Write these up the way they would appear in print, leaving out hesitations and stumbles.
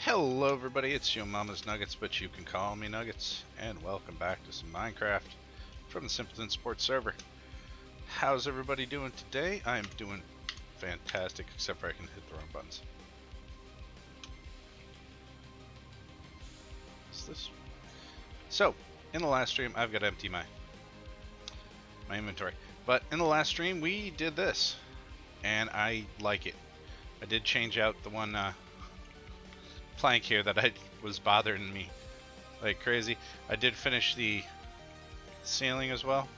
Hello everybody, it's your mama's Nuggets, but you can call me Nuggets, and welcome back to some Minecraft from the Simpletons Supporter server. How's everybody doing today? I'm doing fantastic, except for I can hit the wrong buttons. What's this? So, in the last stream, I've got to empty my inventory, but in the last stream we did this, and I like it. I did change out the one plank here that was bothering me like crazy. I did finish the ceiling as well,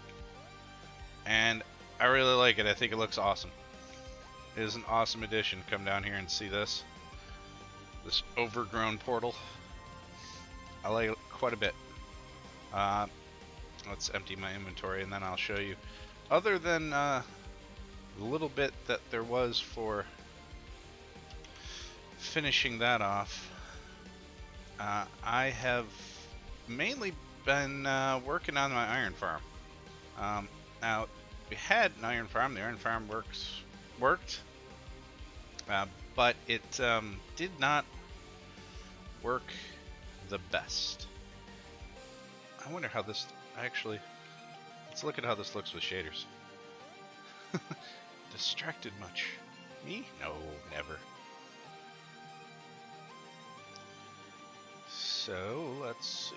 and I really like it. I think it looks awesome. It is an awesome addition. Come down here and see this overgrown portal. I like it quite a bit. Let's empty my inventory and then I'll show you. Other than the little bit that there was for finishing that off, I have mainly been working on my iron farm. Now, we had an iron farm. The iron farm worked, but it did not work the best. I wonder how this actually... Let's look at how this looks with shaders. Distracted much? Me? No, never. So, let's see.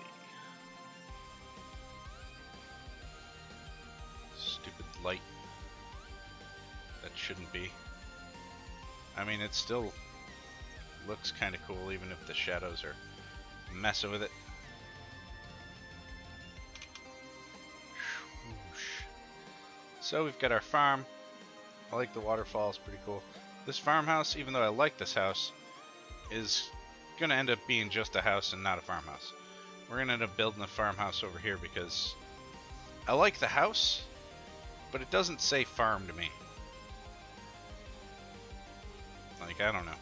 Stupid light. That shouldn't be. I mean, it still looks kind of cool, even if the shadows are messing with it. So, we've got our farm. I like the waterfall, it's pretty cool. This farmhouse, even though I like this house, is gonna end up being just a house and not a farmhouse. We're gonna end up building a farmhouse over here because I like the house, but it doesn't say farm to me. Like, I don't know.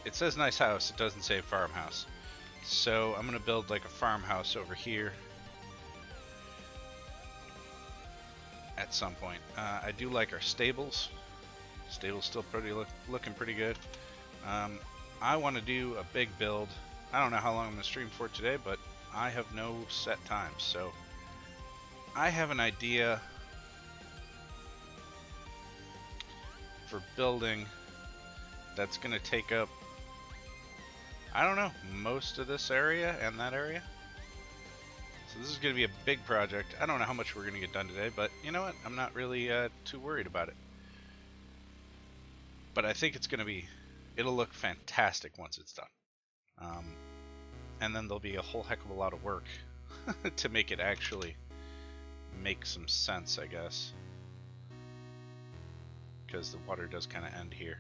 It says nice house, it doesn't say farmhouse. So I'm gonna build like a farmhouse over here at some point. I do like our stables. Stables still looking pretty good. I want to do a big build. I don't know how long I'm going to stream for today, but I have no set time. So I have an idea for building that's going to take up, I don't know, most of this area and that area. So this is going to be a big project. I don't know how much we're going to get done today, but you know what? I'm not really too worried about it. But I think it's going to be... It'll look fantastic once it's done. And then there'll be a whole heck of a lot of work to make it actually make some sense, I guess. Because the water does kind of end here.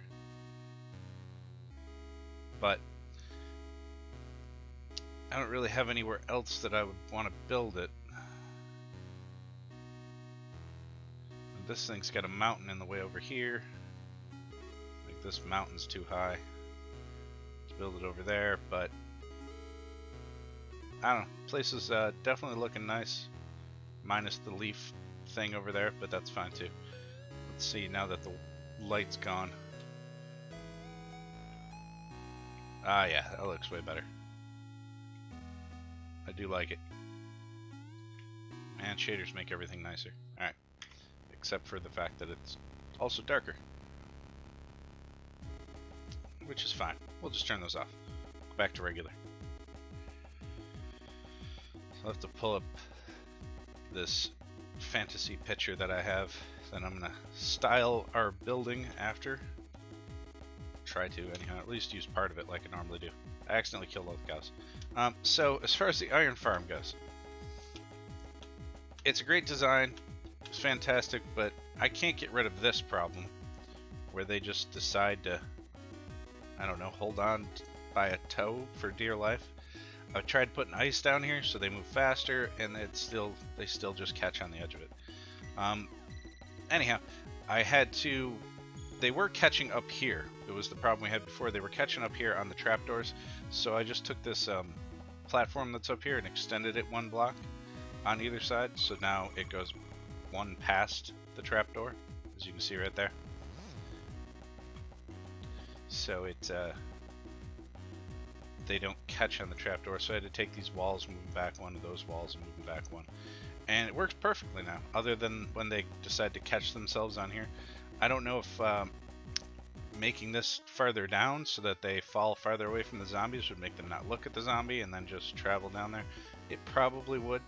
But I don't really have anywhere else that I would want to build it. And this thing's got a mountain in the way over here. This mountain's too high to build it over there, but I don't know. Place is definitely looking nice, minus the leaf thing over there, but that's fine too. Let's see now that the light's gone. Ah, yeah, that looks way better. I do like it. And shaders make everything nicer. Alright. Except for the fact that it's also darker. Which is fine. We'll just turn those off. Go back to regular. So I'll have to pull up this fantasy picture that I have. Then I'm gonna style our building after. Try to, anyhow. At least use part of it like I normally do. I accidentally killed all the cows. So as far as the iron farm goes, it's a great design. It's fantastic, but I can't get rid of this problem where they just decide to, I don't know, hold on by a toe for dear life. I've tried putting ice down here so they move faster, and they still just catch on the edge of it. Anyhow, they were catching up here. It was the problem we had before. They were catching up here on the trapdoors, so I just took this platform that's up here and extended it one block on either side, so now it goes one past the trapdoor, as you can see right there. So it they don't catch on the trapdoor. So I had to take these walls, move them back one, of those walls, and move them back one. And it works perfectly now, other than when they decide to catch themselves on here. I don't know if making this farther down so that they fall farther away from the zombies would make them not look at the zombie and then just travel down there. It probably would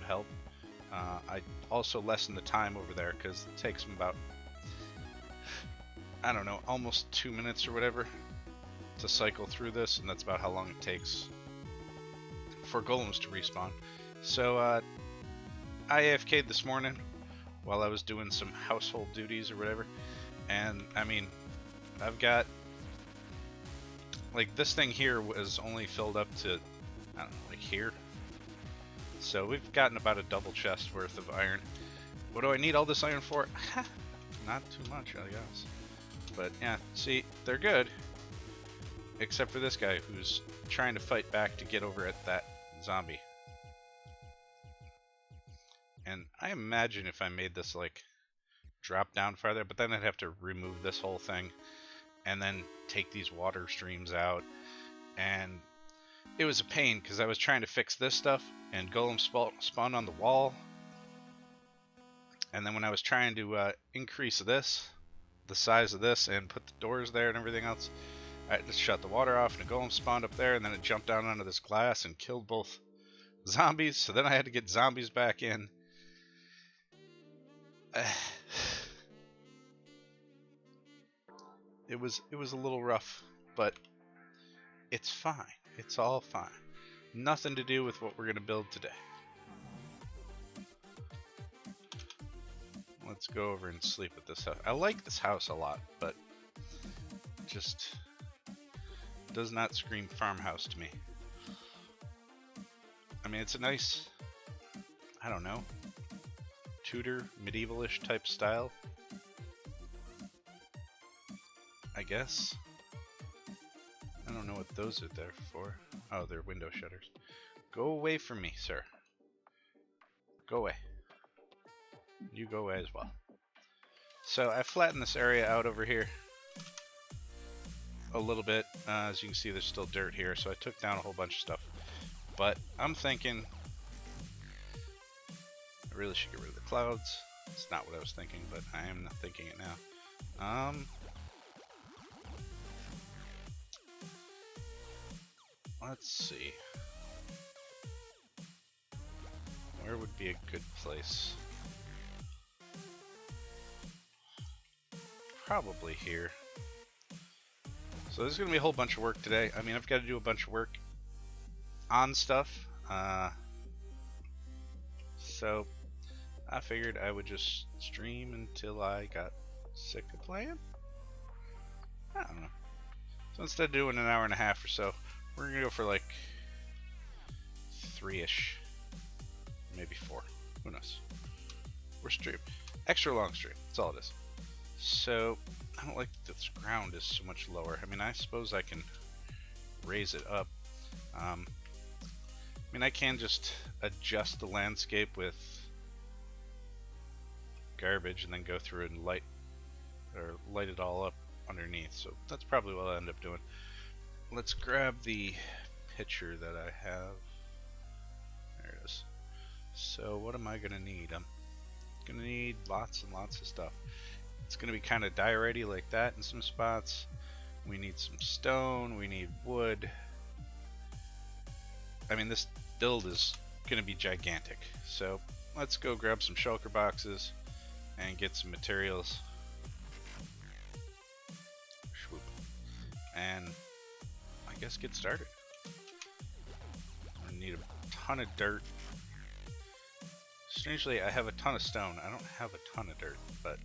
help. I also lessen the time over there because it takes them about, I don't know, almost 2 minutes or whatever to cycle through this, and that's about how long it takes for golems to respawn. So I AFK'd this morning while I was doing some household duties or whatever, and I mean, I've got, like, this thing here was only filled up to, I don't know, like here. So we've gotten about a double chest worth of iron. What do I need all this iron for? Not too much, I guess. But yeah, see, they're good. Except for this guy who's trying to fight back to get over at that zombie. And I imagine if I made this like drop down farther, but then I'd have to remove this whole thing and then take these water streams out. And it was a pain because I was trying to fix this stuff and golems spawned on the wall. And then when I was trying to increase this, the size of this, and put the doors there and everything else, I just shut the water off and a golem spawned up there, and then it jumped down onto this glass and killed both zombies. So then I had to get zombies back in. It was a little rough, but it's fine. It's all fine. Nothing to do with what we're gonna build today. Let's go over and sleep at this house. I like this house a lot, but just does not scream farmhouse to me. I mean, it's a nice, I don't know, Tudor, medieval-ish type style, I guess. I don't know what those are there for. Oh, they're window shutters. Go away from me, sir. Go away. You go away as well. So I flattened this area out over here a little bit. As you can see, there's still dirt here, so I took down a whole bunch of stuff. But I'm thinking I really should get rid of the clouds. It's not what I was thinking, but I am not thinking it now. Let's see. Where would be a good place? Probably here. So there's going to be a whole bunch of work today. I mean, I've got to do a bunch of work on stuff. So I figured I would just stream until I got sick of playing. I don't know. So instead of doing an hour and a half or so, we're going to go for like 3-ish. Maybe 4. Who knows? We're stream. Extra long stream. That's all it is. So I don't like that this ground is so much lower. I mean, I suppose I can raise it up. I mean, I can just adjust the landscape with garbage and then go through and light it all up underneath. So that's probably what I'll end up doing. Let's grab the picture that I have. There it is. So what am I gonna need? I'm gonna need lots and lots of stuff. It's gonna be kind of diorite like that in some spots. We need some stone, we need wood. I mean, this build is gonna be gigantic. So let's go grab some shulker boxes and get some materials. Swoop. And I guess get started. I need a ton of dirt. Strangely, I have a ton of stone. I don't have a ton of dirt, but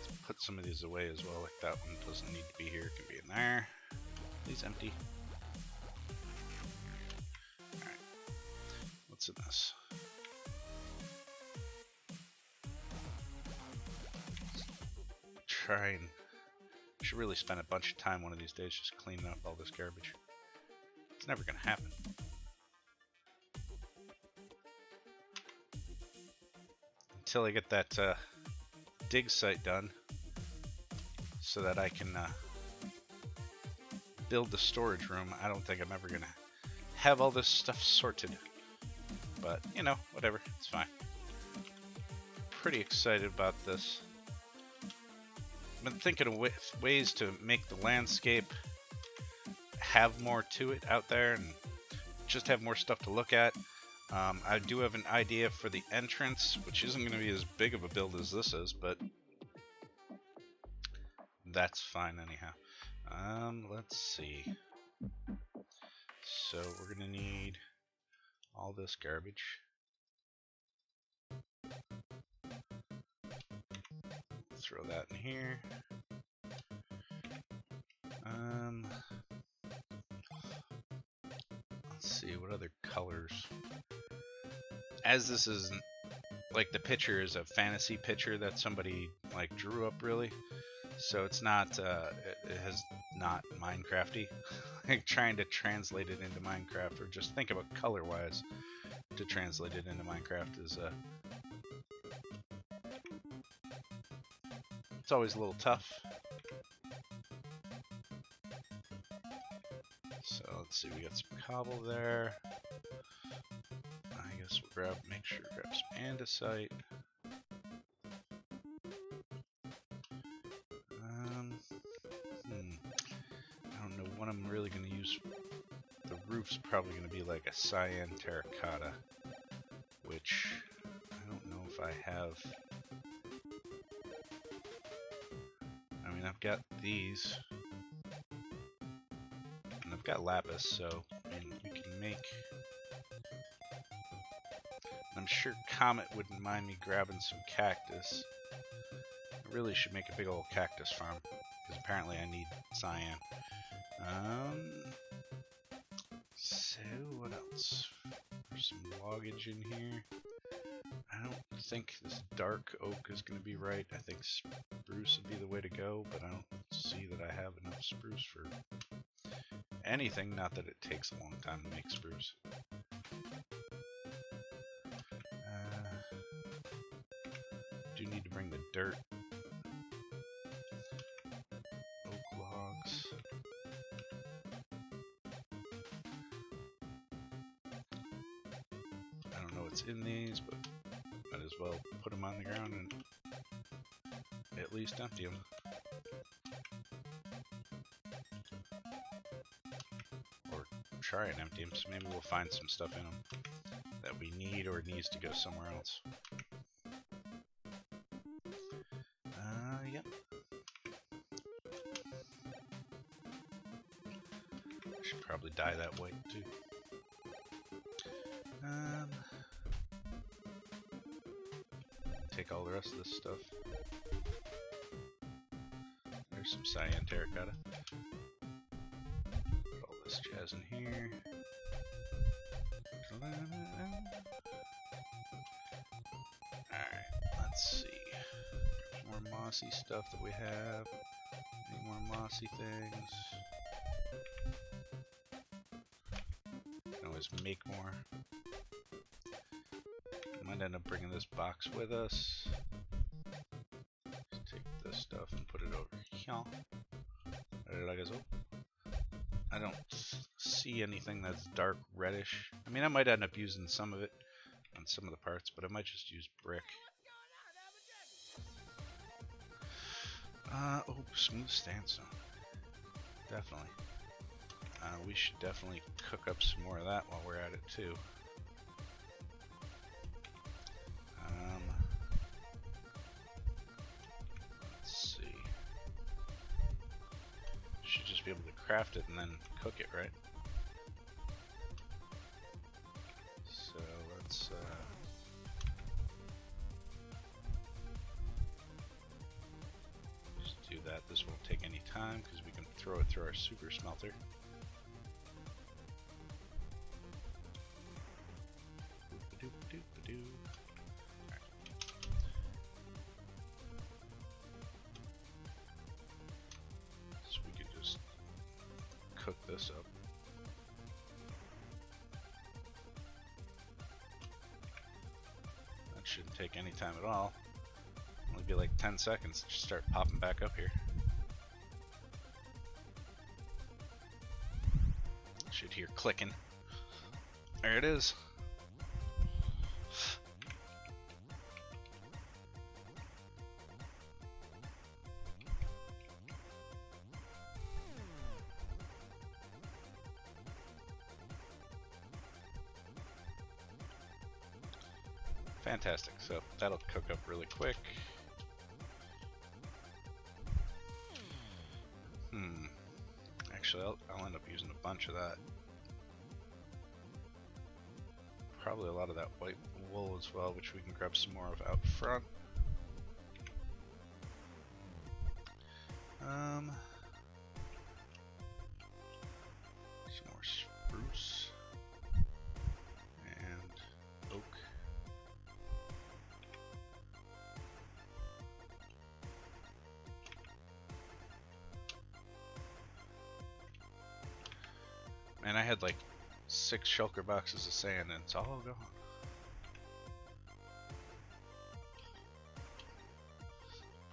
let's put some of these away as well. Like that one doesn't need to be here. It can be in there. Please empty. Alright. What's in this? Try and should really spend a bunch of time one of these days just cleaning up all this garbage. It's never gonna happen. Until I get that dig site done, so that I can build the storage room. I don't think I'm ever gonna have all this stuff sorted, but you know, whatever, it's fine. Pretty excited about this. I've been thinking of ways to make the landscape have more to it out there and just have more stuff to look at. I do have an idea for the entrance, which isn't going to be as big of a build as this is, but that's fine anyhow. Let's see. So we're going to need all this garbage. Throw that in here. Let's see, what other colors? As this is, like, the picture is a fantasy picture that somebody, like, drew up, really. So it's not, it has not Minecrafty. Like, trying to translate it into Minecraft, or just think about color-wise to translate it into Minecraft is, it's always a little tough. So let's see, we got some cobble there. I guess we'll make sure to grab some andesite. I don't know what I'm really going to use. The roof's probably going to be like a cyan terracotta, which I don't know if I have. I mean, I've got these, and I've got lapis, so I mean, we can make. I'm sure Comet wouldn't mind me grabbing some cactus. I really should make a big old cactus farm, because apparently I need cyan. So what else? There's some loggage in here. I don't think this dark oak is going to be right. I think spruce would be the way to go, but I don't see that I have enough spruce for anything. Not that it takes a long time to make spruce. Do need to bring the dirt. Oak logs. I don't know what's in these, but might as well put them on the ground and at least empty them. Or try and empty them, so maybe we'll find some stuff in them that we need or needs to go somewhere else. Yep. Should probably dye that white too. Take all the rest of this stuff. There's some cyan terracotta. Put all this jazz in here. Alright, let's see. More mossy stuff that we have. Any more mossy things? Can always make more. Might end up bringing this box with us. Just take this stuff and put it over here. I don't see anything that's dark reddish. I mean, I might end up using some of it on some of the parts, but I might just use brick. Oh, smooth sandstone. Definitely. We should definitely cook up some more of that while we're at it too. Let's see. Should just be able to craft it and then cook it, right? So let's just do that. This won't take any time because we can throw it through our super smelter. So we can just cook this up. That shouldn't take any time at all. Only be like 10 seconds to start popping back up here. Should hear clicking. There it is. Fantastic. So that'll cook up really quick. Actually, I'll end up using a bunch of that. Probably a lot of that white wool as well, which we can grab some more of out front. Some more spruce and oak. Man, I had like 6 shulker boxes of sand and it's all gone.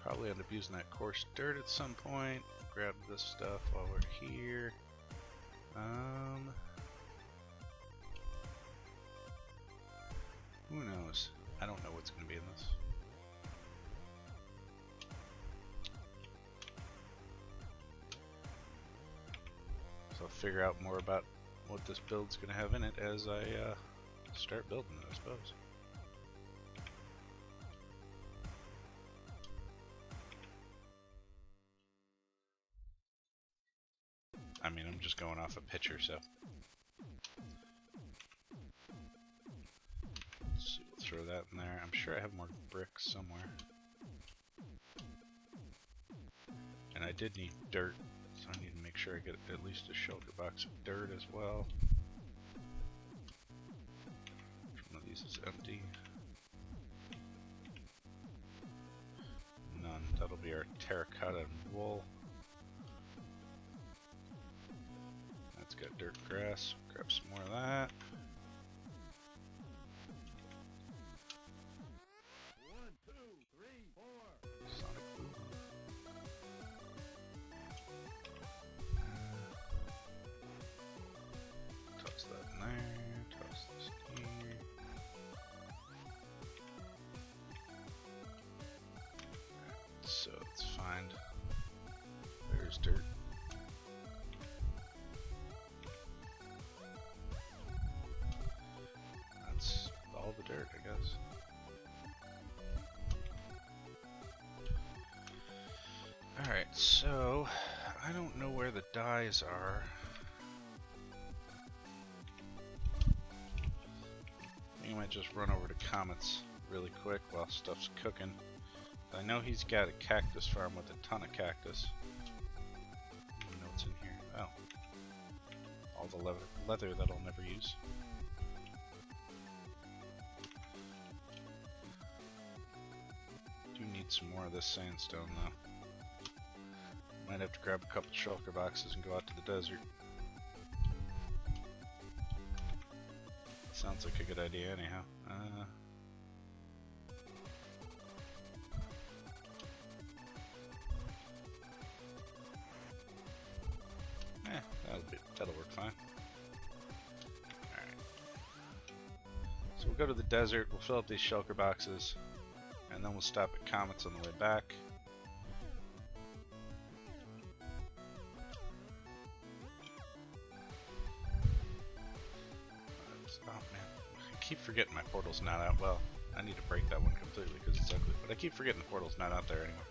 Probably end up using that coarse dirt at some point. Grab this stuff while we're here. Who knows? I don't know what's going to be in this. So I'll figure out more about what this build's going to have in it as I start building it, I suppose. I mean, I'm just going off a picture, so. Let's see, we'll throw that in there. I'm sure I have more bricks somewhere. And I did need dirt, so I need to make sure I get at least a shulker box of dirt as well. One of these is empty. None. That'll be our terracotta and wool. That's got dirt grass. Grab some more of that. Sonic boom. Toss that in there. Toss this here. So let's find. There's dirt. That's all the dirt, I guess. Alright, so I don't know where the dyes are. I might just run over to Comet's really quick while stuff's cooking. I know he's got a cactus farm with a ton of cactus. I don't know what's in here. Oh. All the leather that I'll never use. Do need some more of this sandstone though. Might have to grab a couple shulker boxes and go out to the desert. Sounds like a good idea anyhow. That'll work fine. Alright. So we'll go to the desert, we'll fill up these shulker boxes, and then we'll stop at Comet's on the way back. Oh man, I keep forgetting my portal's not out. Well, I need to break that one completely because it's ugly, but I keep forgetting the portal's not out there anymore.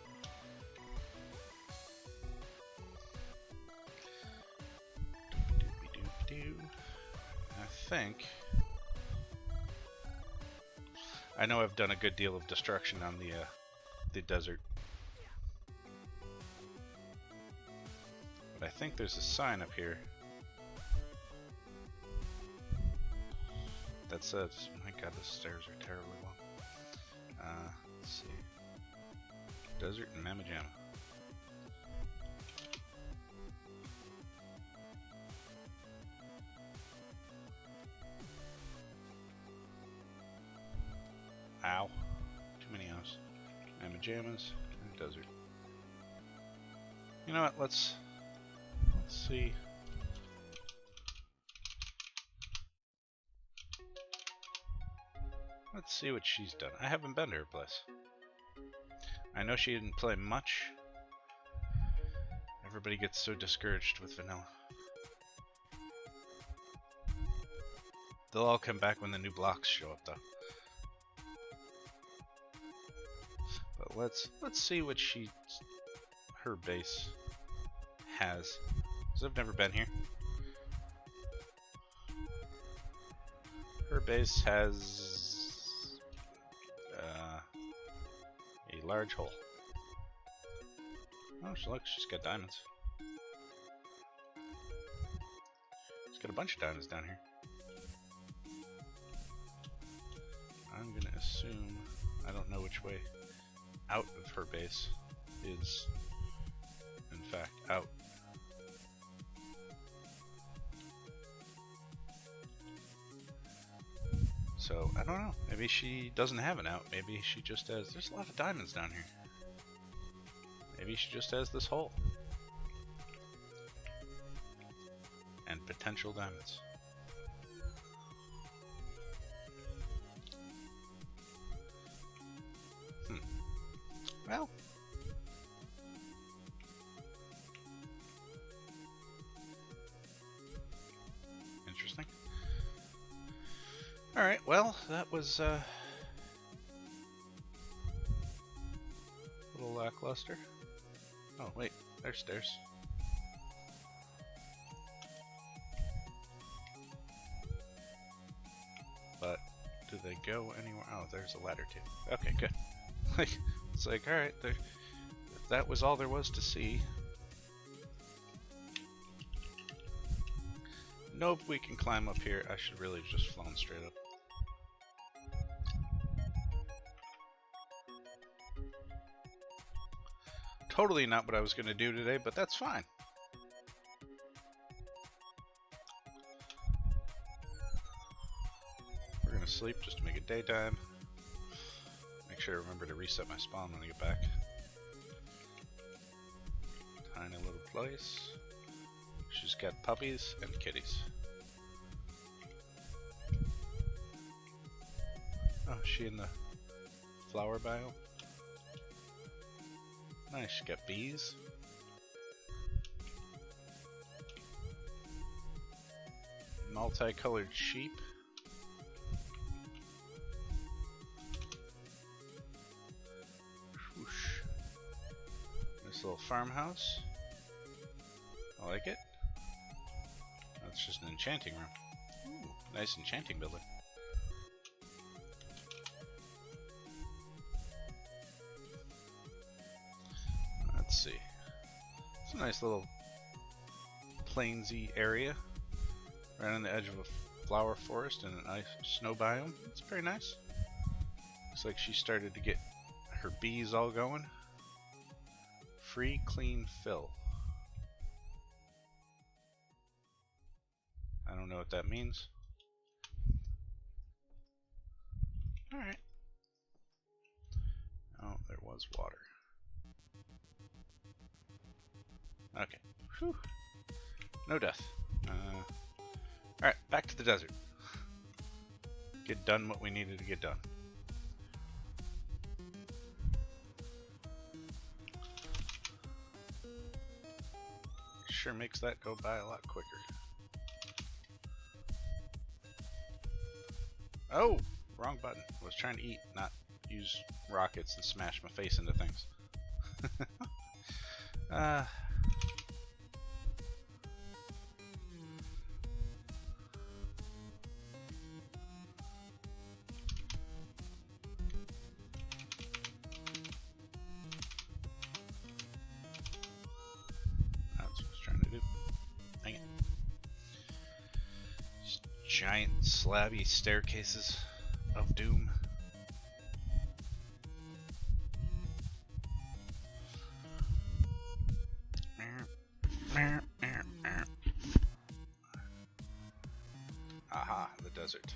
I think I know I've done a good deal of destruction on the desert, but I think there's a sign up here that says, my god, the stairs are terribly long. Let's see, desert and Mamma Jamma. Ow. Too many O's. Mamma Jammas and desert. You know what, let's see. Let's see what she's done. I haven't been to her place. I know she didn't play much. Everybody gets so discouraged with vanilla. They'll all come back when the new blocks show up, though. But let's see what her base has. Because I've never been here. Her base has a large hole. Oh, look, she's got diamonds. She's got a bunch of diamonds down here. I'm gonna assume, I don't know which way out of her base is, in fact, out. So, I don't know. Maybe she doesn't have an out. Maybe she just has... There's a lot of diamonds down here. Maybe she just has this hole. And potential diamonds. Well. Interesting. Alright, well, that was a little lackluster. Oh, wait, there's stairs. But, do they go anywhere? Oh, there's a ladder too. Okay, good. It's like, alright, if that was all there was to see. Nope, we can climb up here. I should really have just flown straight up. Totally not what I was going to do today, but that's fine. We're going to sleep just to make it daytime. Make sure I remember to reset my spawn when I get back. Tiny little place. She's got puppies and kitties. Oh, is she in the flower biome? Nice, she's got bees. Multicolored sheep. Whoosh. Nice little farmhouse. I like it. That's just an enchanting room. Ooh, nice enchanting building. Let's see. It's a nice little plainsy area. Right on the edge of a flower forest and an ice snow biome. It's very nice. Looks like she started to get her bees all going. Free, clean fill. I don't know what that means. Alright. Oh, there was water. Okay. Whew. No death. Alright, back to the desert. Get done what we needed to get done. Sure makes that go by a lot quicker. Oh! Wrong button. I was trying to eat, not use rockets and smash my face into things. Giant slabby staircases of doom. Aha, the desert.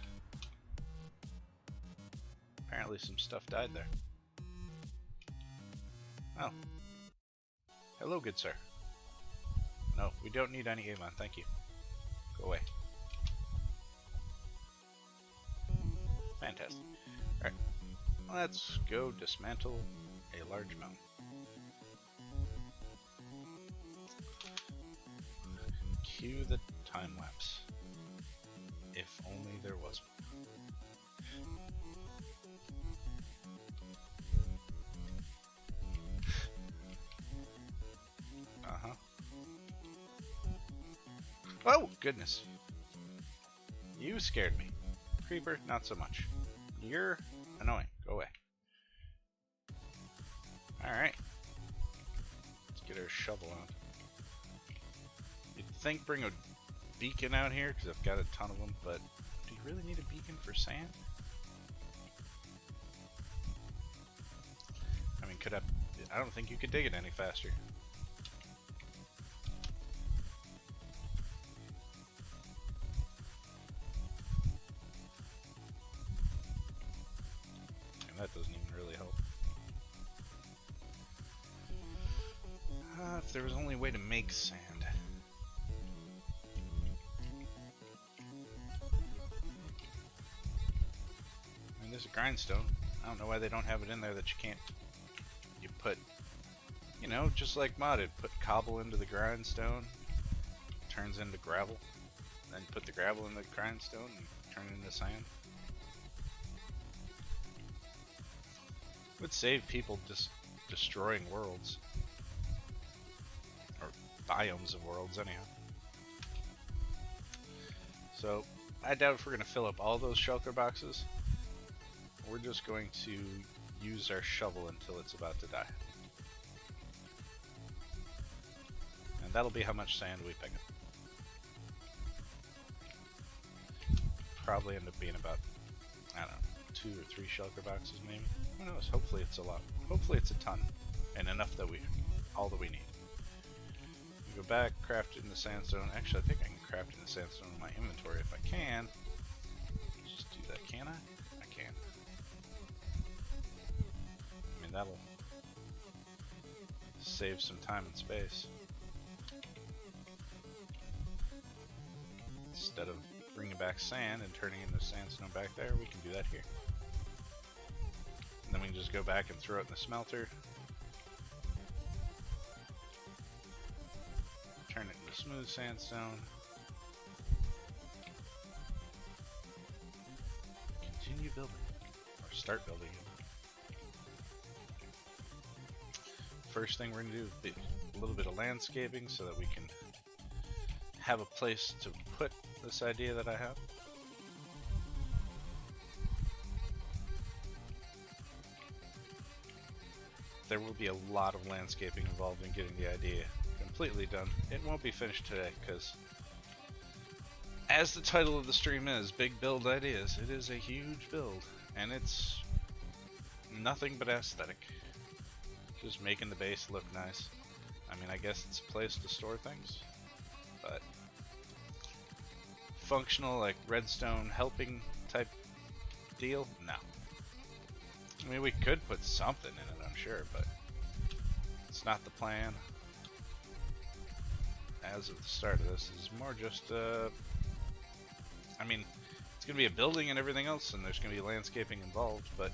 Apparently some stuff died there. Oh. Hello, good sir. No, we don't need any Avon, thank you. Go away. Fantastic. Alright, let's go dismantle a large mountain. Cue the time lapse. If only there was one. Uh-huh. Oh, goodness. You scared me. Creeper, not so much. You're annoying. Go away. Alright. Let's get our shovel on. You'd think bring a beacon out here, because I've got a ton of them, but do you really need a beacon for sand? I mean, I don't think you could dig it any faster. And that doesn't even really help. If there was only a way to make sand. I mean, there's a grindstone. I don't know why they don't have it in there that you can't. You put, you know, just like modded, put cobble into the grindstone, turns into gravel. Then put the gravel in the grindstone and turn it into sand. Would save people just destroying worlds. Or biomes of worlds, anyhow. So, I doubt if we're going to fill up all those shulker boxes. We're just going to use our shovel until it's about to die. And that'll be how much sand we pick up. Probably end up being about, I don't know, 2 or 3 shulker boxes maybe. Who knows? Hopefully it's a lot. Hopefully it's a ton. And enough that all that we need. We go back, craft it in the sandstone. Actually, I think I can craft it in the sandstone in my inventory if I can. Just do that, can I? I can. I mean, that'll save some time and space. Instead of bringing back sand and turning into sandstone back there, we can do that here. And then we can just go back and throw it in the smelter. Turn it into smooth sandstone. Continue building. Or start building it. First thing we're going to do is a little bit of landscaping so that we can have a place to put this idea that I have. There will be a lot of landscaping involved in getting the idea completely done. It won't be finished today because, as the title of the stream is, Big Build Ideas, it is a huge build and it's nothing but aesthetic. Just making the base look nice. I mean, I guess it's a place to store things, but functional, like redstone helping type deal? No. I mean, we could put something in it, I'm sure, but it's not the plan. As of the start of this, is more just, I mean, it's going to be a building and everything else, and there's going to be landscaping involved, but,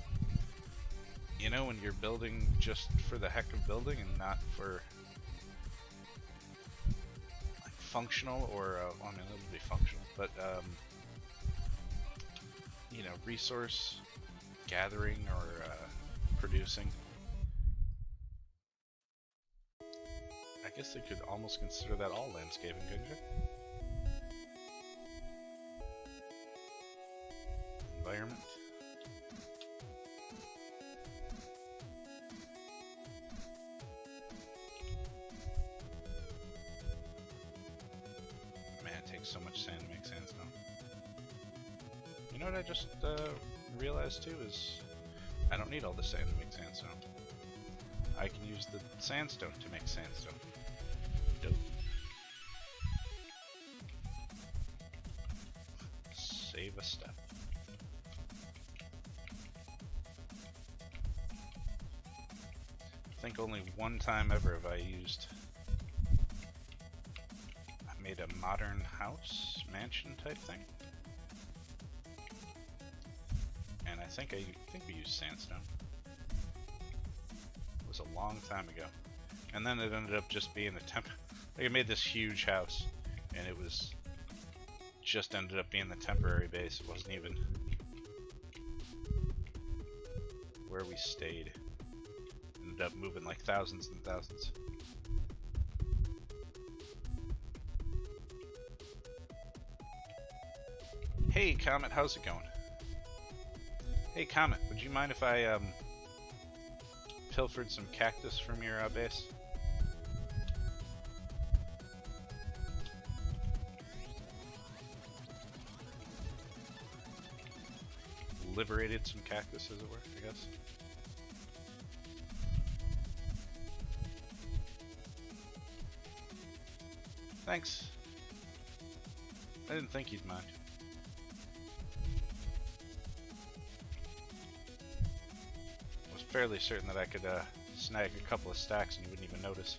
you know, when you're building just for the heck of building and not for like, functional or, well, I mean, it'll be functional, but, you know, resource gathering or producing. I guess they could almost consider that all landscaping, couldn't you? Environment. Man, it takes so much sand to make sandstone. You know what I just realized too is I don't need all the sand to make sandstone. I can use the sandstone to make sandstone. Dope. Save a step. I think only one time ever have I made a modern house, mansion type thing. think we used sandstone. It was a long time ago. And then it ended up just being a temp. Like, I made this huge house, and it was just ended up being the temporary base. It wasn't even where we stayed. Ended up moving like thousands and thousands. Hey Comet, how's it going? Hey Comet, would you mind if I pilfered some cactus from your base? Liberated some cactus, as it were, I guess. Thanks. I didn't think you'd mind. I was fairly certain that I could snag a couple of stacks and you wouldn't even notice.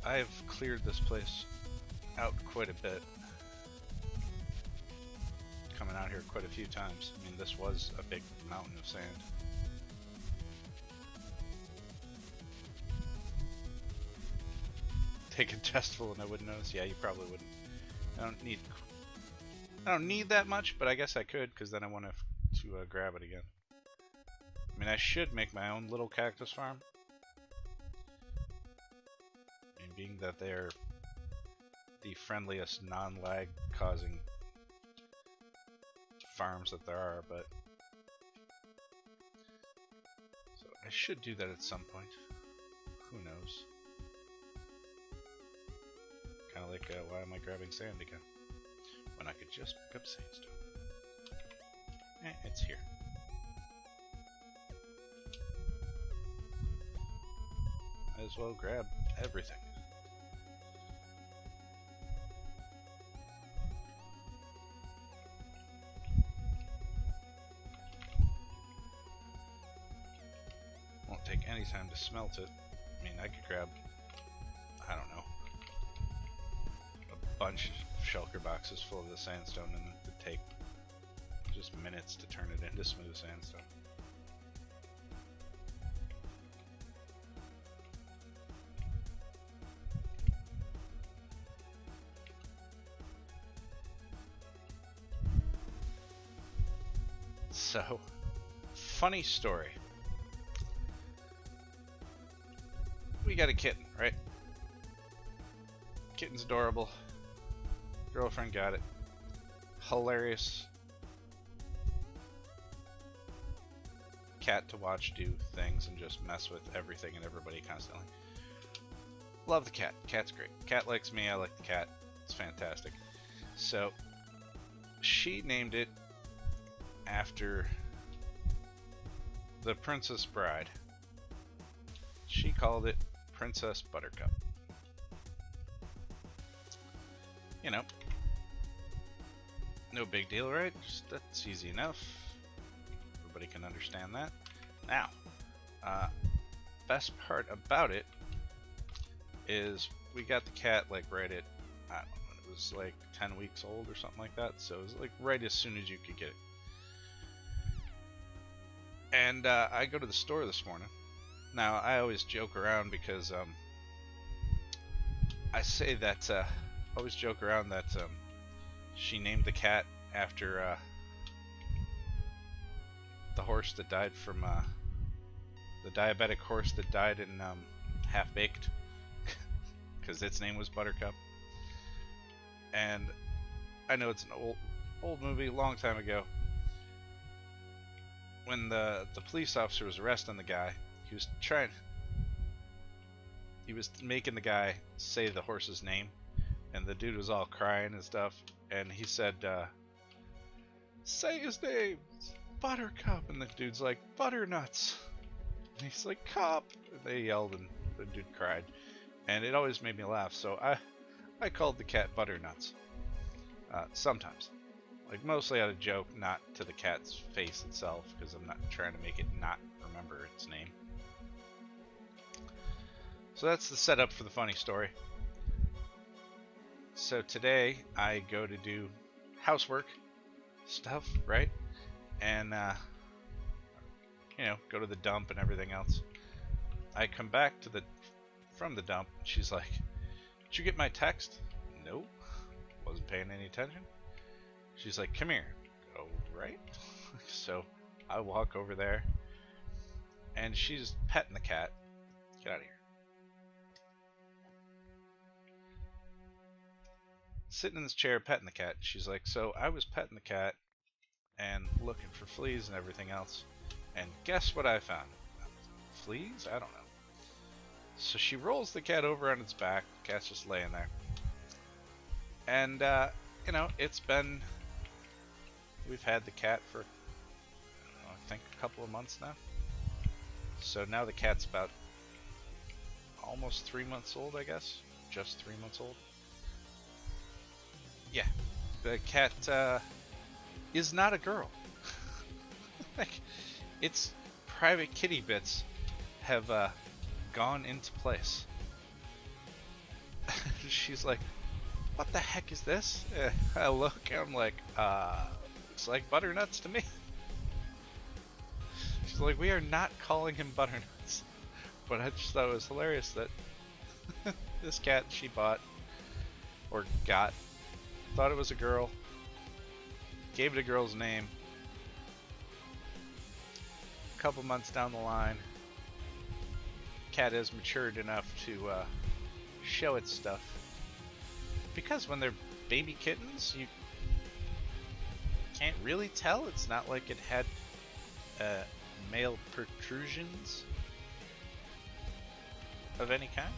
I've cleared this place out quite a bit. Coming out here quite a few times. I mean, this was a big mountain of sand. Take a chestful and I wouldn't notice. Yeah, you probably wouldn't. I don't need that much, but I guess I could, because then I want to grab it again. I mean, I should make my own little cactus farm. Being that they're the friendliest non-lag causing farms that there are, but so I should do that at some point. Who knows? Kind of like why am I grabbing sand again when I could just pick up sandstone? It's here. Might as well grab everything. Take any time to smelt it. I mean, I could grab, I don't know, a bunch of shulker boxes full of the sandstone, and it would take just minutes to turn it into smooth sandstone. So, funny story. We got a kitten, right? Kitten's adorable. Girlfriend got it. Hilarious cat to watch do things and just mess with everything and everybody constantly. Love the cat. Cat's great. Cat likes me, I like the cat. It's fantastic. So she named it after the Princess Bride. She called it Princess Buttercup. You know, no big deal, right? Just, that's easy enough. Everybody can understand that. Now, best part about it is we got the cat like right at, I don't know, when it was like 10 weeks old or something like that. So it was like right as soon as you could get it. And I go to the store this morning. Now, I always joke around because I say that always joke around that she named the cat after the horse that died from the diabetic horse that died in Half Baked, because its name was Buttercup. And I know it's an old movie, long time ago. When the police officer was arresting the guy, he was making the guy say the horse's name, and the dude was all crying and stuff, and he said, say his name, Buttercup, and the dude's like, Butternuts, and he's like, Cup, and they yelled, and the dude cried, and it always made me laugh, so I called the cat Butternuts. Sometimes. Like, mostly out of joke, not to the cat's face itself, because I'm not trying to make it not remember its name. So that's the setup for the funny story. So today, I go to do housework stuff, right? And, go to the dump and everything else. I come back from the dump, she's like, "Did you get my text?" Nope. Wasn't paying any attention. She's like, "Come here." Go right. So I walk over there, and she's petting the cat. Get out of here. Sitting in this chair petting the cat. She's like, "So I was petting the cat and looking for fleas and everything else, and guess what I found?" Fleas? I don't know. So she rolls the cat over on its back. The cat's just laying there. And, we've had the cat for, I think a couple of months now. So now the cat's about almost 3 months old, I guess. Just 3 months old. Yeah. The cat, is not a girl. Like, its private kitty bits have, gone into place. She's like, "What the heck is this?" I look and I'm like, looks like butternuts to me. She's like, "We are not calling him butternuts." But I just thought it was hilarious that this cat she bought, or got, thought it was a girl, gave it a girl's name. A couple months down the line, cat has matured enough to show its stuff. Because when they're baby kittens, you can't really tell. It's not like it had male protrusions of any kind.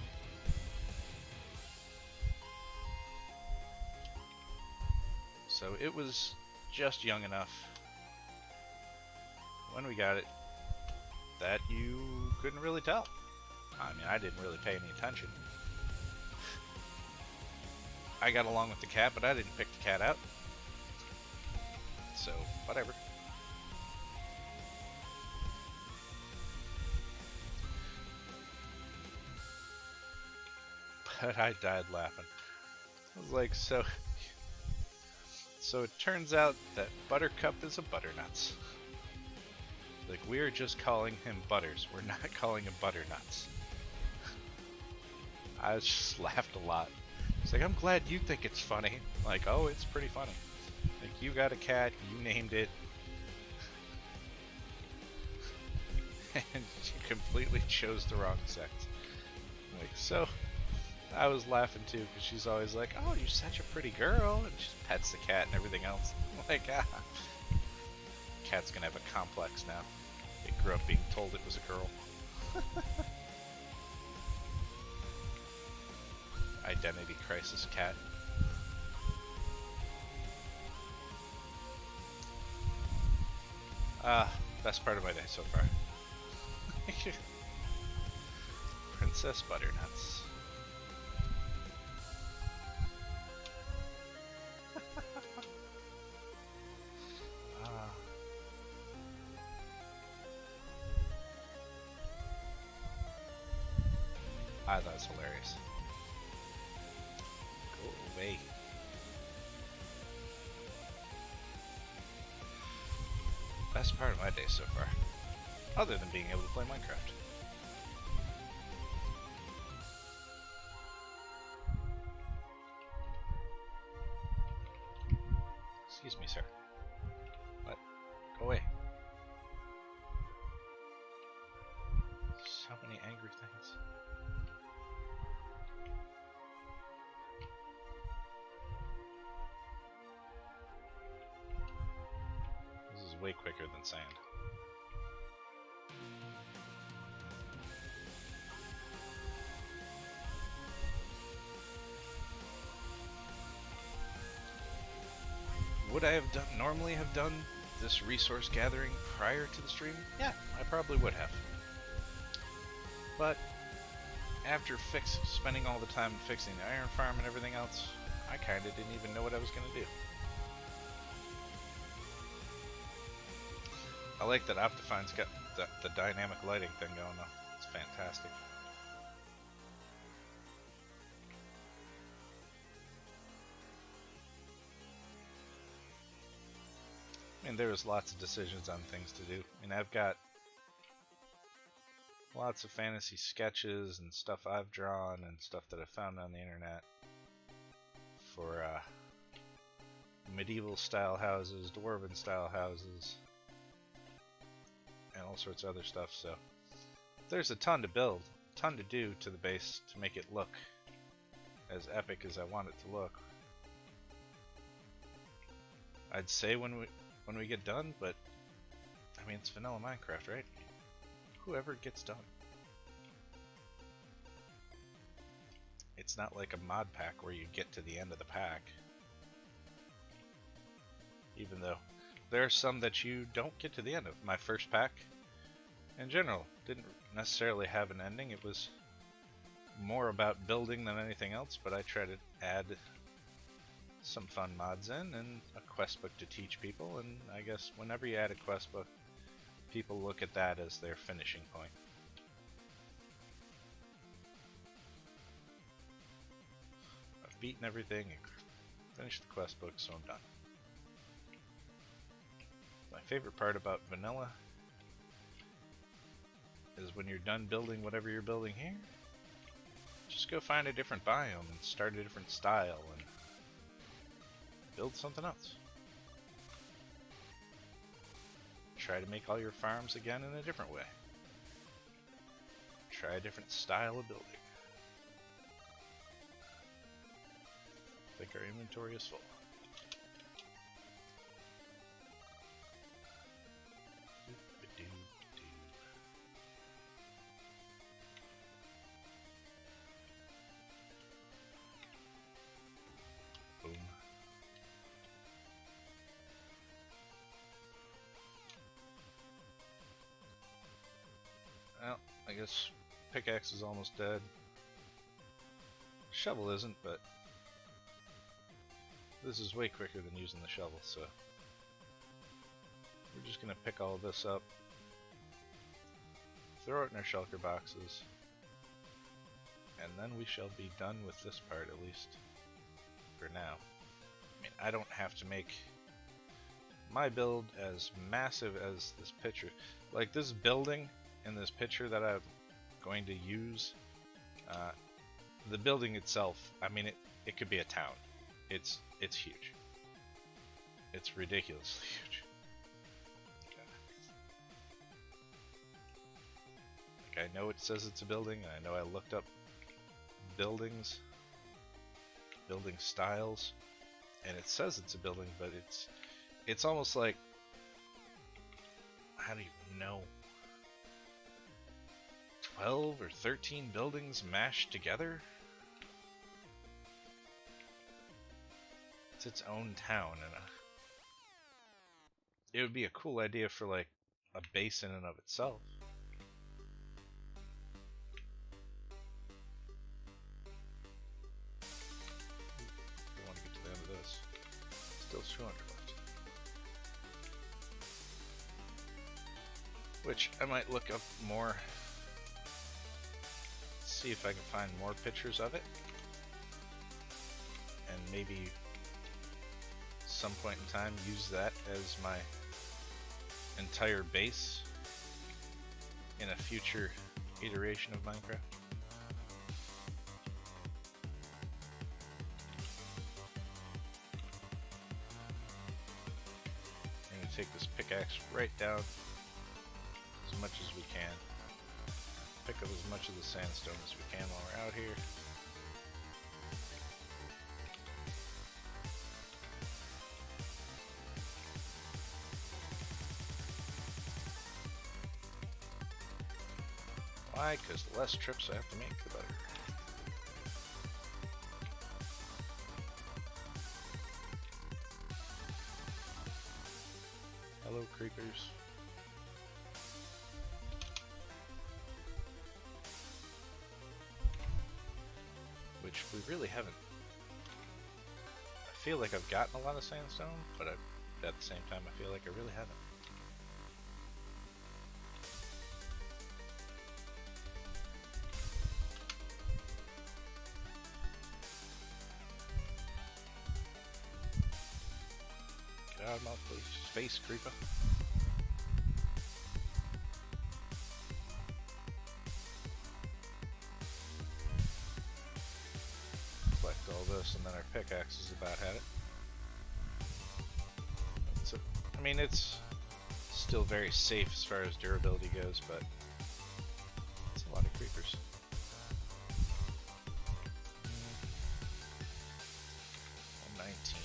So it was just young enough when we got it that you couldn't really tell. I mean, I didn't really pay any attention. I got along with the cat, but I didn't pick the cat out. So, whatever. But I died laughing. I was like, so it turns out that Buttercup is a Butternuts. Like, we're just calling him Butters. We're not calling him Butternuts. I just laughed a lot. It's like, I'm glad you think it's funny. Like, oh, it's pretty funny. Like, you got a cat, you named it, and you completely chose the wrong sex. Like, so, I was laughing too, because she's always like, "Oh, you're such a pretty girl," and she pets the cat and everything else. I'm like, cat's gonna have a complex now. It grew up being told it was a girl. Identity crisis cat. Best part of my day so far. Princess Butternuts. I thought it was hilarious. Go away. Best part of my day so far. Other than being able to play Minecraft. Excuse me, sir. What? Go away. So many angry things. This is way quicker than sand. Would I have normally have done this resource gathering prior to the stream? Yeah, I probably would have. But after spending all the time fixing the iron farm and everything else, I kinda didn't even know what I was gonna do. I like that Optifine's got the dynamic lighting thing going though. It's fantastic. I mean, there was lots of decisions on things to do. I mean, I've got lots of fantasy sketches and stuff I've drawn and stuff that I found on the internet for medieval style houses, dwarven style houses, and all sorts of other stuff. So there's a ton to build, a ton to do to the base to make it look as epic as I want it to look. I'd say when we get done, but I mean, it's vanilla Minecraft, right? Whoever gets done. It's not like a mod pack where you get to the end of the pack. Even though there are some that you don't get to the end of. My first pack, in general, didn't necessarily have an ending. It was more about building than anything else, but I tried to add some fun mods in and a quest book to teach people, and I guess whenever you add a quest book, people look at that as their finishing point. I've beaten everything and finished the quest book, so I'm done. My favorite part about vanilla is when you're done building whatever you're building here, just go find a different biome and start a different style and build something else. Try to make all your farms again in a different way. Try a different style of building. I think our inventory is full. Boom. Well, I guess pickaxe is almost dead. Shovel isn't, but this is way quicker than using the shovel, so we're just gonna pick all of this up, throw it in our shulker boxes, and then we shall be done with this part, at least for now. I mean, I don't have to make my build as massive as this picture. Like this building in this picture that I'm going to use, the building itself, I mean, it could be a town. It's huge. It's ridiculously huge. Like, I know it says it's a building, and I know I looked up buildings, building styles, and it says it's a building, but it's almost like, I don't even know, 12 or 13 buildings mashed together? It's its own town, and it would be a cool idea for like a base in and of itself. I want to get to the end of this. Still 200 left. Which I might look up more. See if I can find more pictures of it. And maybe some point in time use that as my entire base in a future iteration of Minecraft. I'm going to take this pickaxe right down as much as we can. Pick up as much of the sandstone as we can while we're out here. Why? Because the less trips I have to make, the better. Hello, creepers. Which we really haven't feel like I've gotten a lot of sandstone, but at the same time I feel like I really haven't. Get out of my face, creeper. Collect all this, and then our pickaxe is about had it. I mean, it's still very safe as far as durability goes, but it's a lot of creepers. 119.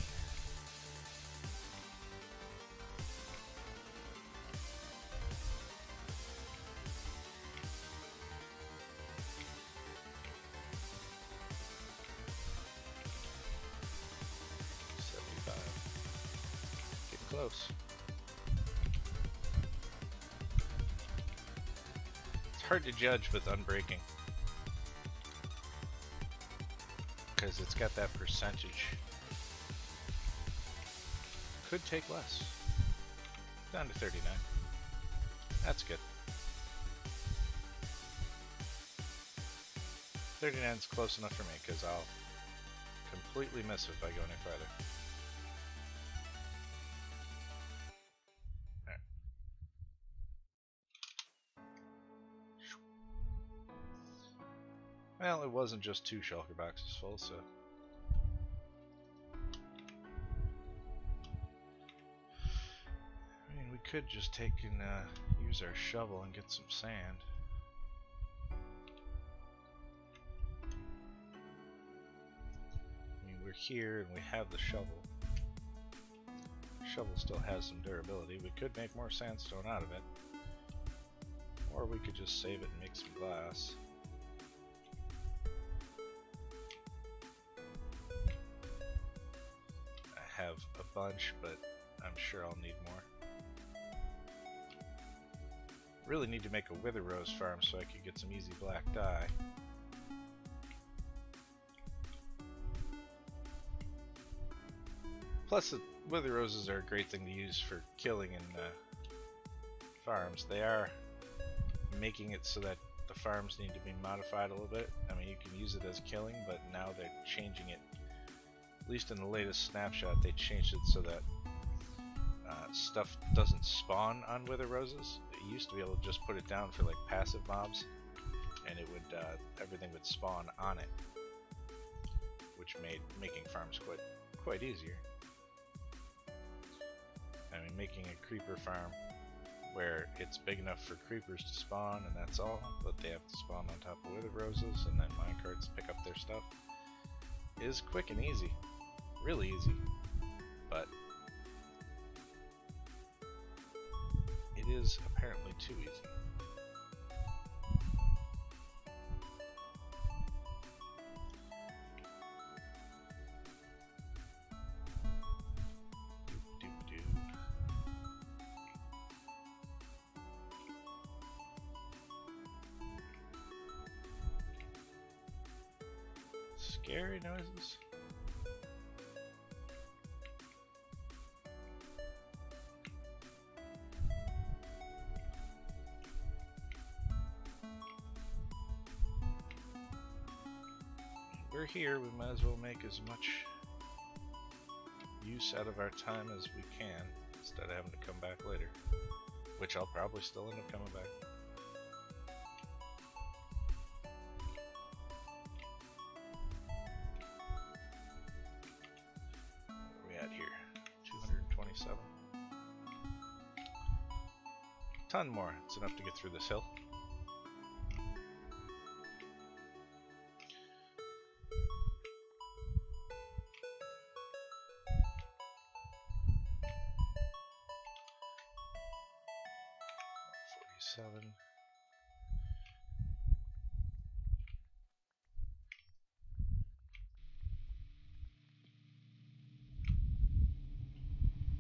Close. It's hard to judge with unbreaking because it's got that percentage. Could take less. Down to 39. That's good. 39 is close enough for me because I'll completely miss if I go any farther. Well, it wasn't just 2 shulker boxes full, so... I mean, we could just take and use our shovel and get some sand. I mean, we're here and we have the shovel. The shovel still has some durability. We could make more sandstone out of it. Or we could just save it and make some glass. Have a bunch, but I'm sure I'll need more. Really need to make a wither rose farm so I could get some easy black dye. Plus, the wither roses are a great thing to use for killing in farms. They are making it so that the farms need to be modified a little bit. I mean, you can use it as killing, but now they're changing it. At least in the latest snapshot, they changed it so that stuff doesn't spawn on wither roses. It used to be able to just put it down for like passive mobs, and it would everything would spawn on it, which made making farms quite easier. I mean, making a creeper farm where it's big enough for creepers to spawn, and that's all, but they have to spawn on top of wither roses, and then minecarts pick up their stuff, is quick and easy. Really easy, but it is apparently too easy. Scary noises. We're here, we might as well make as much use out of our time as we can instead of having to come back later, which I'll probably still end up coming back. Where are we at here? 227. Ton more. It's enough to get through this hill.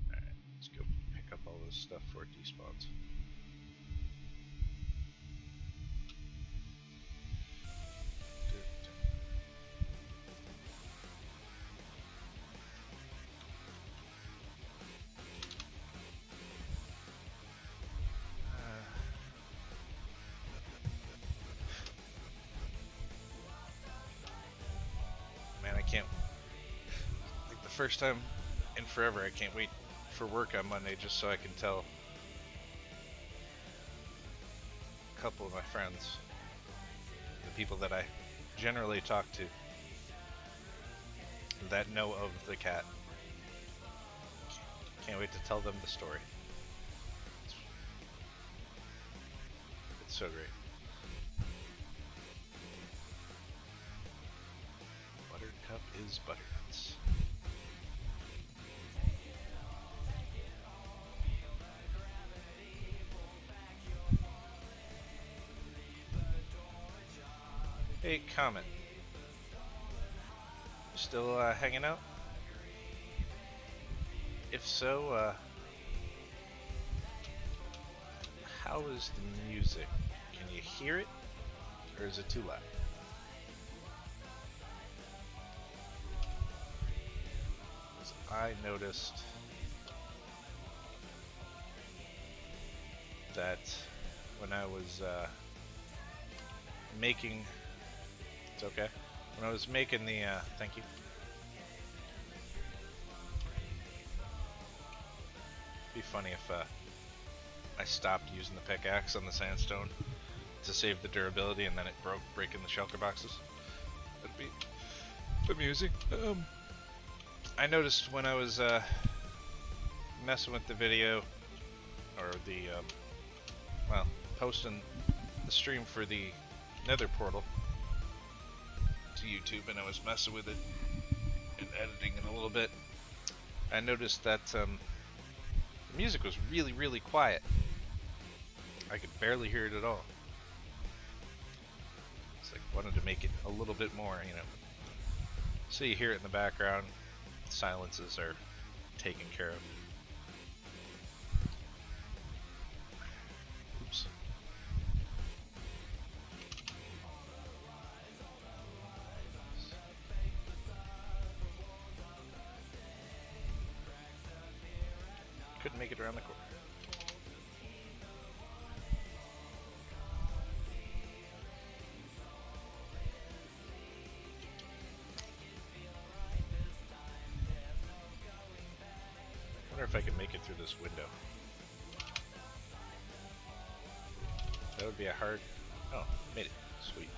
Alright, let's go pick up all this stuff before it despawns. first time in forever. I can't wait for work on Monday just so I can tell a couple of my friends, the people that I generally talk to, that know of the cat. Can't wait to tell them the story. It's so great. Buttercup is butternuts. Hey, Comet. Still hanging out? If so, how is the music? Can you hear it? Or is it too loud? I noticed that when I was making... It's okay. When I was making the... thank you. It'd be funny if I stopped using the pickaxe on the sandstone to save the durability and then it broke, breaking the shulker boxes. That'd be amusing. I noticed when I was messing with the video, or the, well, posting the stream for the Nether portal to YouTube, and I was messing with it and editing it a little bit, I noticed that the music was really, really quiet. I could barely hear it at all. It's like, wanted to make it a little bit more, you know. So you hear it in the background, silences are taken care of. Oops. Couldn't make it around the corner. I wonder if I can make it through this window. That would be a hard... Oh, made it. Sweet.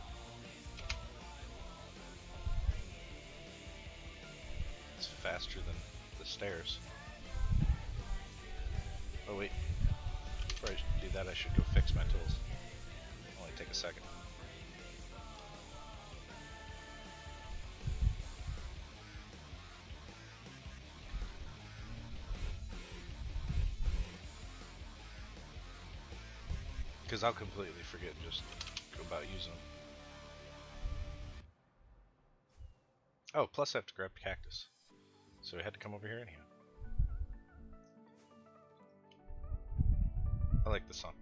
It's faster than the stairs. Oh wait, before I do that I should go fix my tools. Only take a second. Because I'll completely forget and just go about using them. Oh, plus I have to grab cactus. So I had to come over here anyhow. I like the song.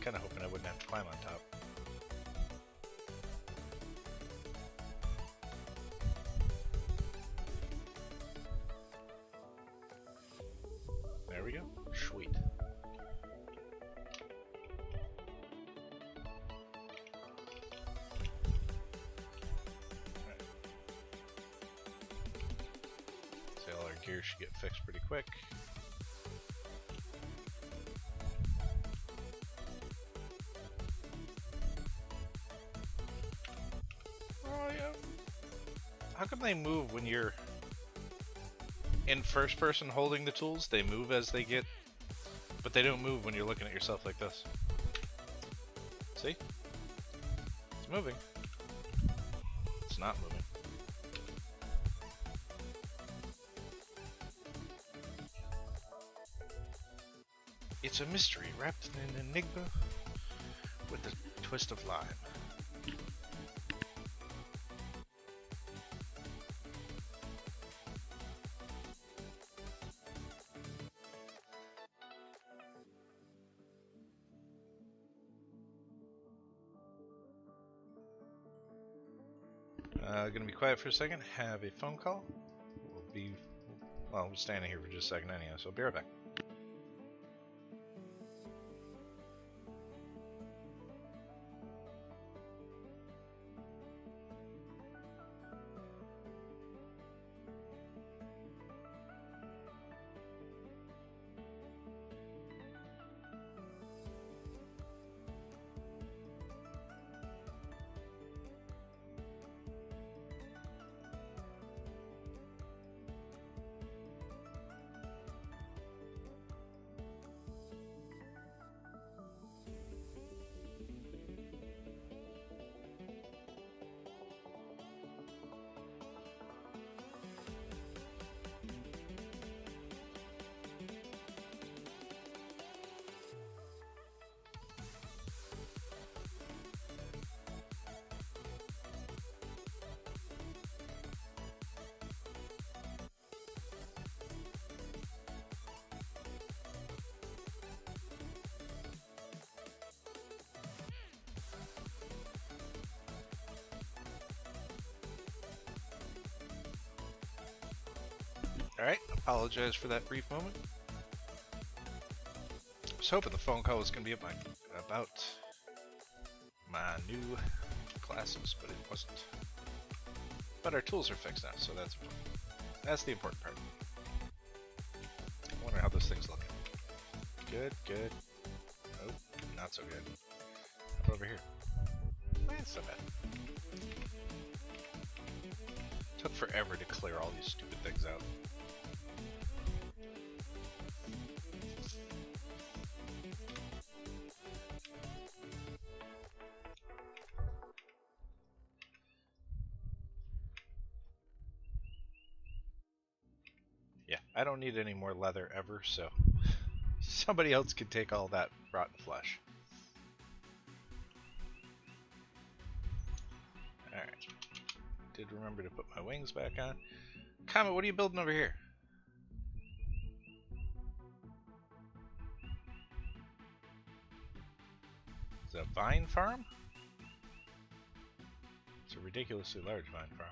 Kind of hoping I wouldn't have to climb on top. There we go. Sweet. Right. So all our gear should get fixed pretty quick. How come they move when you're in first person holding the tools? They move as they get, but they don't move when you're looking at yourself like this. See? It's moving. It's not moving. It's a mystery wrapped in an enigma with a twist of lime. Gonna be quiet for a second. Have a phone call. We're standing here for just a second anyhow, so I'll be right back. Alright, apologize for that brief moment. I was hoping the phone call was going to be about my new classes, but it wasn't. But our tools are fixed now, so that's the important part. I wonder how those things look. Good, good. Oh, not so good. How about over here? It's not bad. Took forever to clear all these stupid things out. Yeah, I don't need any more leather ever, so somebody else can take all that rotten flesh. Alright. Did remember to put my wings back on. Comet, what are you building over here? Is it a vine farm? It's a ridiculously large vine farm.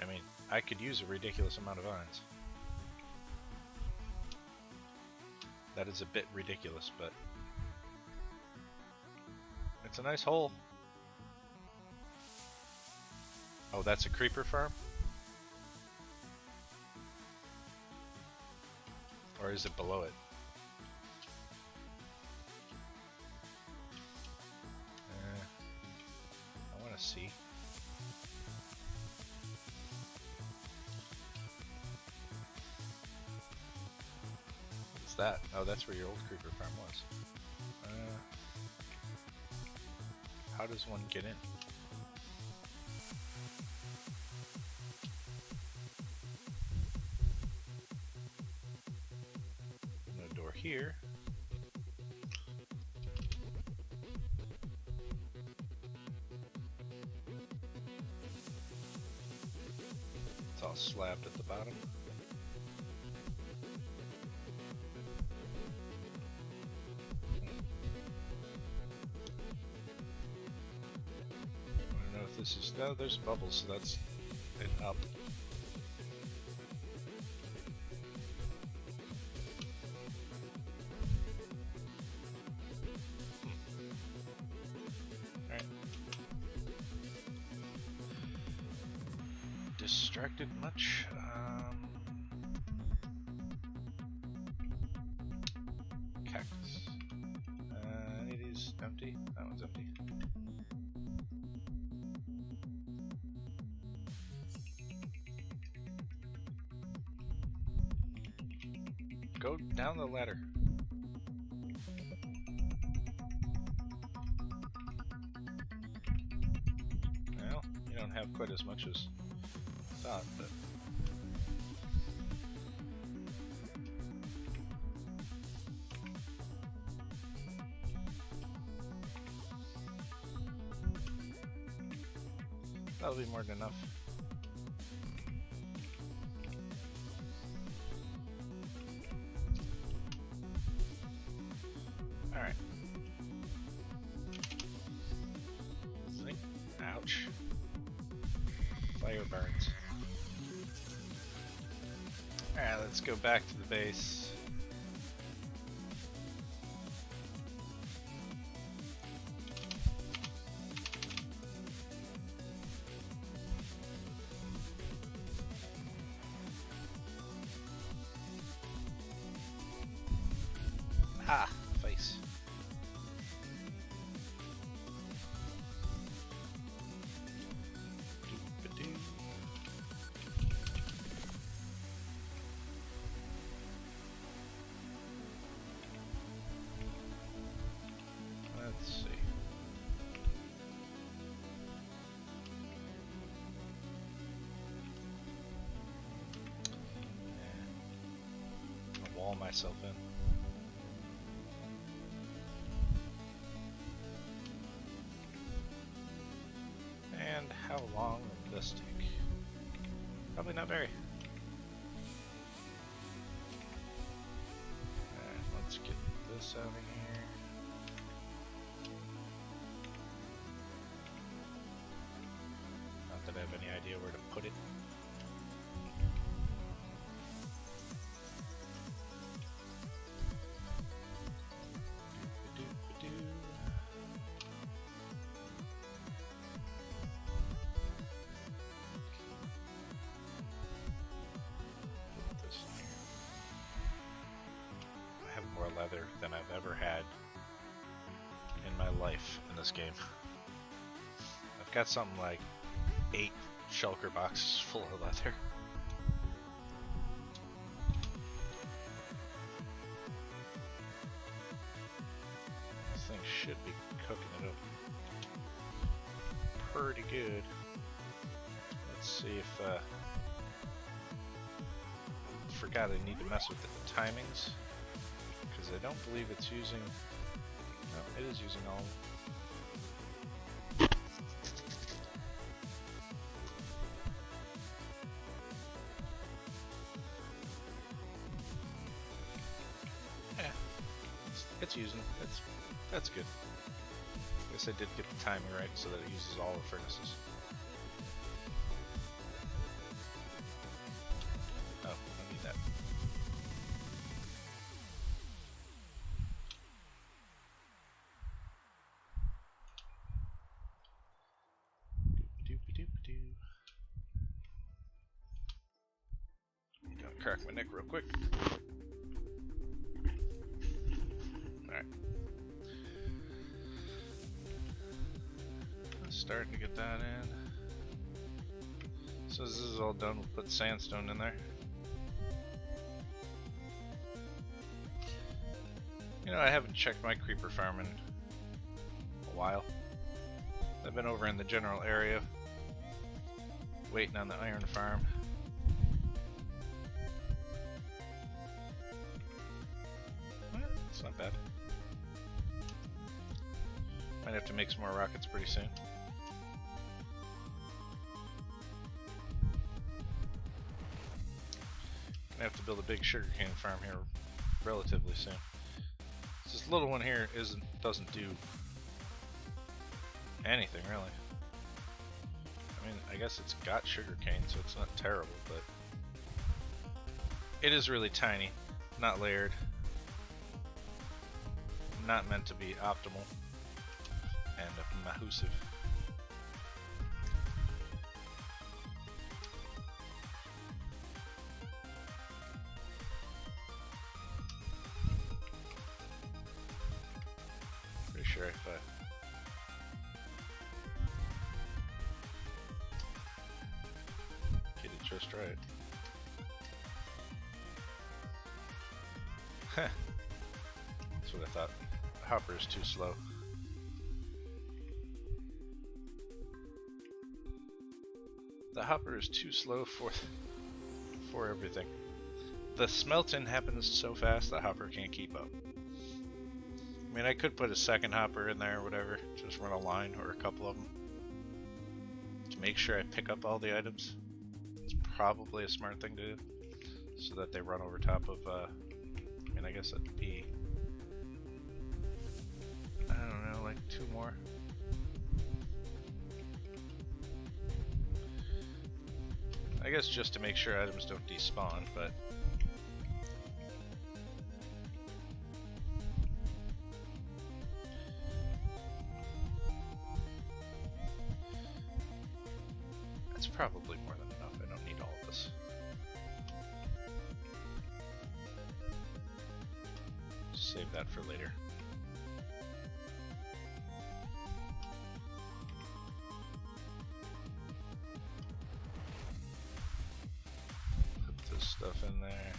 I mean, I could use a ridiculous amount of vines. That is a bit ridiculous, but it's a nice hole. Oh, that's a creeper farm? Or is it below it? I want to see. What's that? Oh, that's where your old creeper farm was. How does one get in? No door here. It's all slabbed at the bottom. This is no. There's bubbles, so that's it up. All right. Distracted much? Cactus. Any of these empty? That one's empty. Go down the ladder. Well, you don't have quite as much as I thought, but that'll be more than enough. Alright. fire burns. Alright, let's go back to the base. Ah, face. Let's see. I'll wall myself in. And how long will this take? Probably not very. Alright, let's get this out of here. Not that I have any idea where to put it. More leather than I've ever had in my life in this game. I've got something like 8 shulker boxes full of leather. This thing should be cooking it up pretty good. Let's see if forgot I need to mess with the timings. I don't believe it's using. No, it is using all. Yeah, it's using. That's good. I guess I did get the timing right so that it uses all the furnaces. Oh, I need that. Crack my neck real quick. Alright. Starting to get that in. So this is all done, we'll put sandstone in there. You know, I haven't checked my creeper farm in a while. I've been over in the general area waiting on the iron farm. It's not bad. Might have to make some more rockets pretty soon. I have to build a big sugarcane farm here relatively soon. This little one here doesn't do anything really. I mean, I guess it's got sugarcane, so it's not terrible, but it is really tiny, not layered. Not meant to be optimal and mahusive. Pretty sure if I get it just right. That's what I thought. The hopper is too slow. The hopper is too slow for everything. The smelting happens so fast the hopper can't keep up. I mean, I could put a second hopper in there or whatever, just run a line or a couple of them to make sure I pick up all the items. It's probably a smart thing to do, so that they run over top of, I mean, I guess that'd be, I don't know, like 2 more. I guess just to make sure items don't despawn, but that's probably more than enough. I don't need all of this. Save that for later. Put this stuff in there.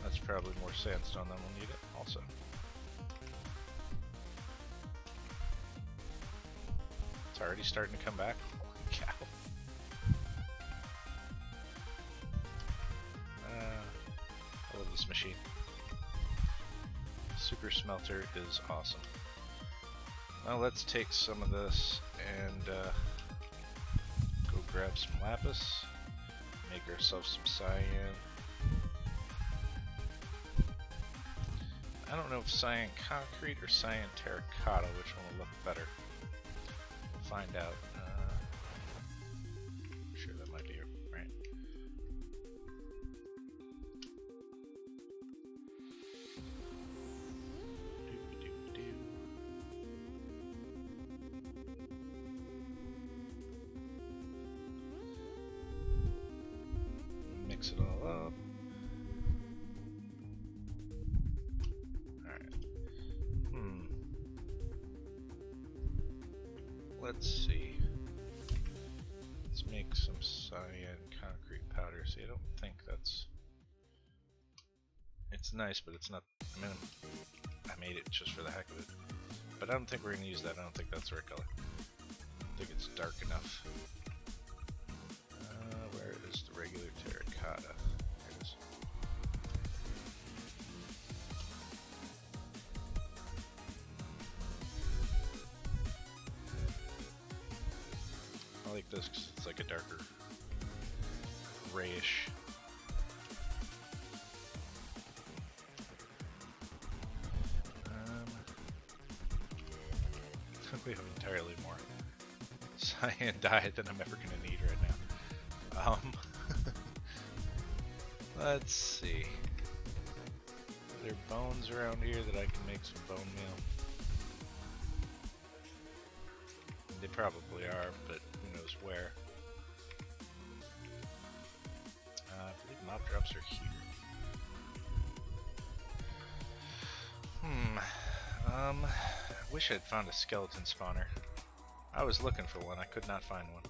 That's probably more sandstone than we'll need it also. It's already starting to come back. Holy cow. I love this machine. Super smelter is awesome. Now let's take some of this and go grab some lapis, make ourselves some cyan. I don't know if cyan concrete or cyan terracotta, which one will look better. We'll find out. I'm sure that might be right. Mix it all up. Let's see. Let's make some cyan concrete powder. See, I don't think that's... It's nice, but it's not... I mean, I made it just for the heck of it. But I don't think we're going to use that. I don't think that's the right color. I think it's dark enough. Where is the regular terracotta? There it is. I like this because it's like a darker grayish. We have entirely more cyan dye than I'm ever going to need right now. Let's see. Are there bones around here that I can make some bone meal? They probably are, but who knows where. I believe mob drops are here. I wish I'd found a skeleton spawner. I was looking for one, I could not find one.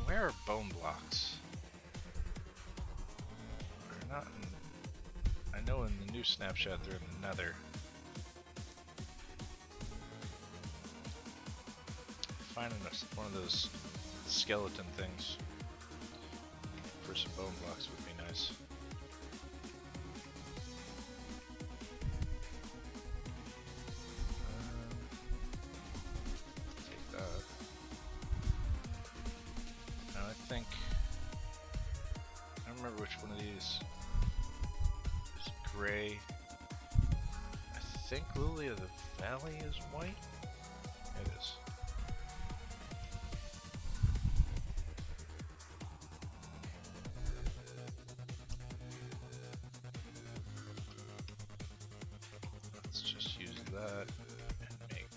Where are bone blocks? They're not in... I know in the new snapshot they're in the nether. Finding one of those skeleton things for some bone blocks would be nice. Take that. Now I think... I don't remember which one of these is gray. I think Lily of the Valley is white? It is. That and make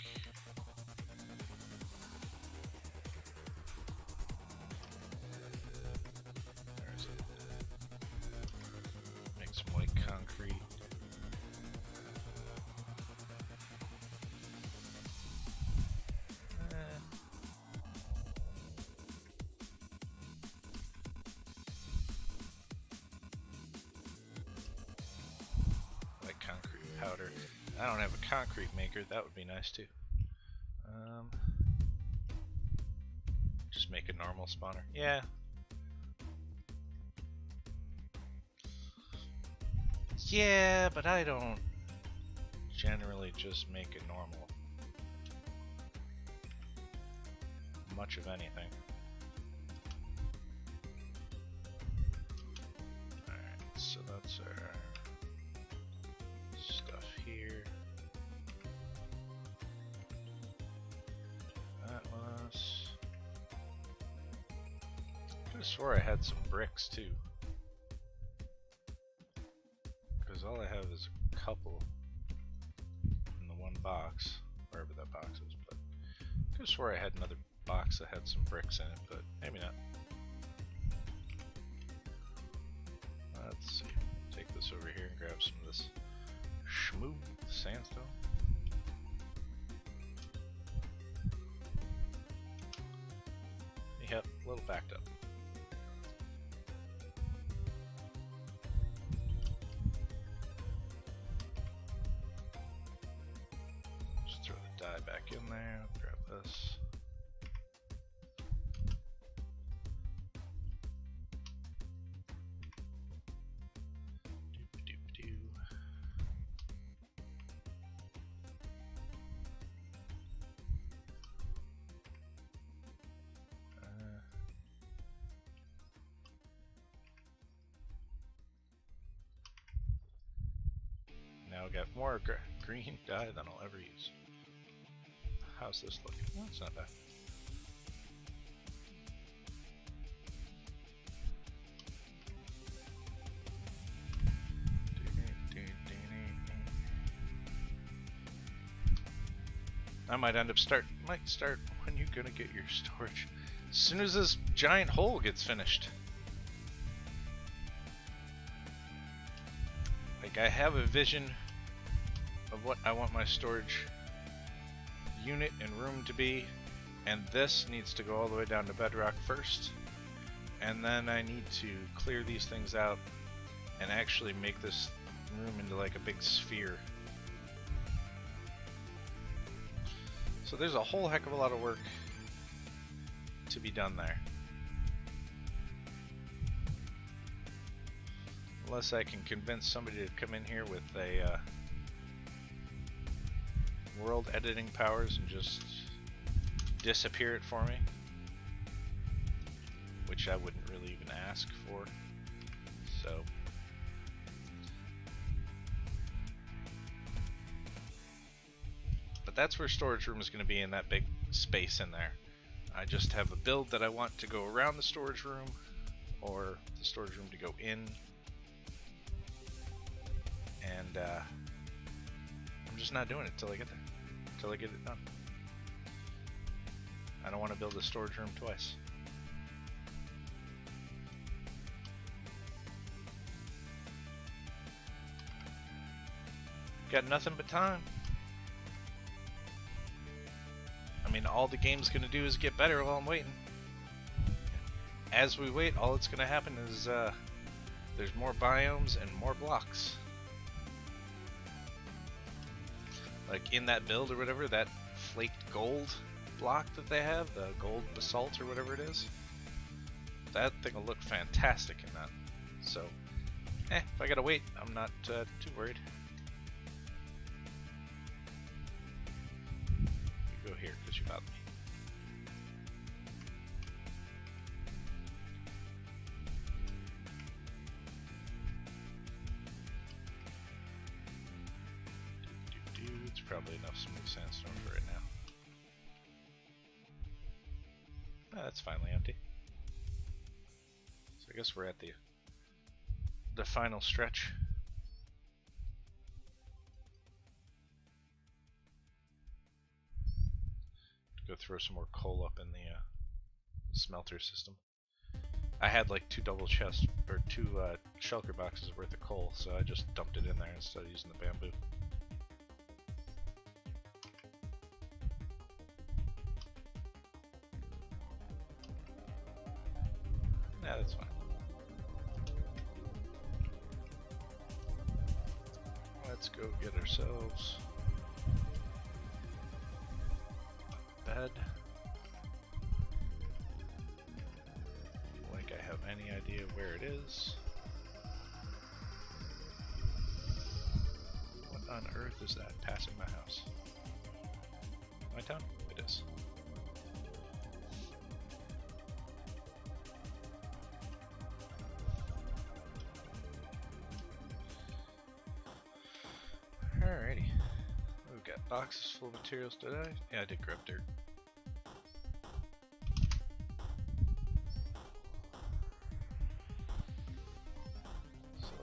where is it? Make some white concrete. White concrete powder. I don't have a concrete maker, that would be nice too. Just make a normal spawner. Yeah. Yeah, but I don't generally just make a normal. Much of anything. I swore I had some bricks too. Because all I have is a couple in the one box, wherever that box is, but I could have swore I had another box that had some bricks in it, but maybe not. Let's see. Take this over here and grab some of this smooth sandstone. Yep, a little backed up. Just throw the dye back in there, grab this. Now I got more green dye than I'll ever use. How's this looking? Oh, it's not bad. I might end up start when you're gonna get your storage. As soon as this giant hole gets finished. Like, I have a vision of what I want my storage unit and room to be, and this needs to go all the way down to bedrock first, and then I need to clear these things out and actually make this room into like a big sphere. So there's a whole heck of a lot of work to be done there. Unless I can convince somebody to come in here with a world editing powers and just disappear it for me, which I wouldn't really even ask for. So but that's where storage room is going to be, in that big space in there. I just have a build that I want to go around the storage room, or the storage room to go in, and I'm just not doing it till I get there, till I get it done. I don't want to build a storage room twice. Got nothing but time. I mean, all the game's gonna do is get better while I'm waiting. As we wait, all that's gonna happen is there's more biomes and more blocks. Like in that build or whatever, that flaked gold block that they have, the gold basalt or whatever it is, that thing will look fantastic in that. So, if I gotta wait, I'm not too worried. You go here because you bothered me. It's probably enough smooth sandstone for right now. That's finally empty. So I guess we're at the final stretch. Go throw some more coal up in the smelter system. I had like two double chest or two shulker boxes worth of coal, so I just dumped it in there instead of using the bamboo. Yeah, that's fine. Let's go get ourselves a bed. Like I have any idea where it is. What on earth is that passing my house? My town? It is. Alrighty. We've got boxes full of materials today. Yeah, I did grab dirt.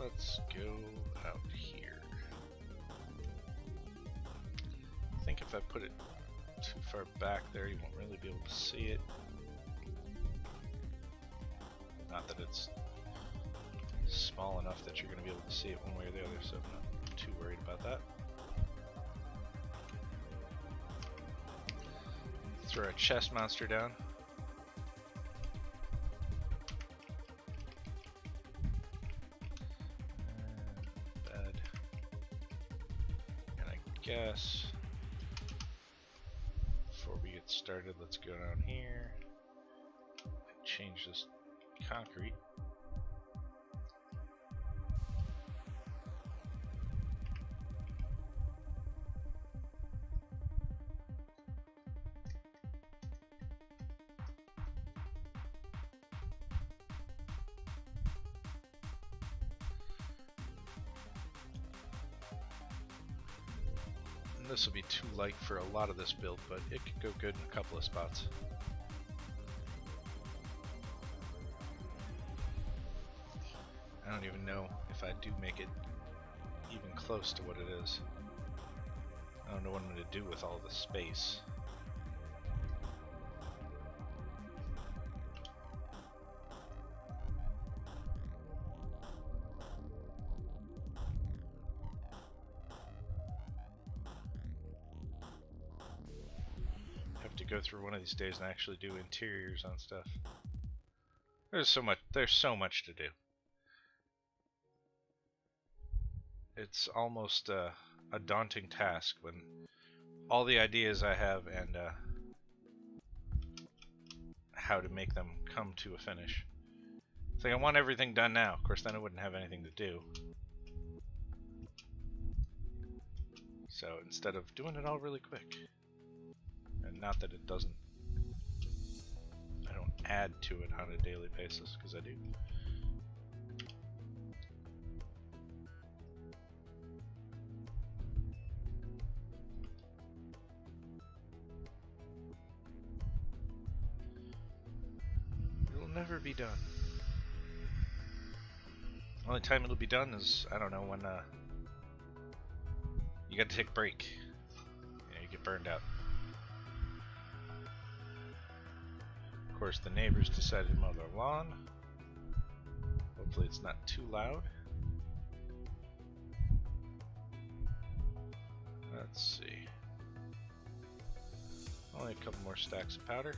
let's go out here. I think if I put it too far back there, you won't really be able to see it. Not that it's small enough that you're going to be able to see it one way or the other, so I'm not too worried about that. Throw a chest monster down. Bed. And I guess before we get started, let's go down here and change this concrete. This will be too light for a lot of this build, but it could go good in a couple of spots. I don't even know if I do make it even close to what it is. I don't know what I'm going to do with all the space. Go through one of these days and actually do interiors on stuff. There's so much to do. It's almost a daunting task when all the ideas I have and how to make them come to a finish. It's like I want everything done now. Of course, then I wouldn't have anything to do. So instead of doing it all really quick, and not that it doesn't, I don't add to it on a daily basis, because I do. It'll never be done. The only time it'll be done is, I don't know, when you gotta take a break. You get burned out. Of course, the neighbors decided to mow their lawn. Hopefully it's not too loud. Let's see. Only a couple more stacks of powder.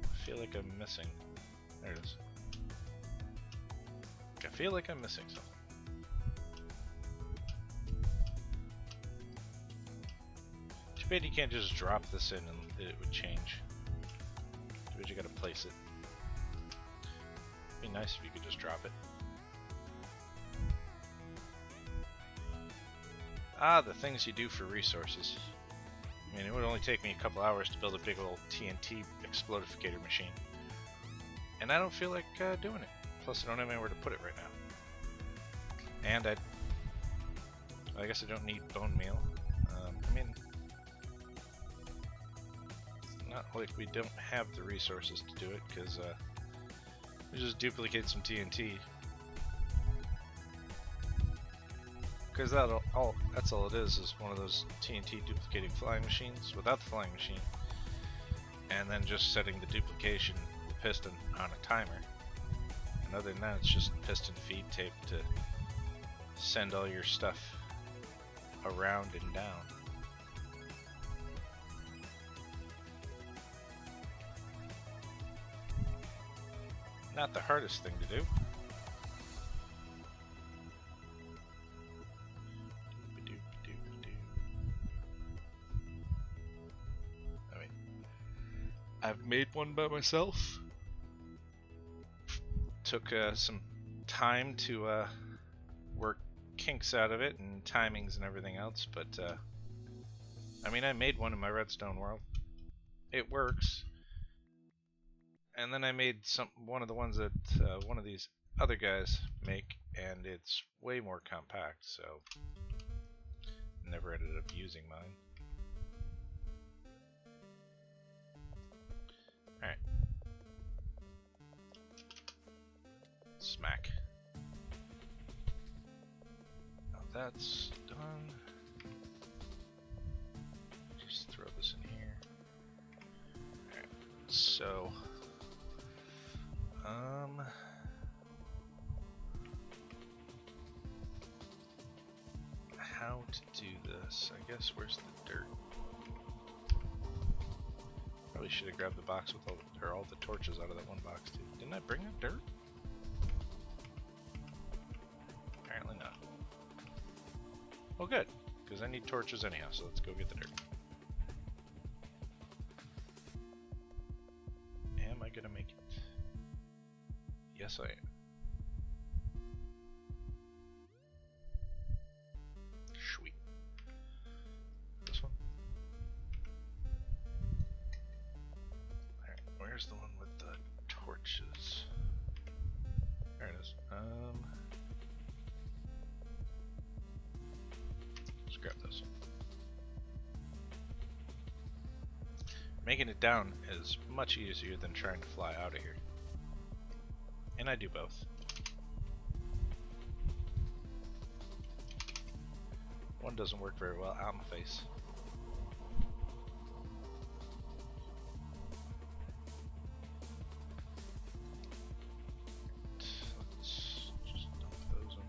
I feel like I'm missing. There it is. I feel like I'm missing something. Too bad you can't just drop this in and it would change. Too bad you gotta place it. It'd be nice if you could just drop it. Ah, the things you do for resources. I mean, it would only take me a couple hours to build a big old TNT explodificator machine. And I don't feel like doing it. Plus, I don't have anywhere to put it right now. And I guess I don't need bone meal. I mean, it's not like we don't have the resources to do it, because we just duplicate some TNT. Because that's all it is one of those TNT duplicating flying machines without the flying machine. And then just setting the duplication piston on a timer. And other than that, it's just piston feed tape to send all your stuff around and down. Not the hardest thing to do. I mean, I've made one by myself. Took some time to work kinks out of it and timings and everything else, but I mean, I made one in my redstone world. It works. And then I made one of the ones that one of these other guys make, and it's way more compact, so never ended up using mine. Alright. smack. Now that's done. Just throw this in here. Alright, so how to do this? I guess where's the dirt? Probably should have grabbed the box with all the torches out of that one box too. Didn't I bring the dirt? Apparently not. Well, good, because I need torches anyhow. So let's go get the dirt. Am I gonna make it? Yes, I am. Sweet. This one. Alright, where's the one with the torches? There it is. Let's grab this. Making it down is much easier than trying to fly out of here. And I do both. One doesn't work very well out in the face. Let's just dump those in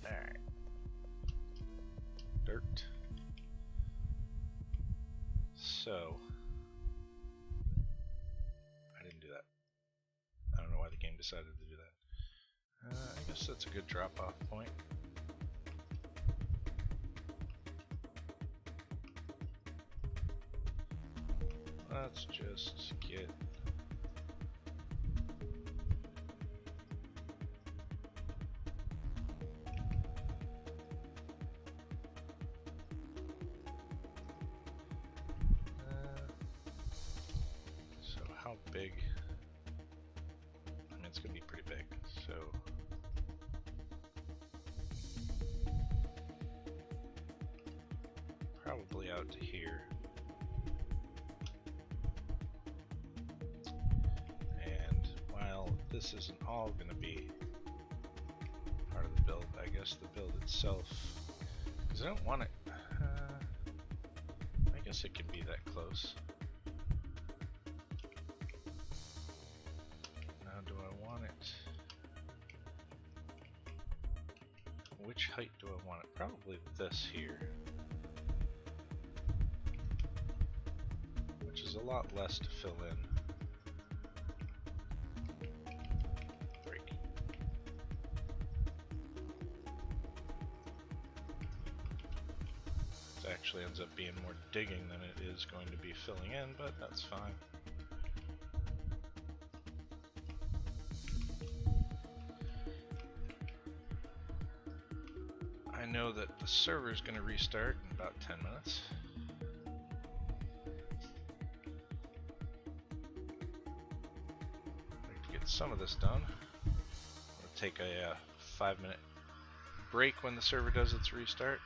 there. Alright. Dirt. So, I didn't do that. I don't know why the game decided to do that. I guess that's a good drop-off point. Let's just get... so how big? I mean, it's gonna be pretty big, so... probably out to here. And while this isn't all gonna be part of the build, I guess the build itself, because I don't want it, I guess it can be that close. Now do I want it, which height do I want it? Probably this here, which is a lot less to fill in. Actually ends up being more digging than it is going to be filling in, but that's fine. I know that the server is going to restart in about 10 minutes. To get some of this done, I'll take a 5-minute break when the server does its restart.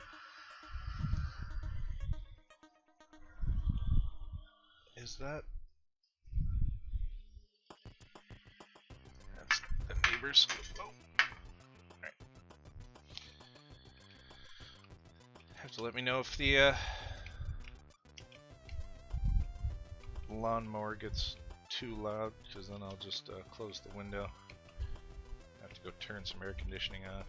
Is that? That's the neighbors. Oh. Alright. Have to let me know if the lawnmower gets too loud, because then I'll just close the window. Have to go turn some air conditioning on.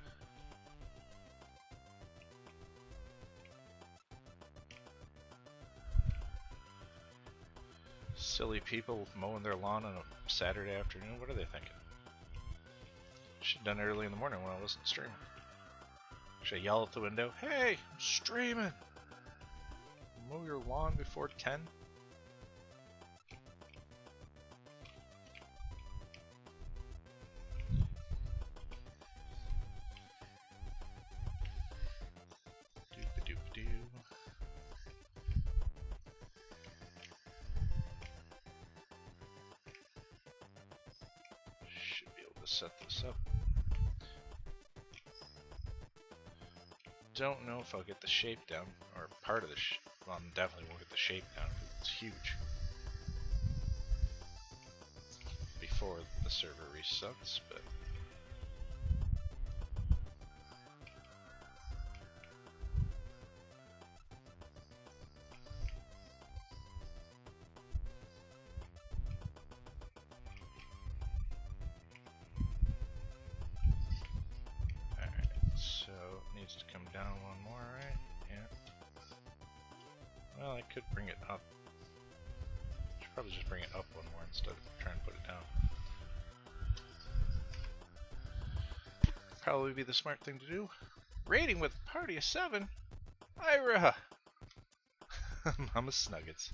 Silly people mowing their lawn on a Saturday afternoon. What are they thinking? Should have done it early in the morning when I wasn't streaming. Should I yell out the window, "Hey, I'm streaming! Mow your lawn before 10? Doop-a-doop-doo. Set this up. Don't know if I'll get the shape down, or part of the Well, definitely won't get the shape down because it's huge. Before the server resets, but alright, so it needs to come down one more, right? Yeah. Well, I could bring it up. Should probably just bring it up one more instead of trying to put it down. Probably be the smart thing to do. Rating with a party of 7? Ira! Mama Snuggets.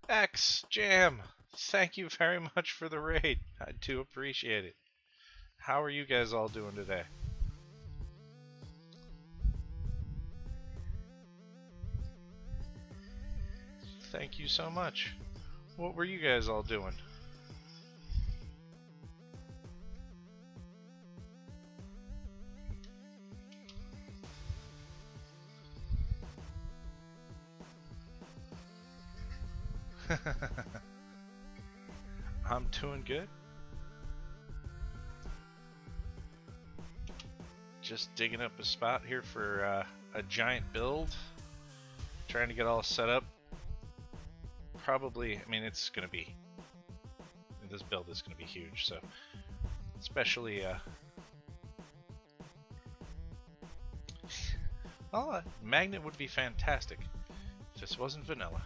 X Jam! Thank you very much for the raid. I do appreciate it. How are you guys all doing today? Thank you so much. What were you guys all doing? I'm doing good. Just digging up a spot here for a giant build. Trying to get all set up. Probably, I mean, it's gonna be. This build is gonna be huge, so especially. Well, a magnet would be fantastic if this wasn't vanilla.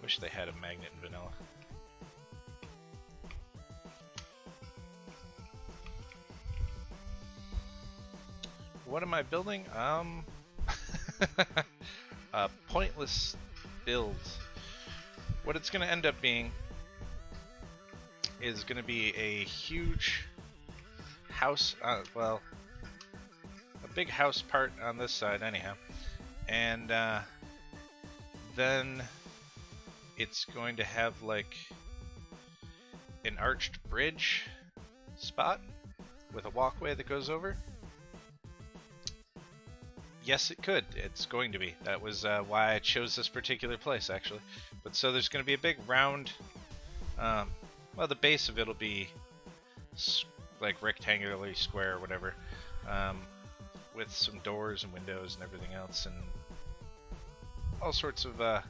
Wish they had a magnet in vanilla. What am I building? A pointless build. What it's gonna end up being is gonna be a huge house, well, a big house part on this side anyhow. And then it's going to have like an arched bridge spot with a walkway that goes over. Yes, it could. It's going to be. That was why I chose this particular place, actually. But so there's going to be a big round. Well, the base of it'll be like rectangularly square or whatever, with some doors and windows and everything else, and all sorts of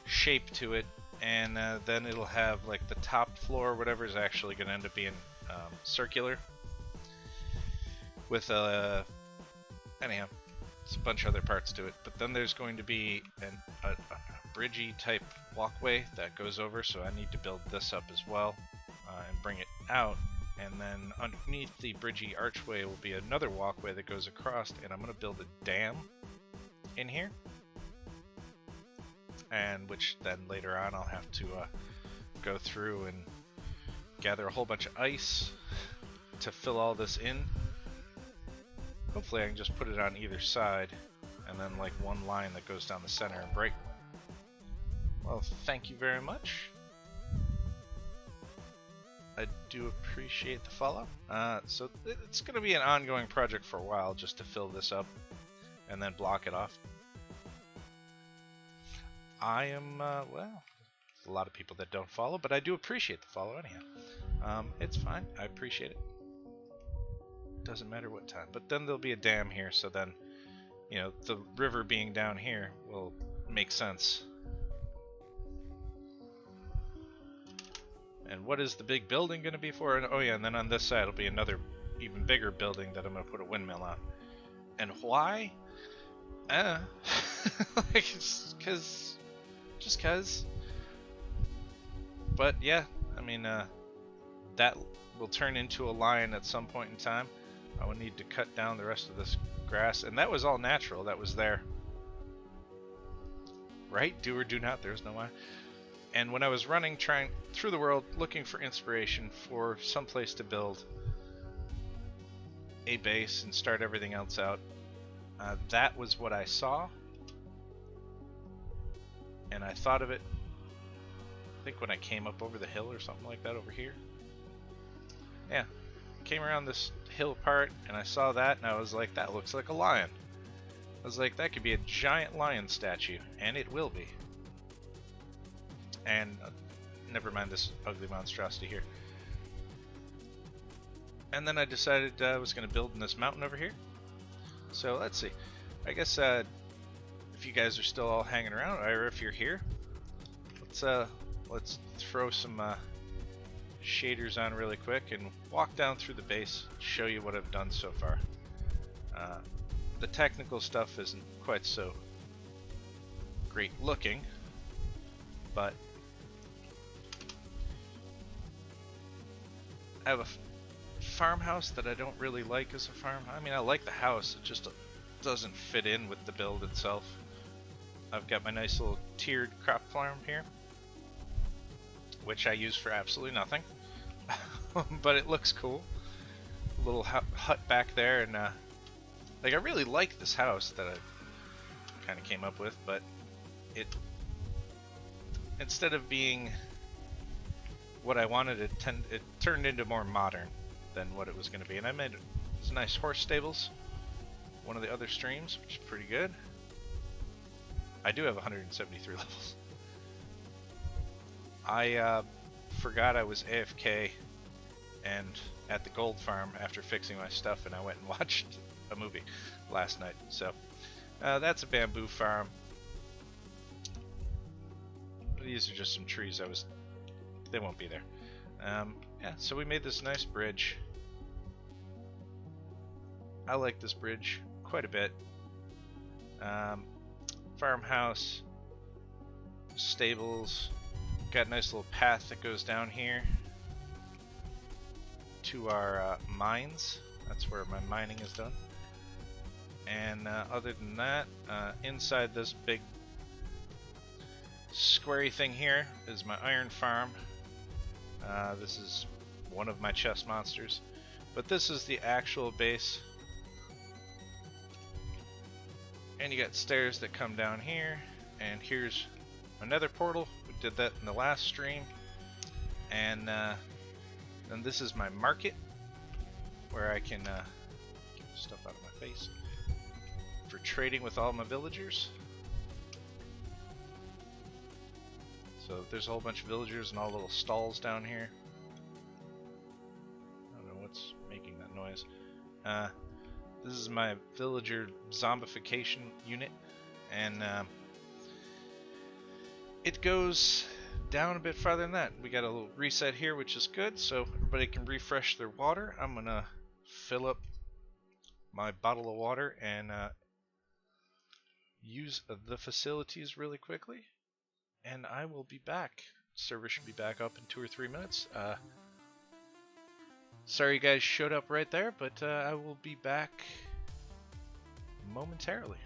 shape to it. And then it'll have like the top floor, whatever, is actually going to end up being circular. With anyhow. There's a bunch of other parts to it, but then there's going to be a bridgey type walkway that goes over, so I need to build this up as well and bring it out, and then underneath the bridgey archway will be another walkway that goes across, and I'm going to build a dam in here, and which then later on I'll have to go through and gather a whole bunch of ice to fill all this in. Hopefully I can just put it on either side, and then like one line that goes down the center and break. Well, thank you very much. I do appreciate the follow. So it's going to be an ongoing project for a while, just to fill this up and then block it off. I am, well, a lot of people that don't follow, but I do appreciate the follow anyhow. It's fine. I appreciate it. Doesn't matter what time, but then there'll be a dam here, so then, you know, the river being down here will make sense. And what is the big building going to be for? Oh yeah, and then on this side will be another even bigger building that I'm going to put a windmill on. And why? Like, just cause. But yeah, I mean, that will turn into a line at some point in time. I will need to cut down the rest of this grass, and that was all natural. That was there, right? Do or do not. There's no why. And when I was running, trying through the world, looking for inspiration for some place to build a base and start everything else out, that was what I saw, and I thought of it. I think when I came up over the hill or something like that over here. Yeah, came around this hill part and I saw that and I was like, that looks like a lion. I was like, that could be a giant lion statue, and it will be. And never mind this ugly monstrosity here. And then I decided I was going to build in this mountain over here. So let's see. I guess if you guys are still all hanging around, or if you're here, let's throw some shaders on really quick and walk down through the base, show you what I've done so far. The technical stuff isn't quite so great looking, but I have a farmhouse that I don't really like as a farm. I mean, I like the house, it just doesn't fit in with the build itself. I've got my nice little tiered crop farm here, which I use for absolutely nothing, but it looks cool. A little hut back there, and like, I really like this house that I kind of came up with, but it, instead of being what I wanted, it turned into more modern than what it was going to be. And I made some nice horse stables, one of the other streams, which is pretty good. I do have 173 levels. I forgot I was AFK and at the gold farm after fixing my stuff, and I went and watched a movie last night. So that's a bamboo farm. These are just some trees. They won't be there. Yeah, so we made this nice bridge. I like this bridge quite a bit. Farmhouse, stables, got a nice little path that goes down here to our mines. That's where my mining is done. And other than that, inside this big squarey thing here is my iron farm. This is one of my chest monsters, but this is the actual base. And you got stairs that come down here, and here's another portal. We did that in the last stream. And then this is my market, where I can get stuff out of my face for trading with all my villagers. So there's a whole bunch of villagers and all little stalls down here. I don't know what's making that noise. This is my villager zombification unit, and it goes down a bit farther than that. We got a little reset here, which is good, so everybody can refresh their water. I'm gonna fill up my bottle of water and use the facilities really quickly, and I will be back. Server should be back up in 2 or 3 minutes. Sorry you guys showed up right there, but I will be back momentarily.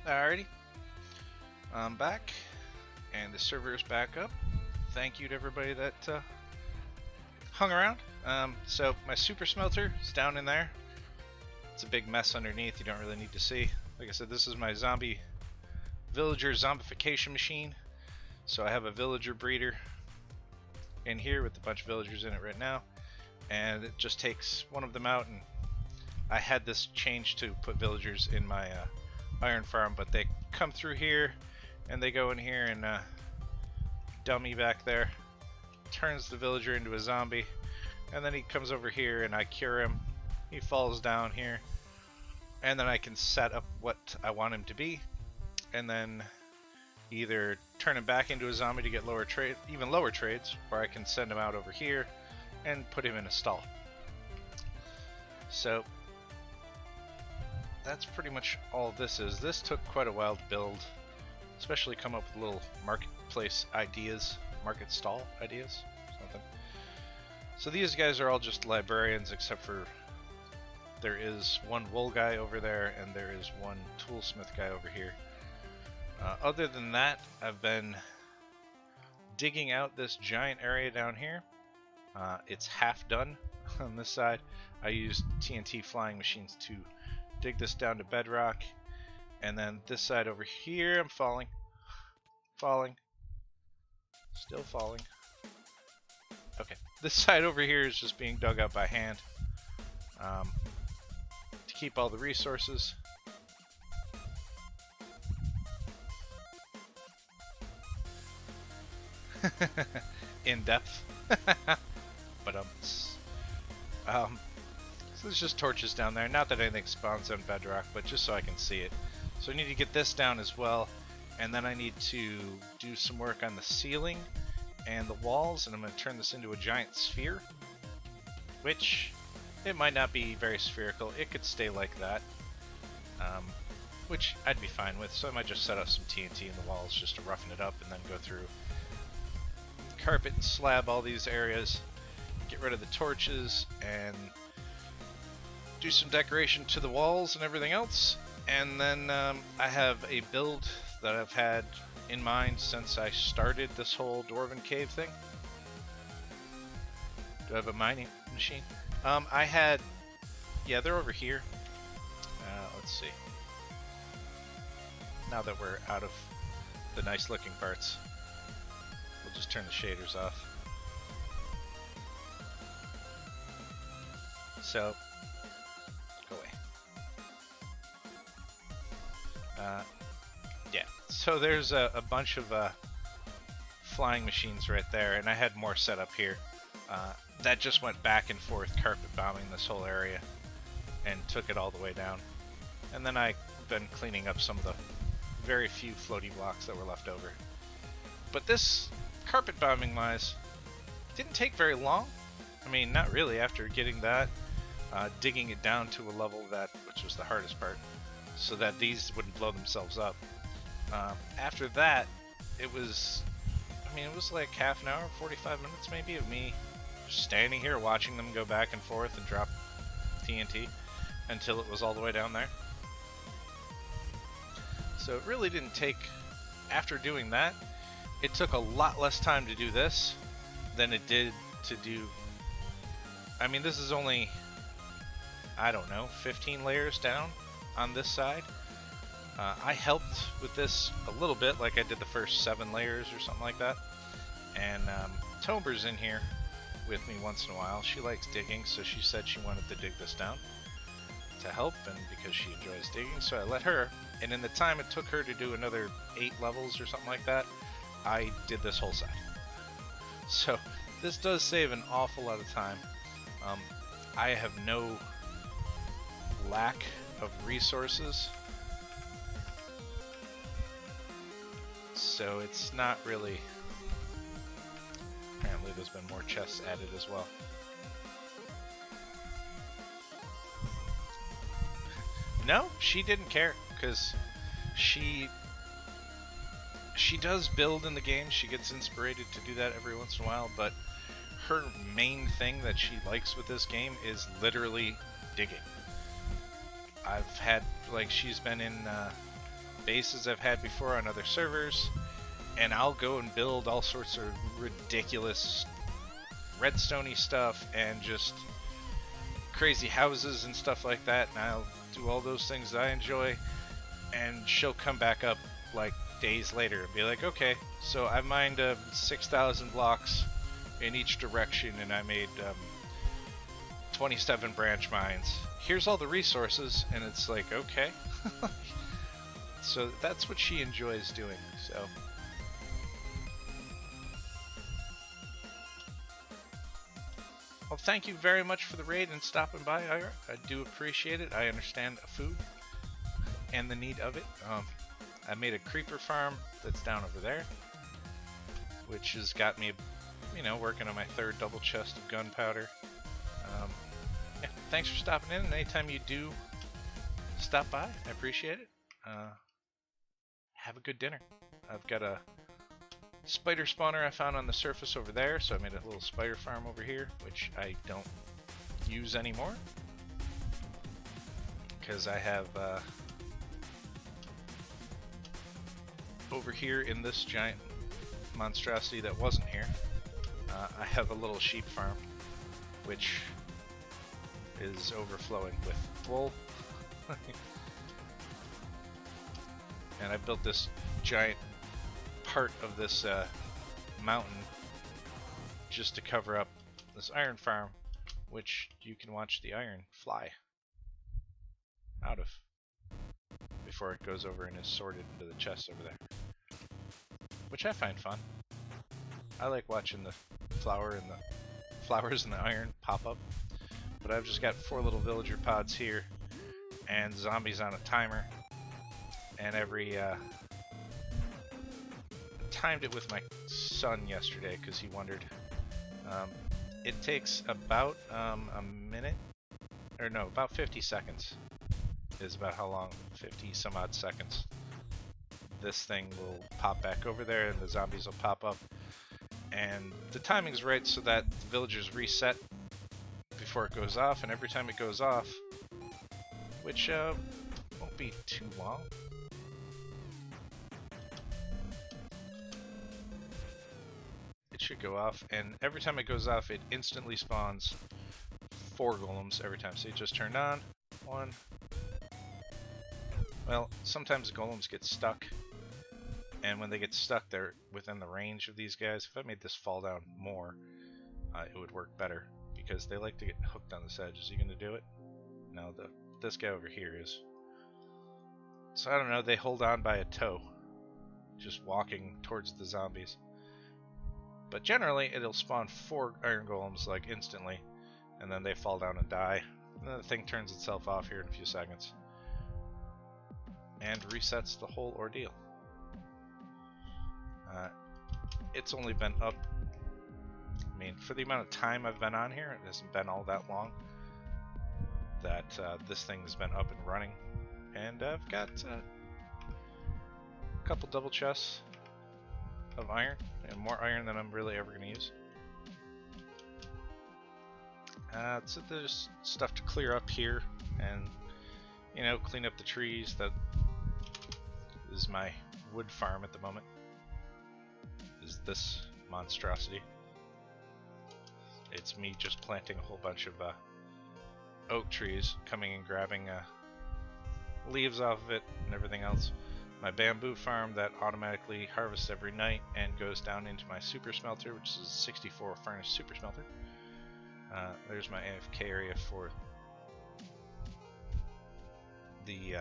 Alrighty, I'm back, and the server is back up. Thank you to everybody that hung around. So my super smelter is down in there. It's a big mess underneath. You don't really need to see. Like I said, this is my villager zombification machine. So I have a villager breeder in here with a bunch of villagers in it right now, and it just takes one of them out. And I had this changed to put villagers in my iron farm, but they come through here and they go in here and dummy back there turns the villager into a zombie, and then he comes over here and I cure him. He falls down here, and then I can set up what I want him to be, and then either turn him back into a zombie to get even lower trades, or I can send him out over here and put him in a stall. So that's pretty much all this is. This took quite a while to build, especially come up with little marketplace ideas, market stall ideas, something. So these guys are all just librarians, except for there is one wool guy over there and there is one toolsmith guy over here. Other than that, I've been digging out this giant area down here. It's half done on this side. I used TNT flying machines to dig this down to bedrock, and then this side over here, I'm falling, still falling. Okay, this side over here is just being dug out by hand to keep all the resources. In depth. But so there's just torches down there. Not that anything spawns on bedrock, but just so I can see it. So I need to get this down as well, and then I need to do some work on the ceiling and the walls, and I'm going to turn this into a giant sphere, which it might not be very spherical. It could stay like that, which I'd be fine with. So I might just set up some TNT in the walls just to roughen it up, and then go through carpet and slab all these areas, get rid of the torches, and do some decoration to the walls and everything else. And then I have a build that I've had in mind since I started this whole Dwarven Cave thing. Do I have a mining machine? Yeah, they're over here. Let's see. Now that we're out of the nice looking parts, we'll just turn the shaders off. So, go away. Yeah, so there's a bunch of flying machines right there, and I had more set up here. That just went back and forth carpet bombing this whole area and took it all the way down. And then I've been cleaning up some of the very few floaty blocks that were left over. But this, carpet bombing wise, didn't take very long. I mean, not really. After getting that, digging it down to a level which was the hardest part, so that these wouldn't blow themselves up. After that, it was like half an hour, 45 minutes maybe, of me just standing here watching them go back and forth and drop TNT until it was all the way down there. So it really didn't take, after doing that, it took a lot less time to do this than it did to do, this is only, I don't know, 15 layers down on this side. I helped with this a little bit, like I did the first 7 layers or something like that. And Tomber's in here with me once in a while. She likes digging, so she said she wanted to dig this down to help, and because she enjoys digging, so I let her. And in the time it took her to do another 8 levels or something like that, I did this whole side. So this does save an awful lot of time. I have no lack of resources, so it's not really. Apparently there's been more chests added as well. No, she didn't care, because she does build in the game. She gets inspired to do that every once in a while, but her main thing that she likes with this game is literally digging. I've had, she's been in bases I've had before on other servers, and I'll go and build all sorts of ridiculous redstone-y stuff and just crazy houses and stuff like that, and I'll do all those things that I enjoy, and she'll come back up like days later and be like, okay, so I mined 6,000 blocks in each direction, and I made 27 branch mines. Here's all the resources, and it's like, okay. So that's what she enjoys doing. So well, thank you very much for the raid and stopping by, Ira. I do appreciate it. I understand food and the need of it. I made a creeper farm that's down over there, which has got me, you know, working on my 3rd double chest of gunpowder. Yeah, thanks for stopping in, and anytime you do stop by, I appreciate it. Have a good dinner. I've got a spider spawner I found on the surface over there, so I made a little spider farm over here, which I don't use anymore because I have over here in this giant monstrosity that wasn't here, I have a little sheep farm which is overflowing with wool. And I built this giant part of this mountain just to cover up this iron farm, which you can watch the iron fly out of before it goes over and is sorted into the chest over there, which I find fun. I like watching the flowers and the iron pop up. But I've just got 4 little villager pods here and zombies on a timer, and every timed it with my son yesterday because he wondered. It takes about a minute, or no, about 50 seconds is about how long, 50 some odd seconds. This thing will pop back over there and the zombies will pop up, and the timing's right so that the villagers reset before it goes off, and every time it goes off, which won't be too long, it should go off, and every time it goes off it instantly spawns 4 golems every time. So it just turned on 1. Well, sometimes golems get stuck, and when they get stuck they're within the range of these guys. If I made this fall down more, it would work better, because they like to get hooked on this edge. Is he going to do it? No, this guy over here is. So I don't know, they hold on by a toe, just walking towards the zombies. But generally it'll spawn 4 iron golems like instantly, and then they fall down and die. And then the thing turns itself off here in a few seconds and resets the whole ordeal. It's only been up, I mean, for the amount of time I've been on here, it hasn't been all that long that this thing has been up and running. And I've got a couple double chests of iron, and more iron than I'm really ever going to use. So there's stuff to clear up here and, you know, clean up the trees. That is my wood farm at the moment, is this monstrosity. It's me just planting a whole bunch of oak trees, coming and grabbing leaves off of it and everything else. My bamboo farm that automatically harvests every night and goes down into my super smelter, which is a 64 furnace super smelter. There's my AFK area for the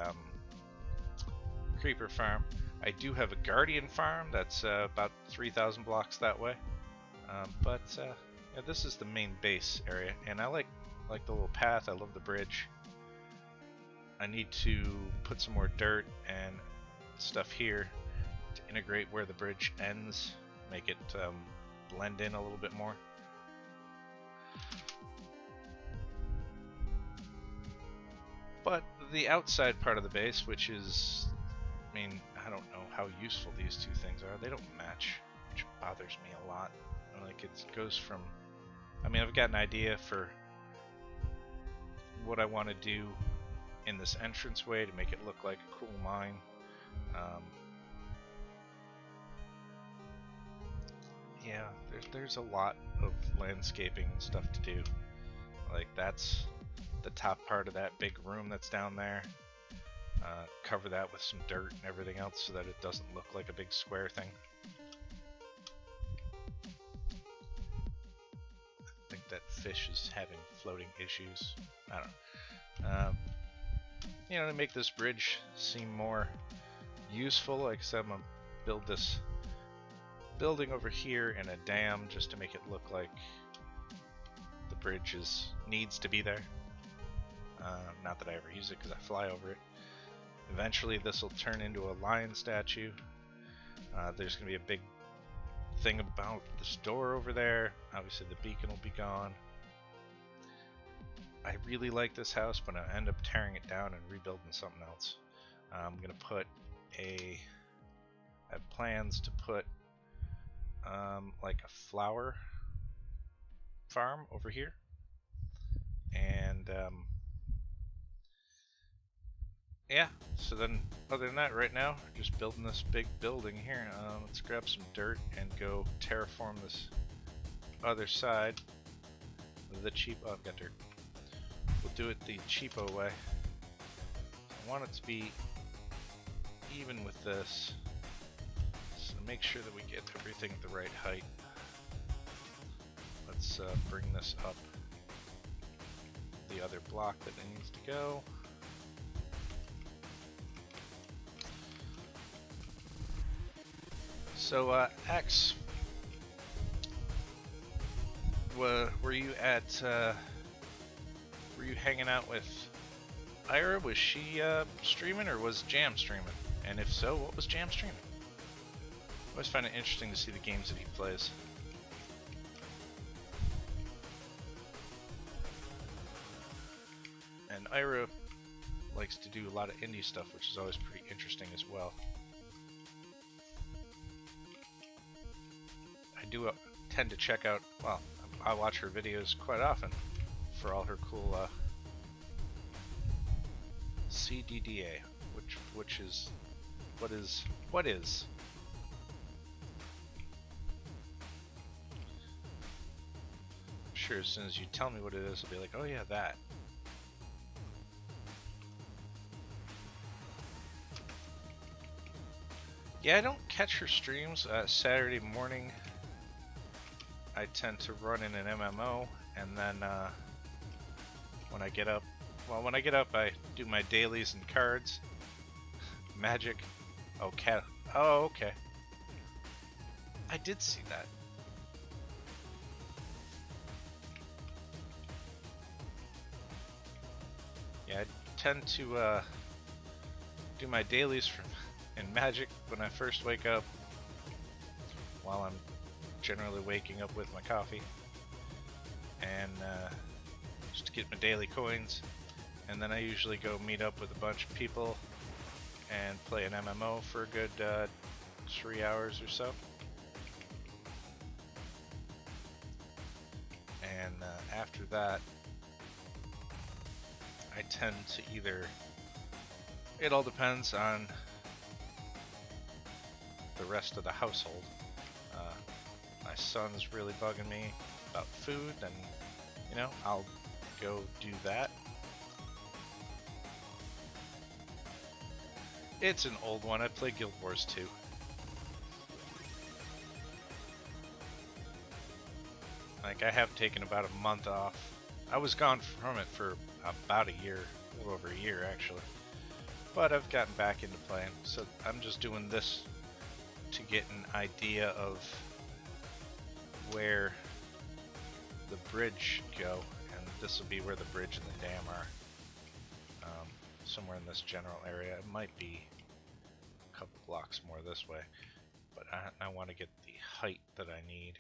creeper farm. I do have a guardian farm that's about 3,000 blocks that way, but yeah, this is the main base area, and I like the little path. I love the bridge. I need to put some more dirt and stuff here to integrate where the bridge ends, make it blend in a little bit more. But the outside part of the base, which is, I mean, I don't know how useful these two things are. They don't match, which bothers me a lot. Like, it goes from, I mean, I've got an idea for what I want to do in this entranceway to make it look like a cool mine. Um, yeah, there's a lot of landscaping and stuff to do. Like that's the top part of that big room that's down there. Cover that with some dirt and everything else so that it doesn't look like a big square thing. I think that fish is having floating issues. I don't know. You know, to make this bridge seem more useful, like I said, I'm gonna build this building over here and a dam just to make it look like the bridge needs to be there. Not that I ever use it because I fly over it. Eventually this will turn into a lion statue. There's going to be a big thing about this door over there. Obviously the beacon will be gone. I really like this house, but I end up tearing it down and rebuilding something else. I'm going to put I have plans to put like a flower farm over here. And yeah, so then other than that, right now, just building this big building here. Let's grab some dirt and go terraform this other side with the cheap. Oh, I've got dirt. We'll do it the cheapo way. I want it to be even with this, so make sure that we get everything at the right height. Let's bring this up the other block that it needs to go. So, X, were you at? Were you hanging out with Ira? Was she streaming, or was Jam streaming? And if so, what was Jam streaming? I always find it interesting to see the games that he plays. And Ira likes to do a lot of indie stuff, which is always pretty interesting as well. I do tend to check out, well, I watch her videos quite often for all her cool CDDA, which is what is. I'm sure as soon as you tell me what it is, I'll be like, oh yeah, that. Yeah, I don't catch her streams. Saturday morning, I tend to run in an MMO, and then when I get up, I do my dailies and cards. Magic. Oh, cat. Oh, okay. I did see that. Yeah, I tend to do my dailies in Magic when I first wake up, while I'm generally waking up with my coffee, and just to get my daily coins, and then I usually go meet up with a bunch of people and play an MMO for a good 3 hours or so. And after that, I tend to it all depends on the rest of the household. My son's really bugging me about food, then, I'll go do that. It's an old one. I play Guild Wars 2. Like, I have taken about a month off. I was gone from it for about a year, a little over a year actually. But I've gotten back into playing, so I'm just doing this to get an idea of where the bridge go, and this will be where the bridge and the dam are. Somewhere in this general area. It might be a couple blocks more this way, but I want to get the height that I need.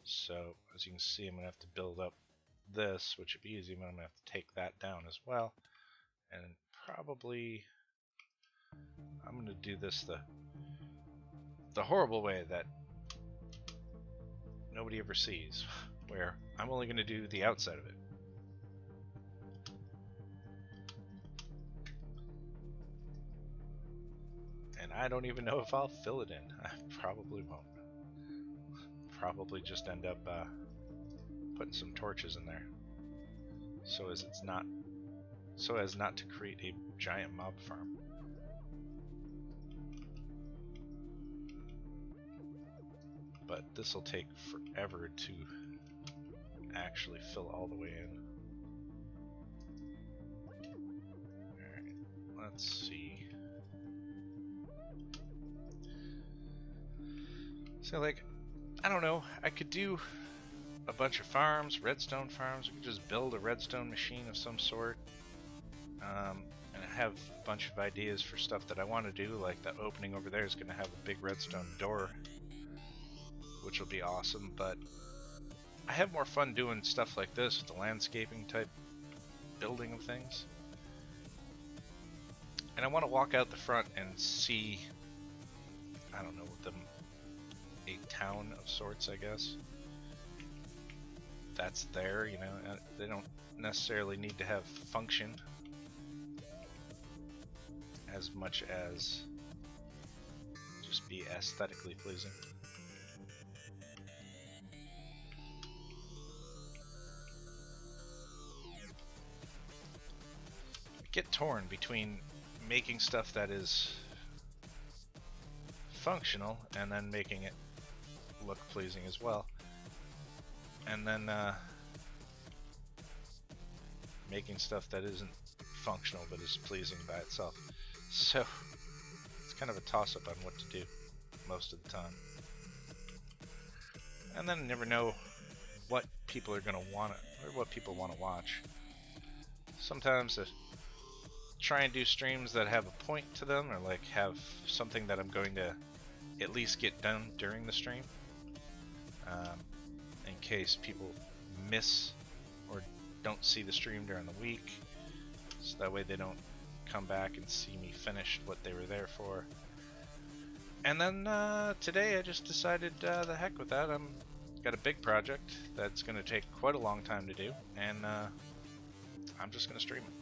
So as you can see, I'm going to have to build up this, which would be easy, but I'm going to have to take that down as well. And probably I'm going to do this the horrible way that nobody ever sees, where I'm only going to do the outside of it. And I don't even know if I'll fill it in. I probably won't. Probably just end up putting some torches in there, so as not to create a giant mob farm. But this will take forever to actually fill all the way in. Alright, let's see. So, like, I don't know, I could do a bunch of farms, redstone farms. We could just build a redstone machine of some sort. And I have a bunch of ideas for stuff that I want to do, like that opening over there is going to have a big redstone door, which will be awesome, but I have more fun doing stuff like this with the landscaping type building of things. And I want to walk out the front and see, I don't know, a town of sorts, I guess. That's there, you know, they don't necessarily need to have function as much as just be aesthetically pleasing. Get torn between making stuff that is functional and then making it look pleasing as well, and then making stuff that isn't functional but is pleasing by itself. So it's kind of a toss-up on what to do most of the time, and then you never know what people are going to want or what people want to watch. Sometimes I try and do streams that have a point to them, or like have something that I'm going to at least get done during the stream, in case people miss or don't see the stream during the week, so that way they don't come back and see me finish what they were there for. And then today I just decided the heck with that. I'm got a big project that's going to take quite a long time to do, and I'm just going to stream it.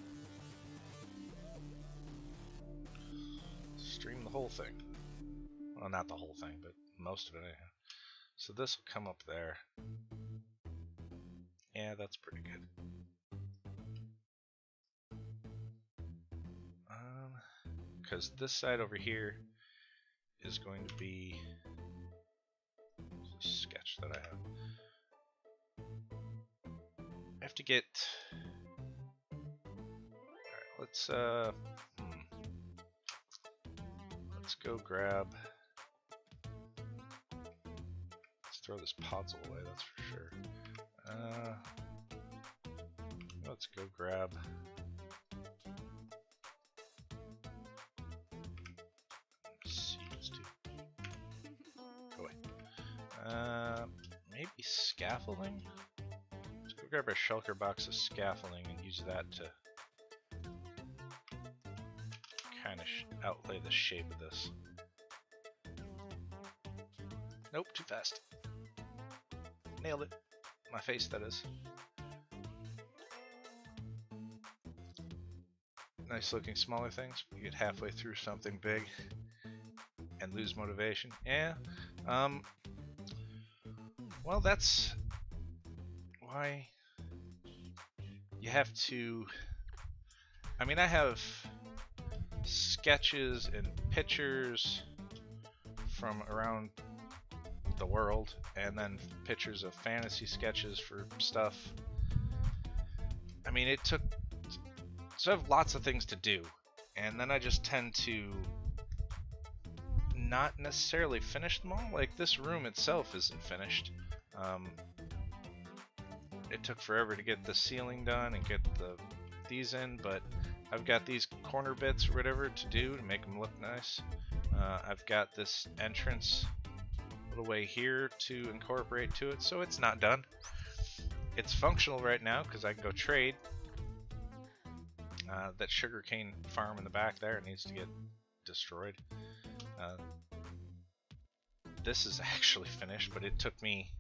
Stream the whole thing. Well, not the whole thing, but most of it anyhow. So this will come up there. Yeah, that's pretty good. Because this side over here is going to be a sketch that I have. I have to get. Alright, let's go grab. Let's throw this puzzle away, that's for sure. Let's go grab. Seeds too. Go away. Maybe scaffolding? Let's go grab our shulker box of scaffolding and use that to kind of outlay the shape of this. Nope, too fast. Nailed it. My face, that is. Nice looking smaller things. You get halfway through something big and lose motivation. Yeah. Well, that's why you have to. I mean, I have sketches and pictures from around the world, and then pictures of fantasy sketches for stuff. I mean, it took. So I have lots of things to do, and then I just tend to not necessarily finish them all. Like this room itself isn't finished. It took forever to get the ceiling done and get these in, but I've got these corner bits or whatever to do to make them look nice. I've got this entrance little way here to incorporate to it, so it's not done. It's functional right now because I can go trade. That sugarcane farm in the back there needs to get destroyed. This is actually finished, but it took me,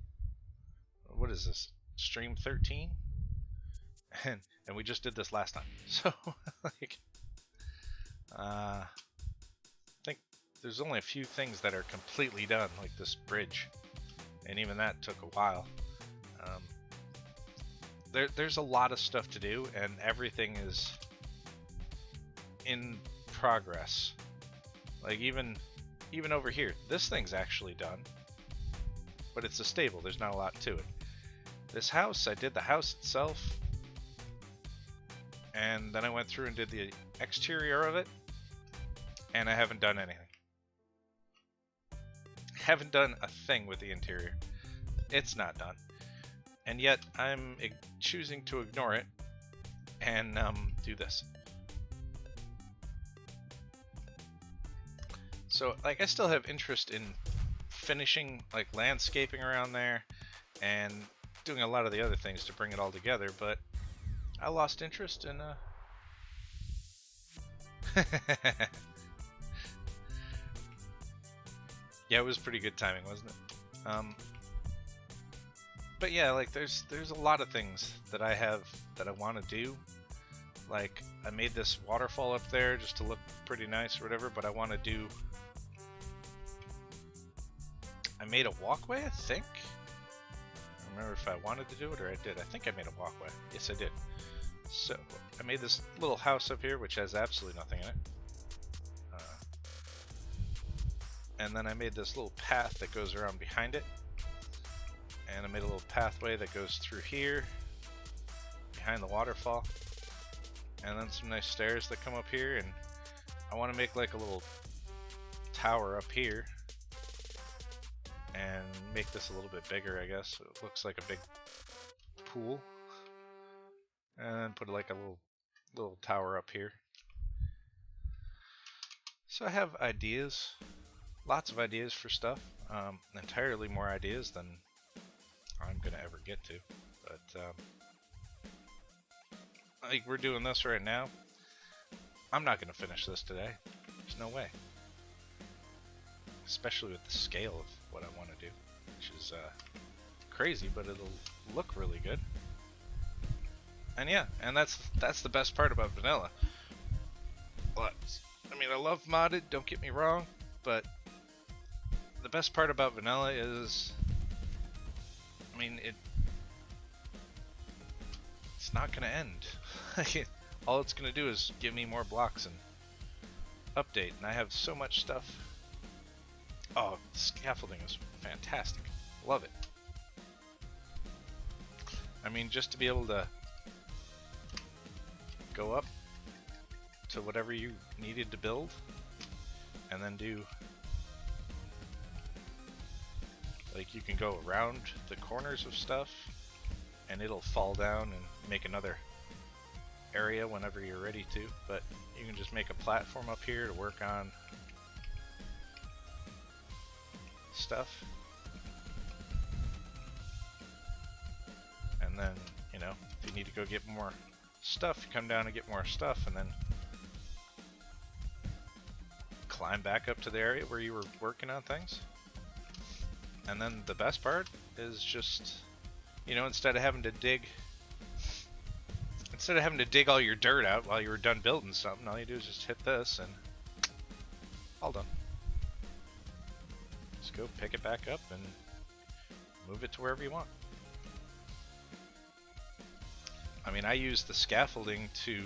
what is this, stream 13? And we just did this last time. So, like, I think there's only a few things that are completely done, like this bridge, and even that took a while. Um, there's a lot of stuff to do, and everything is in progress. Like even over here, this thing's actually done, but it's a stable. There's not a lot to it. This house, I did the house itself, and then I went through and did the exterior of it, and I haven't done anything. Haven't done a thing with the interior. It's not done. And yet I'm choosing to ignore it and do this. So like I still have interest in finishing like landscaping around there and doing a lot of the other things to bring it all together, but I lost interest in yeah, it was pretty good timing, wasn't it? But yeah, like there's a lot of things that I have that I want to do. Like I made this waterfall up there just to look pretty nice or whatever, but I want to do. I made a walkway, I think. I don't remember if I wanted to do it or I did. I think I made a walkway. Yes, I did. So I made this little house up here, which has absolutely nothing in it. And then I made this little path that goes around behind it. And I made a little pathway that goes through here, behind the waterfall. And then some nice stairs that come up here. And I want to make like a little tower up here. And make this a little bit bigger, I guess. So it looks like a big pool. And then put like a little tower up here. So I have ideas. Lots of ideas for stuff. Entirely more ideas than I'm gonna ever get to. But like we're doing this right now. I'm not gonna finish this today. There's no way. Especially with the scale of what I want to do, which is crazy, but it'll look really good. And yeah, and that's the best part about vanilla. But I mean, I love modded. Don't get me wrong, but the best part about vanilla is, I mean, it's not gonna end. All it's gonna do is give me more blocks and update, and I have so much stuff. Oh, scaffolding is fantastic. Love it. I mean, just to be able to go up to whatever you needed to build, and then do, like, you can go around the corners of stuff, and it'll fall down and make another area whenever you're ready to, but you can just make a platform up here to work on stuff. And then, you know, if you need to go get more stuff, you come down and get more stuff, and then climb back up to the area where you were working on things. And then the best part is just, you know, instead of having to dig all your dirt out while you were done building something, all you do is just hit this and all done. Just go pick it back up and move it to wherever you want. I mean, I used the scaffolding to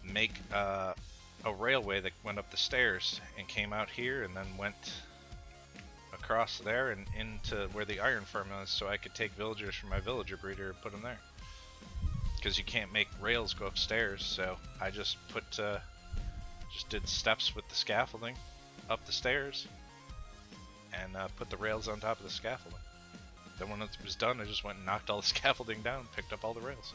make a railway that went up the stairs and came out here and then went across there and into where the iron farm is, so I could take villagers from my villager breeder and put them there. Because you can't make rails go upstairs, so I just did steps with the scaffolding up the stairs and put the rails on top of the scaffolding. Then when it was done, I just went and knocked all the scaffolding down and picked up all the rails.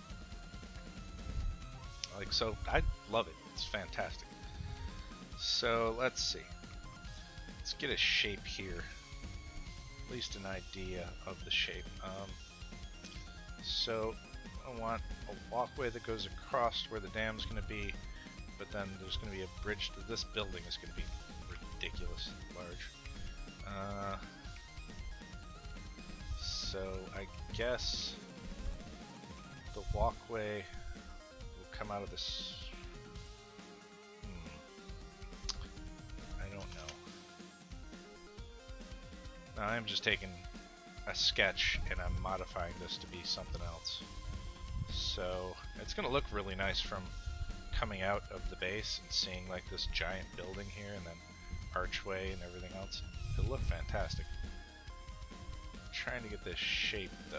Like, so I love it. It's fantastic. So let's see. Let's get a shape here. At least an idea of the shape. So I want a walkway that goes across where the dam's going to be, but then there's going to be a bridge to this building. Is going to be ridiculous large. So I guess the walkway will come out of this. Now I'm just taking a sketch and I'm modifying this to be something else. So it's going to look really nice from coming out of the base and seeing like this giant building here and then archway and everything else. It'll look fantastic. I'm trying to get this shape though.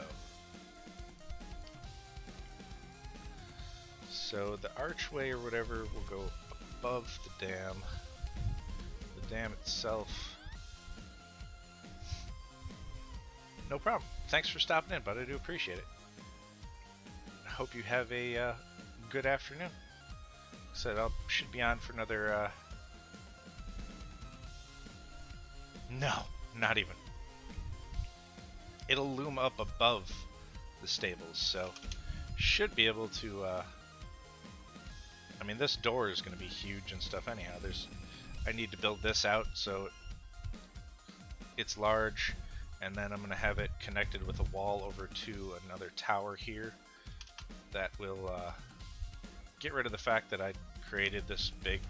So the archway or whatever will go above the dam. The dam itself. No problem. Thanks for stopping in, bud. I do appreciate it. I hope you have a good afternoon. Said I should be on for another. No, not even. It'll loom up above the stables, so should be able to. I mean, this door is going to be huge and stuff. Anyhow, I need to build this out so it's large, and then I'm going to have it connected with a wall over to another tower here that will get rid of the fact that I created this big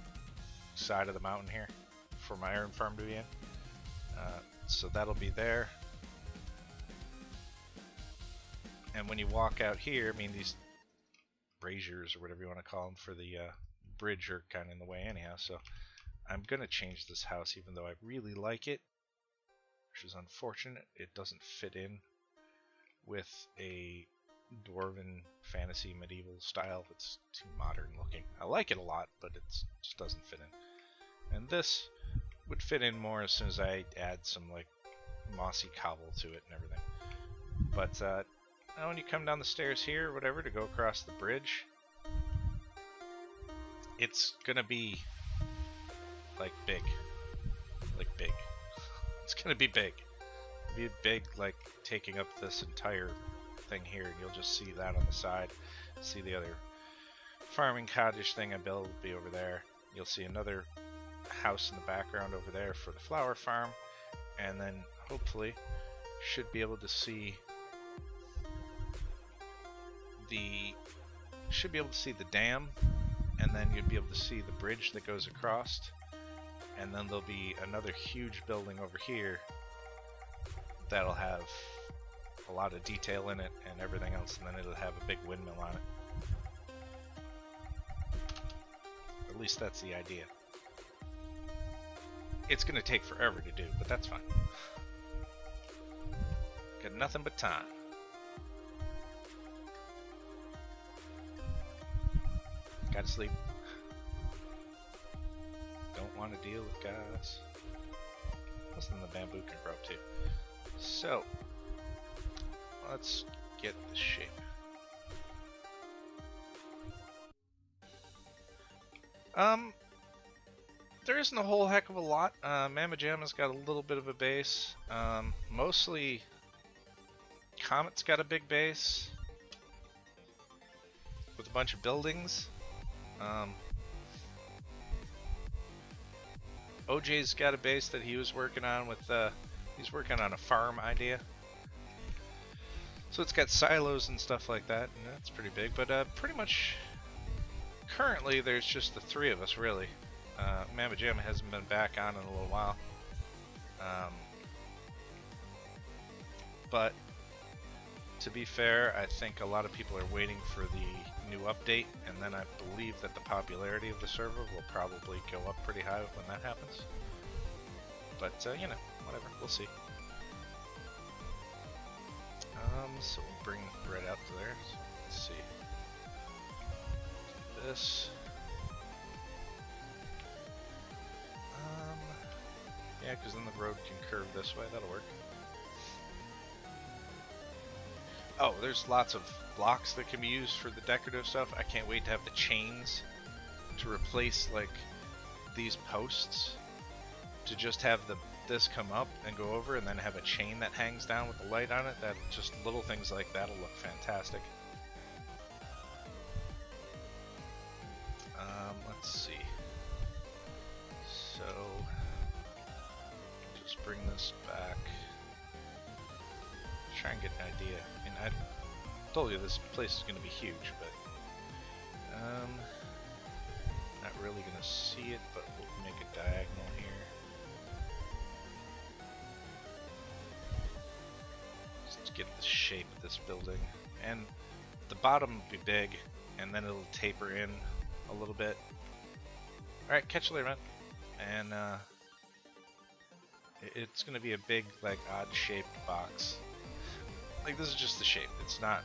side of the mountain here for my iron farm to be in. So that'll be there. And when you walk out here, I mean, these braziers or whatever you want to call them for the bridge are kind of in the way anyhow. So I'm going to change this house even though I really like it, which is unfortunate. It doesn't fit in with a dwarven fantasy medieval style. It's too modern looking. I like it a lot, but it just doesn't fit in. And this would fit in more as soon as I add some like mossy cobble to it and everything. But now when you come down the stairs here or whatever to go across the bridge, it's gonna be like big. It's gonna be big. It'll be big, like taking up this entire thing here, and you'll just see that on the side. See the other farming cottage thing I built will be over there. You'll see another house in the background over there for the flower farm, and then hopefully should be able to see the dam, and then you'd be able to see the bridge that goes across, and then there'll be another huge building over here that'll have a lot of detail in it and everything else, and then it'll have a big windmill on it. At least that's the idea. It's gonna take forever to do, but that's fine. Got nothing but time. Gotta sleep. Don't want to deal with guys. Plus then the bamboo can grow up too. So, let's get this shape. There isn't a whole heck of a lot. Mama Jamma's got a little bit of a base. Mostly Comet's got a big base with a bunch of buildings. OJ's got a base that he was working on with, he's working on a farm idea. So it's got silos and stuff like that, and that's pretty big, but pretty much currently there's just the three of us really. Mama Jamma hasn't been back on in a little while. But to be fair, I think a lot of people are waiting for the new update, and then I believe that the popularity of the server will probably go up pretty high when that happens. But, you know, whatever, we'll see. So we'll bring the bread out to there. So let's see. Do this. Yeah, because then the road can curve this way. That'll work. Oh, there's lots of blocks that can be used for the decorative stuff. I can't wait to have the chains to replace like these posts, to just have this come up and go over, and then have a chain that hangs down with the light on it. That just little things like that'll look fantastic. Let's see. So just bring this back. Try and get an idea. I mean, I told you this place is going to be huge, but not really going to see it, but we'll make a diagonal here. Let's get the shape of this building. And the bottom will be big, and then it'll taper in a little bit. Alright, catch you later, man. And it's going to be a big, like, odd-shaped box. Like, this is just the shape. It's not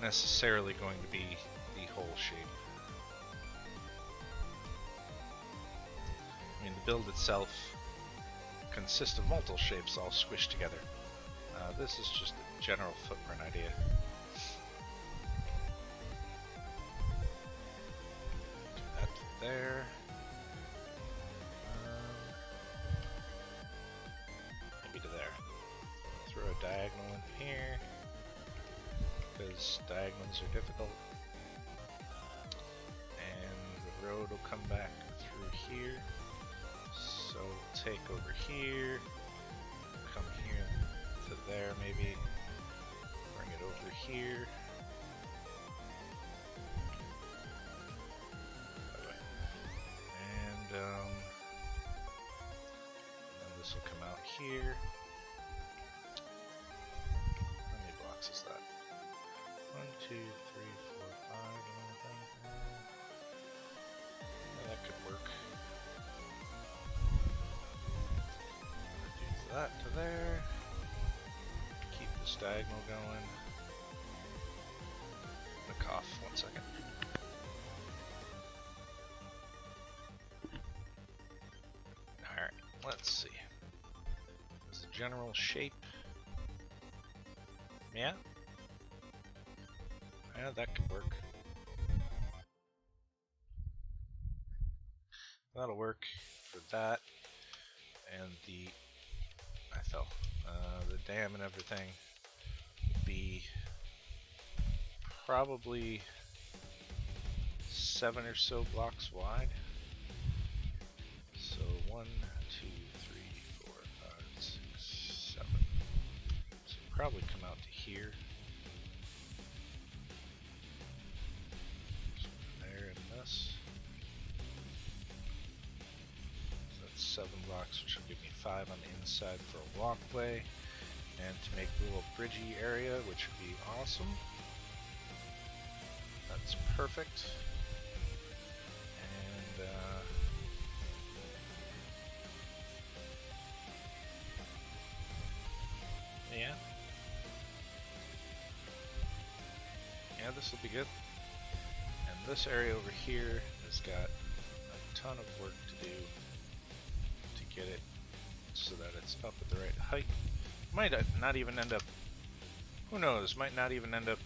necessarily going to be the whole shape. I mean, the build itself consists of multiple shapes all squished together. This is just a general footprint idea. Do that to there. Maybe to there. Throw a diagonal in here, because diagonals are difficult. And the road will come back through here. So we'll take over here, come here to there maybe, bring it over here. And then this will come out here. How many blocks is that? 1, 2, 3, 4, 5. Yeah, that could work. Do that to there. Keep this diagonal going. I'm gonna cough 1 second. Alright, let's see. This is the general shape. Yeah? Yeah, that could work. That'll work for that. And the dam and everything will be probably 7 or so blocks wide. So 1, 2, 3, 4, 5, 6, 7. So probably come out to here. So there and this. So that's 7 blocks, which will give me 5 on the inside for a walkway. And to make a little bridgey area, which would be awesome. That's perfect. And yeah, this will be good. And this area over here has got a ton of work to do to get it so that it's up at the right height. Might not even end up, who knows, might not even end up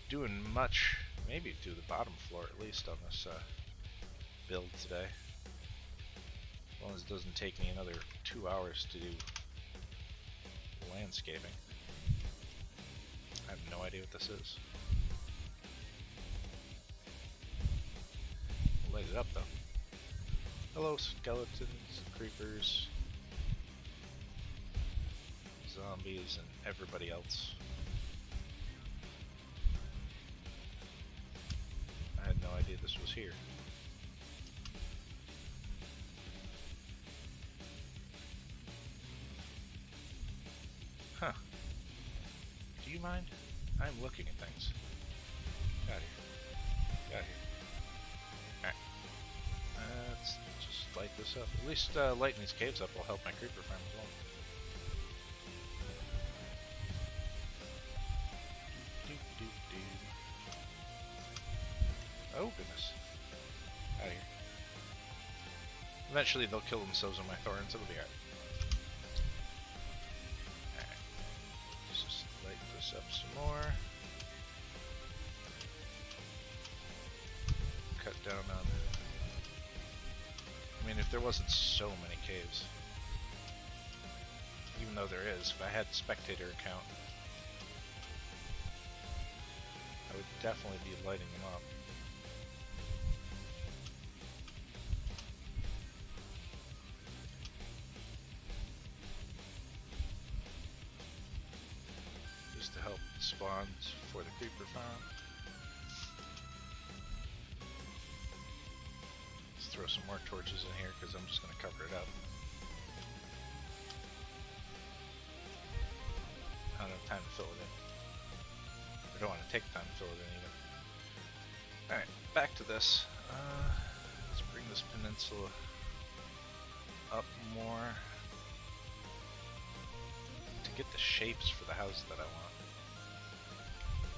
doing much, maybe do the bottom floor at least on this build today. As long as it doesn't take me another 2 hours to do landscaping. I have no idea what this is. I'll light it up though. Hello skeletons, creepers, zombies, and everybody else. I had no idea this was here. Huh. Do you mind? I'm looking at things. Get out here. Get out here. Alright. Let's just light this up. At least lighting these caves up will help my creeper farm as well. Oh goodness. Out of here. Eventually they'll kill themselves on my thorns, it'll be alright. Alright. Let's just light this up some more. Cut down on... I mean, if there wasn't so many caves. Even though there is, if I had spectator account, I would definitely be lighting them up. Just to help spawns for the creeper farm. Let's throw some more torches in here because I'm just going to cover it up. time to fill it in. I don't want to take time to fill it in either. Alright, back to this. Let's bring this peninsula up more to get the shapes for the house that I want.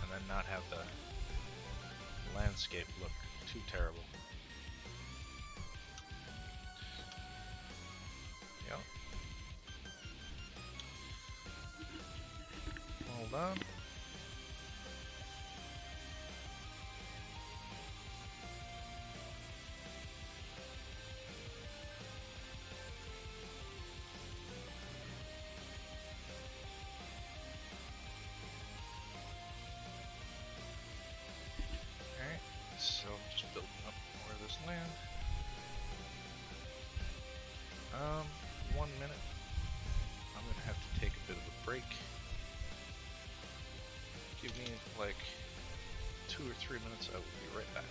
And then not have the landscape look too terrible. Yep. Hold on. Alright, so I'm just building up more of this land. 1 minute. I'm gonna have to take a bit of a break. Give me like 2 or 3 minutes, I will be right back.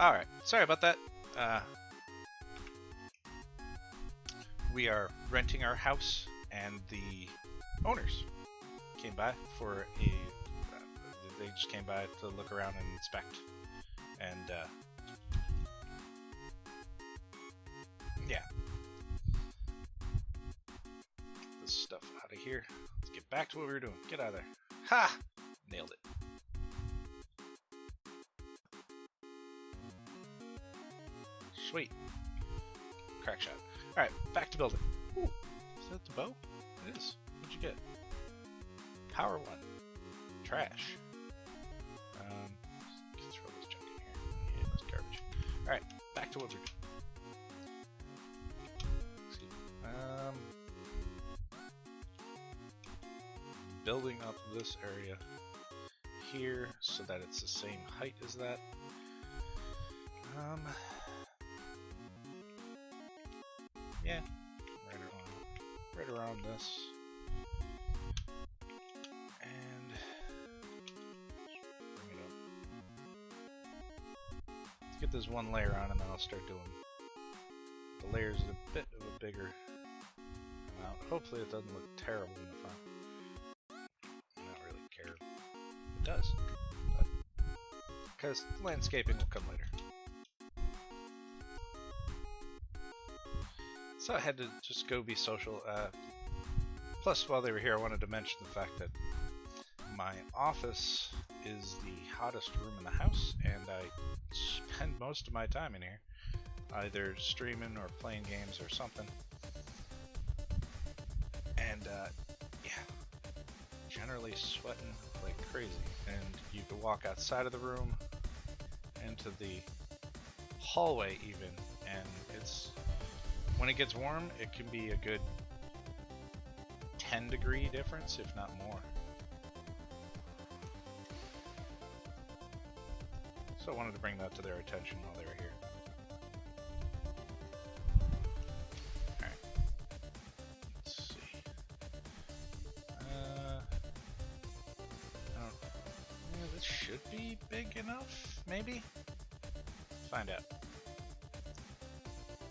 Alright, sorry about that. We are renting our house, and the owners came by for a... they just came by to look around and inspect. And, yeah. This stuff out of here. Let's get back to what we were doing. Get out of there. Ha! Nailed it. Sweet. Crack shot. Alright, back to building. Ooh, is that the bow? It is. What'd you get? Power one. Trash. Let's throw this junk in here. Yeah, that's garbage. Alright, back to what we're doing. Let's see. Building up this area here so that it's the same height as that. Yeah, right around this, and bring it up. Let's get this one layer on, and then I'll start doing the layers at a bit of a bigger amount. Hopefully, it doesn't look terrible in the front. I don't really care. It does, but because landscaping will come later. So I had to just go be social. Plus, while they were here, I wanted to mention the fact that my office is the hottest room in the house, and I spend most of my time in here, either streaming or playing games or something. And yeah, generally sweating like crazy. And you can walk outside of the room into the hallway even, and it's... when it gets warm, it can be a good 10-degree difference, if not more. So I wanted to bring that to their attention while they were here. Alright. Let's see. This should be big enough, maybe? Find out.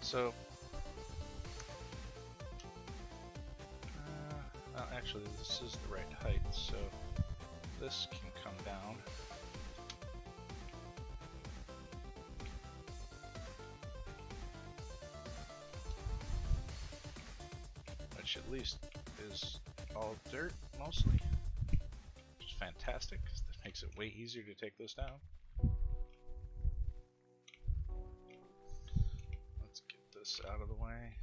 So... actually, this is the right height, so this can come down. Which at least is all dirt, mostly. Which is fantastic, because that makes it way easier to take this down. Let's get this out of the way.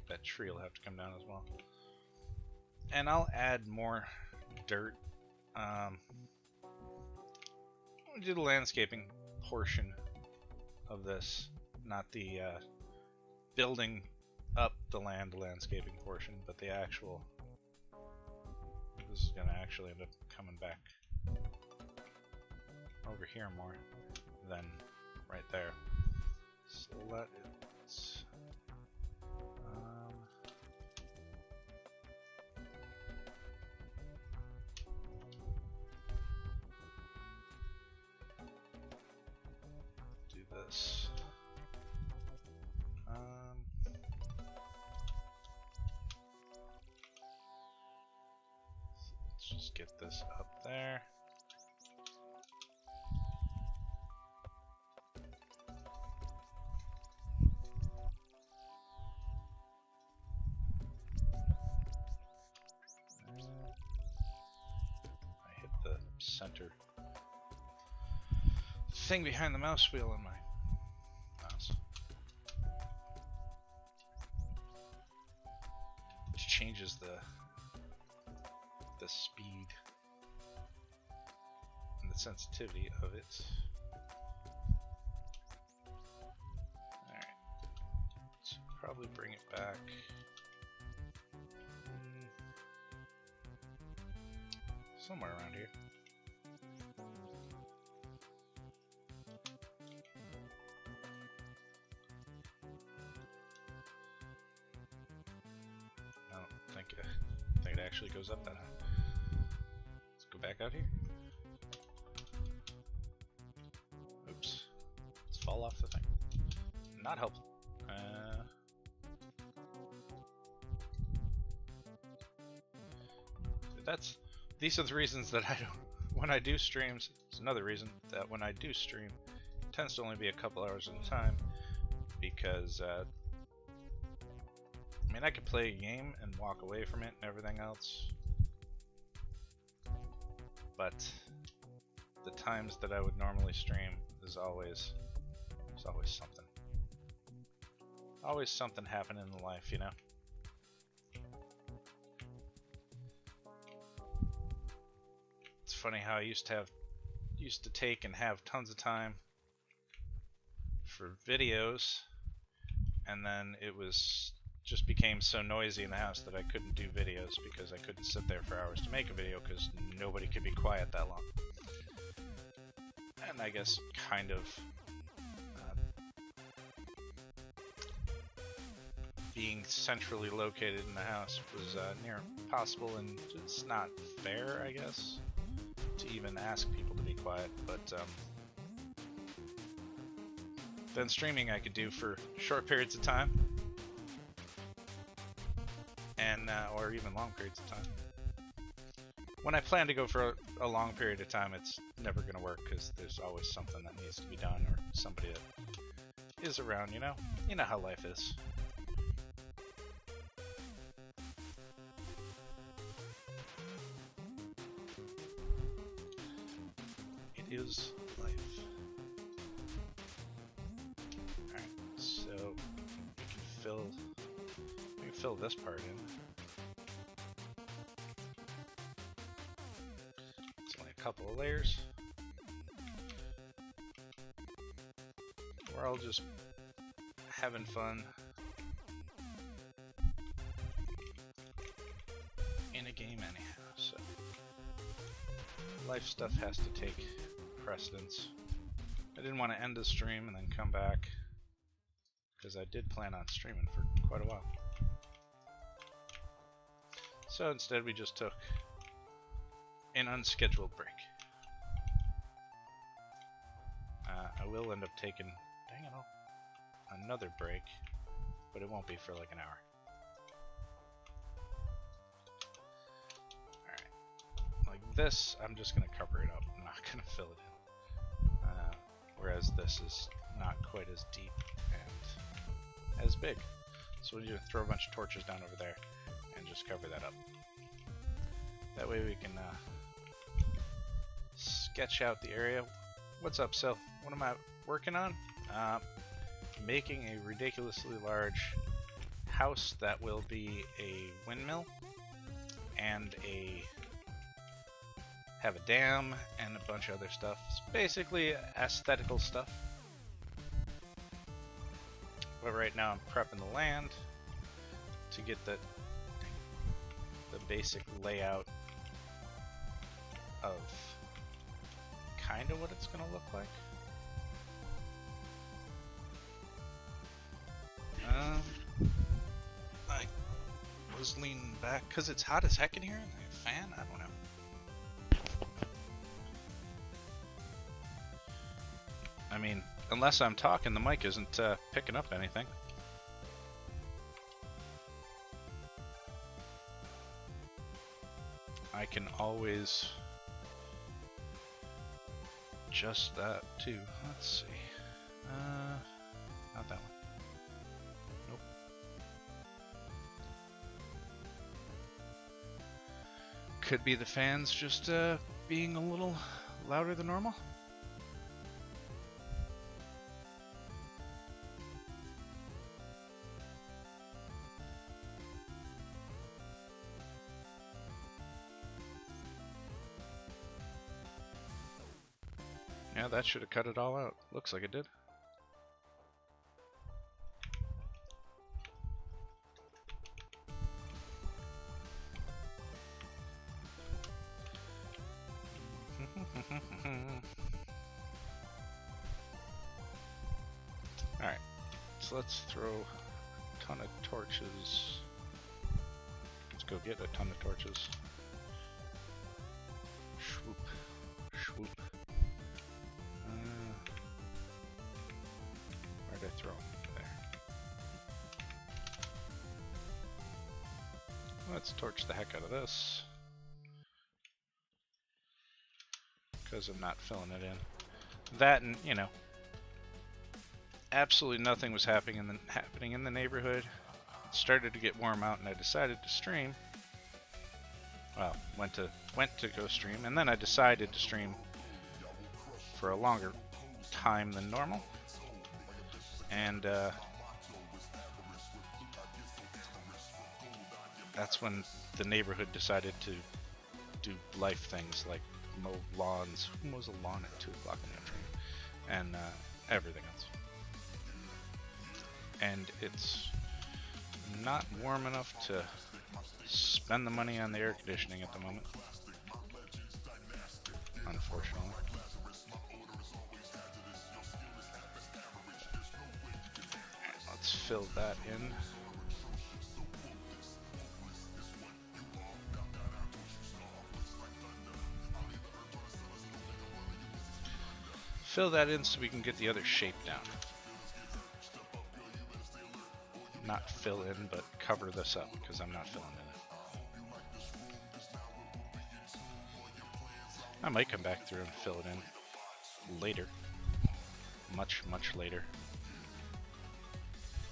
That tree will have to come down as well. And I'll add more dirt. We'll do the landscaping portion of this, not the building up the land landscaping portion, but the actual... this is going to actually end up coming back over here more than right there. So let it... this. Let's just get this up there. I hit the center thing behind the mouse wheel on my mouse. Which changes the speed and the sensitivity of it. Alright. So probably bring it back. Somewhere around here. I think it actually goes up that high. back out here. Oops. Let's fall off the thing. Not helpful. These are the reasons that I don't. When I do streams, it's another reason that when I do stream, it tends to only be a couple hours at a time, because I mean, I could play a game and walk away from it and everything else, but the times that I would normally stream there's always something. Always something happening in life, you know? It's funny how I used to take and have tons of time for videos, and then it just became so noisy in the house that I couldn't do videos because I couldn't sit there for hours to make a video because nobody could be quiet that long. And I guess kind of being centrally located in the house was near impossible, and it's not fair, I guess, to even ask people to be quiet. But then streaming I could do for short periods of time, and or even long periods of time. When I plan to go for a long period of time, it's never going to work because there's always something that needs to be done or somebody that is around, you know? You know how life is. It is life. Alright, so we can fill this part in. Couple of layers. We're all just having fun in a game anyhow, so life stuff has to take precedence. I didn't want to end the stream and then come back because I did plan on streaming for quite a while. So instead we just took an unscheduled break. I will end up taking, another break, but it won't be for like an hour. Alright, like this, I'm just going to cover it up. I'm not going to fill it in. Whereas this is not quite as deep and as big. So we'll just throw a bunch of torches down over there and just cover that up. That way we can sketch out the area. What's up, Sil? What am I working on? Making a ridiculously large house that will be a windmill and have a dam and a bunch of other stuff. It's basically aesthetical stuff. But right now I'm prepping the land to get the basic layout of kind of what it's going to look like. I was leaning back because it's hot as heck in here and I have a fan. I don't know. I mean, unless I'm talking, the mic isn't picking up anything. I can always adjust that too. Let's see. Not that one. Nope. Could be the fans just being a little louder than normal. Yeah, that should have cut it all out. Looks like it did. Alright, so let's throw a ton of torches. Let's go get a ton of torches. Swoop. Swoop. Where'd I throw him? There. Let's torch the heck out of this. Because I'm not filling it in. That and, you know, absolutely nothing was happening in the neighborhood. It started to get warm out and I decided to stream. Well, went to go stream, and then I decided to stream for a longer time than normal. And that's when the neighborhood decided to do life things like mow lawns. Who mows a lawn at 2 o'clock in the afternoon? And everything else. And it's not warm enough to spend the money on the air conditioning at the moment, unfortunately. Let's fill that in. Fill that in so we can get the other shape down. Not fill in, but cover this up, because I'm not filling in it. I might come back through and fill it in later. Much, much later.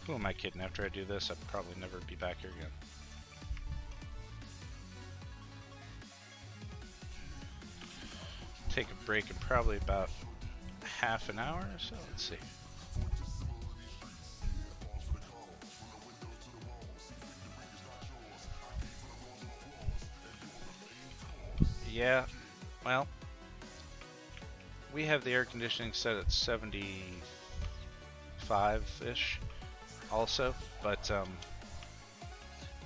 Who am I kidding? After I do this, I'd probably never be back here again. Take a break in probably about half an hour or so. Let's see. Yeah, well, we have the air conditioning set at 75-ish also, but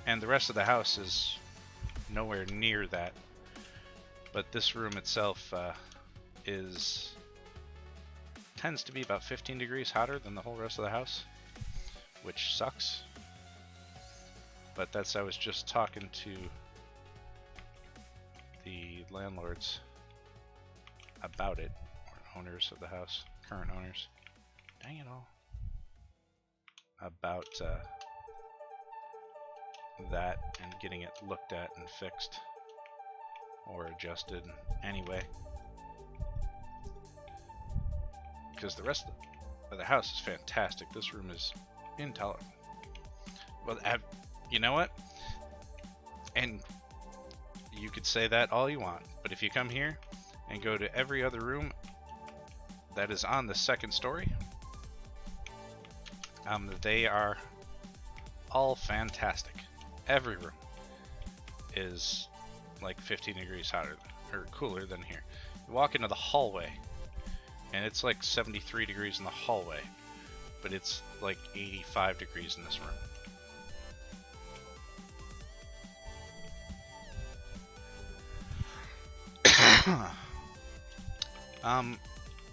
and the rest of the house is nowhere near that. But this room itself tends to be about 15 degrees hotter than the whole rest of the house, which sucks. But I was just talking to the landlords about it, or owners of the house, current owners. Dang it all. About that and getting it looked at and fixed or adjusted anyway. Because the rest of the house is fantastic. This room is intolerable. Well, you know what? And you could say that all you want, but if you come here and go to every other room that is on the second story, they are all fantastic. Every room is like 15 degrees hotter or cooler than here. You walk into the hallway and it's like 73 degrees in the hallway, but it's like 85 degrees in this room.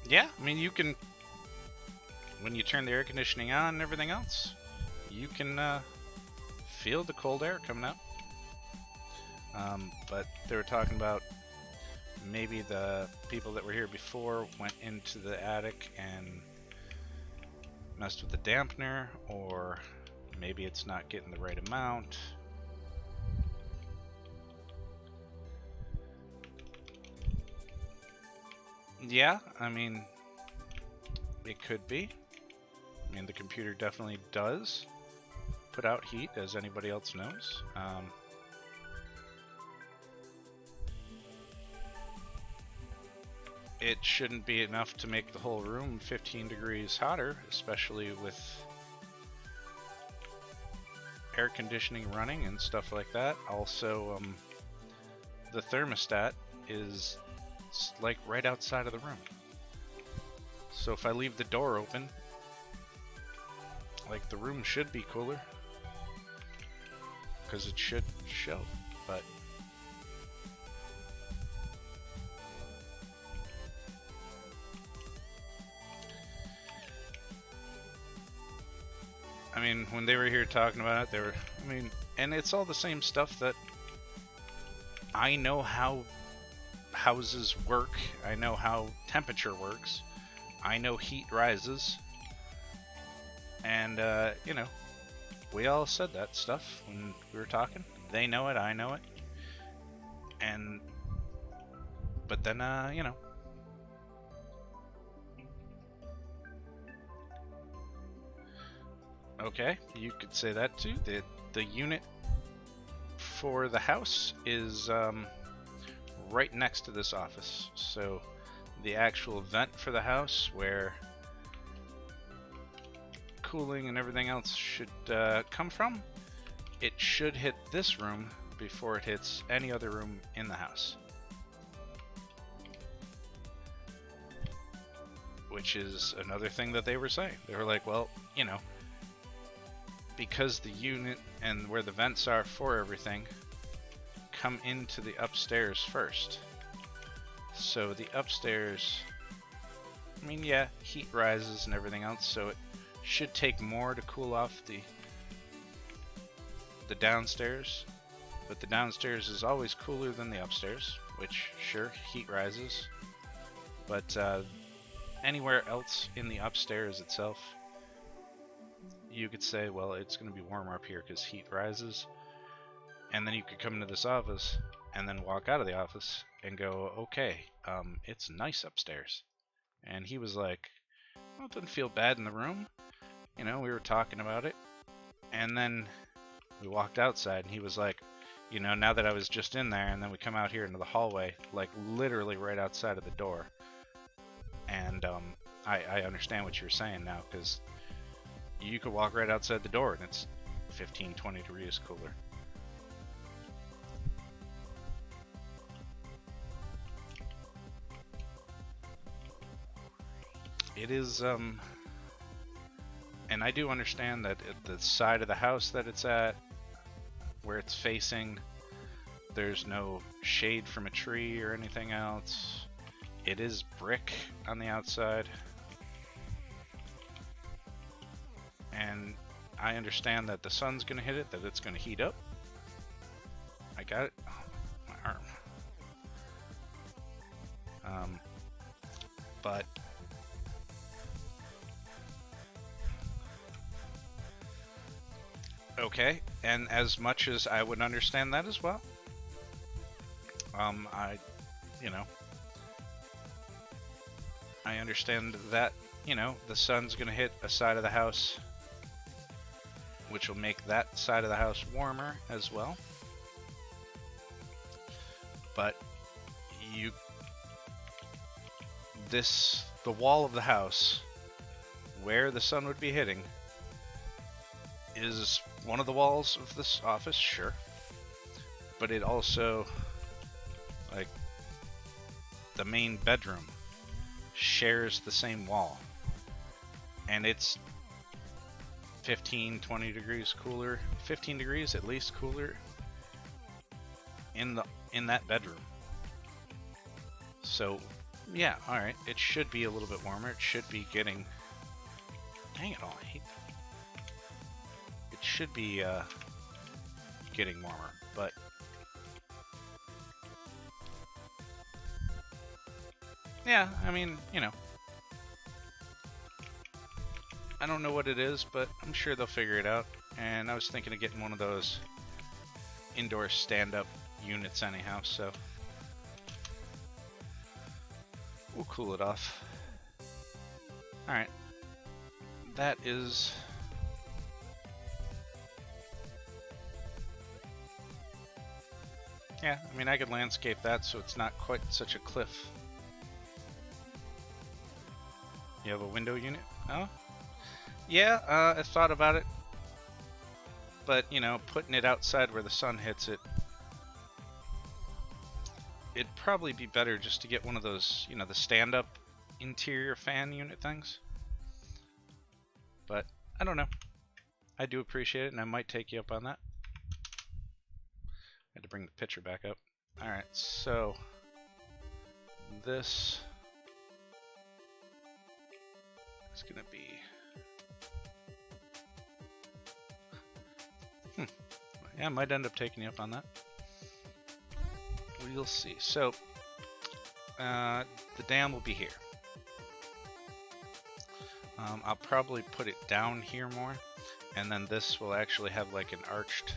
Yeah, I mean, you can, when you turn the air conditioning on and everything else, you can feel the cold air coming out. But they were talking about maybe the people that were here before went into the attic and messed with the dampener, or maybe it's not getting the right amount. Yeah, I mean, it could be. I mean, the computer definitely does put out heat, as anybody else knows. It shouldn't be enough to make the whole room 15 degrees hotter, especially with air conditioning running and stuff like that. Also, the thermostat is like right outside of the room. So if I leave the door open, like, the room should be cooler, because it should show, but I mean, when they were here talking about it, I mean, and it's all the same stuff that I know how houses work. I know how temperature works. I know heat rises. And, we all said that stuff when we were talking. They know it, I know it. But then, okay, you could say that too. The unit for the house is right next to this office. So the actual vent for the house where cooling and everything else should come from, it should hit this room before it hits any other room in the house. Which is another thing that they were saying. They were like, well, because the unit and where the vents are for everything come into the upstairs first. So the upstairs, I mean, yeah, heat rises and everything else, so it should take more to cool off the downstairs. But the downstairs is always cooler than the upstairs, which, sure, heat rises. But anywhere else in the upstairs itself, you could say, well, it's going to be warmer up here because heat rises. And then you could come into this office and then walk out of the office and go, okay, it's nice upstairs. And he was like, well, it didn't feel bad in the room. We were talking about it. And then we walked outside and he was like, now that I was just in there, and then we come out here into the hallway, like literally right outside of the door. And I understand what you're saying now, because you could walk right outside the door and it's 15, 20 degrees cooler. It is, and I do understand that at the side of the house that it's at, where it's facing, there's no shade from a tree or anything else. It is brick on the outside. And I understand that the sun's going to hit it, that it's going to heat up. I got it. Oh, my arm. But okay, and as much as I would understand that as well, I understand that, the sun's going to hit a side of the house, which will make that side of the house warmer as well. But the wall of the house where the sun would be hitting is one of the walls of this office, sure. But it also, like, the main bedroom shares the same wall. And it's 15, 20 degrees cooler, 15 degrees at least cooler in that bedroom. So, yeah, alright, it should be a little bit warmer. It should be getting, dang it all, I hate that. It should be getting warmer, but yeah, I mean, I don't know what it is, but I'm sure they'll figure it out. And I was thinking of getting one of those indoor stand-up units anyhow, so we'll cool it off. Alright. That is... yeah, I mean, I could landscape that so it's not quite such a cliff. You have a window unit? Oh? Yeah, I thought about it. But, putting it outside where the sun hits it, it'd probably be better just to get one of those, the stand-up interior fan unit things. But, I don't know. I do appreciate it, and I might take you up on that. I had to bring the picture back up. Alright, so this is gonna be yeah, I might end up taking you up on that. We'll see. So the dam will be here. I'll probably put it down here more, and then this will actually have like an arched,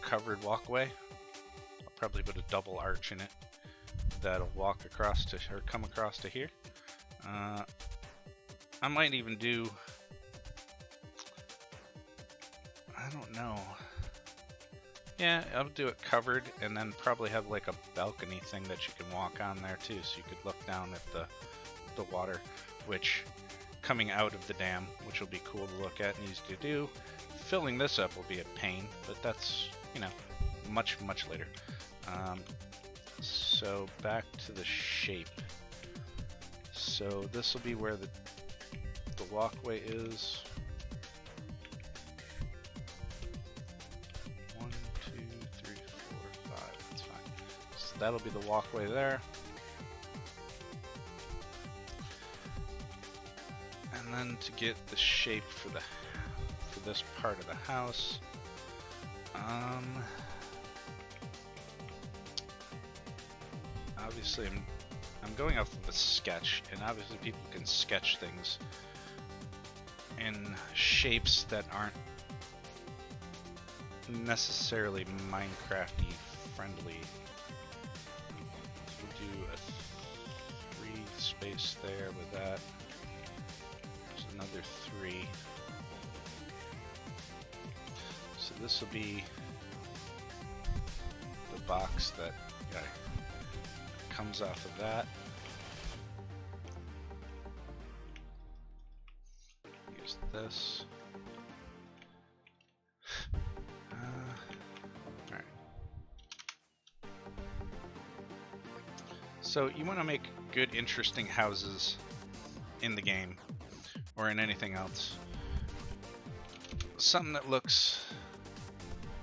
covered walkway. I'll probably put a double arch in it that'll walk across to, or come across to here. I might even do, I don't know. Yeah, I'll do it covered, and then probably have like a balcony thing that you can walk on there too, so you could look down at the water, which coming out of the dam, which will be cool to look at and easy to do. Filling this up will be a pain, but that's, you know, much later. So back to the shape. So this will be where the walkway is. 1, 2, 3, 4, 5. That's fine. So that'll be the walkway there. And then to get the shape for this part of the house, obviously I'm going off of a sketch, and obviously people can sketch things in shapes that aren't necessarily Minecraft-y friendly. We'll do a 3 space there with that. There's another 3. So this will be the box that comes off of that. Use this. Alright. So you want to make good, interesting houses in the game, or in anything else. Something that looks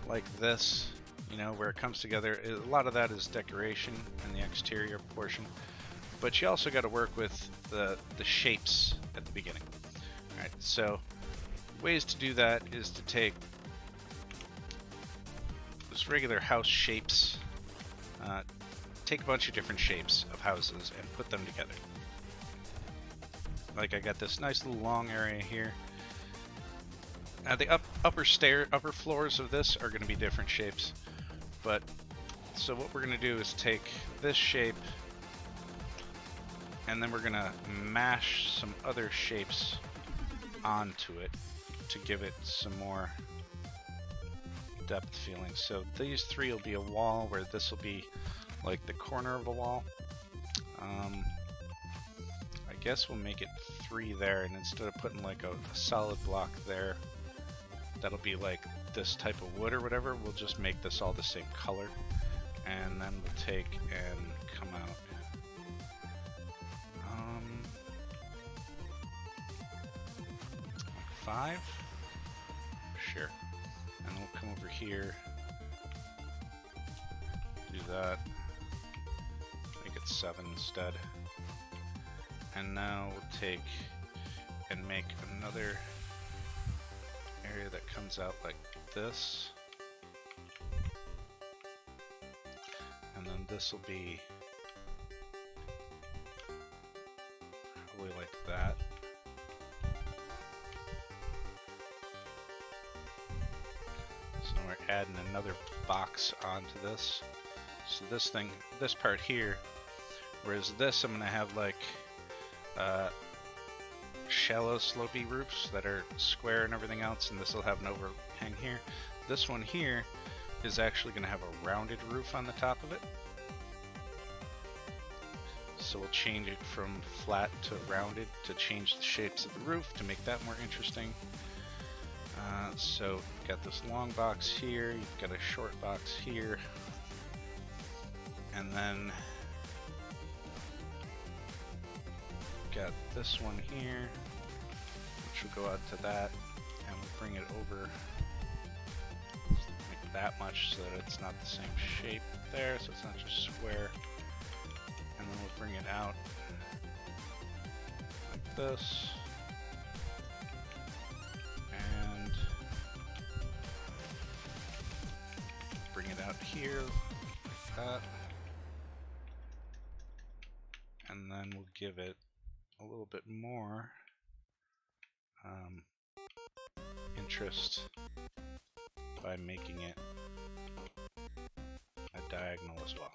like this, you know, where it comes together. A lot of that is decoration in the exterior portion, but you also got to work with the shapes at the beginning. Alright, so ways to do that is to take just regular house shapes, take a bunch of different shapes of houses and put them together. Like I got this nice little long area here. Now the upper floors of this are going to be different shapes, but so what we're going to do is take this shape, and then we're going to mash some other shapes onto it to give it some more depth feeling. So these 3 will be a wall, where this will be like the corner of a wall. I guess we'll make it 3 there, and instead of putting like a solid block there, that'll be like this type of wood or whatever, we'll just make this all the same color, and then we'll take and come out. 5? Sure. And we'll come over here, do that, make it 7 instead. And now we'll take and make another area that comes out like this. And then this will be probably like that. So now we're adding another box onto this. So this part here, whereas this I'm gonna have like shallow slopey roofs that are square and everything else, and this will have an overhang here. This one here is actually going to have a rounded roof on the top of it. So we'll change it from flat to rounded to change the shapes of the roof to make that more interesting. So you've got this long box here, you've got a short box here, and then got this one here, which will go out to that, and we'll bring it over like that much so that it's not the same shape there, so it's not just square. And then we'll bring it out like this, and bring it out here like that. and then we'll give it a little bit more interest by making it a diagonal as well.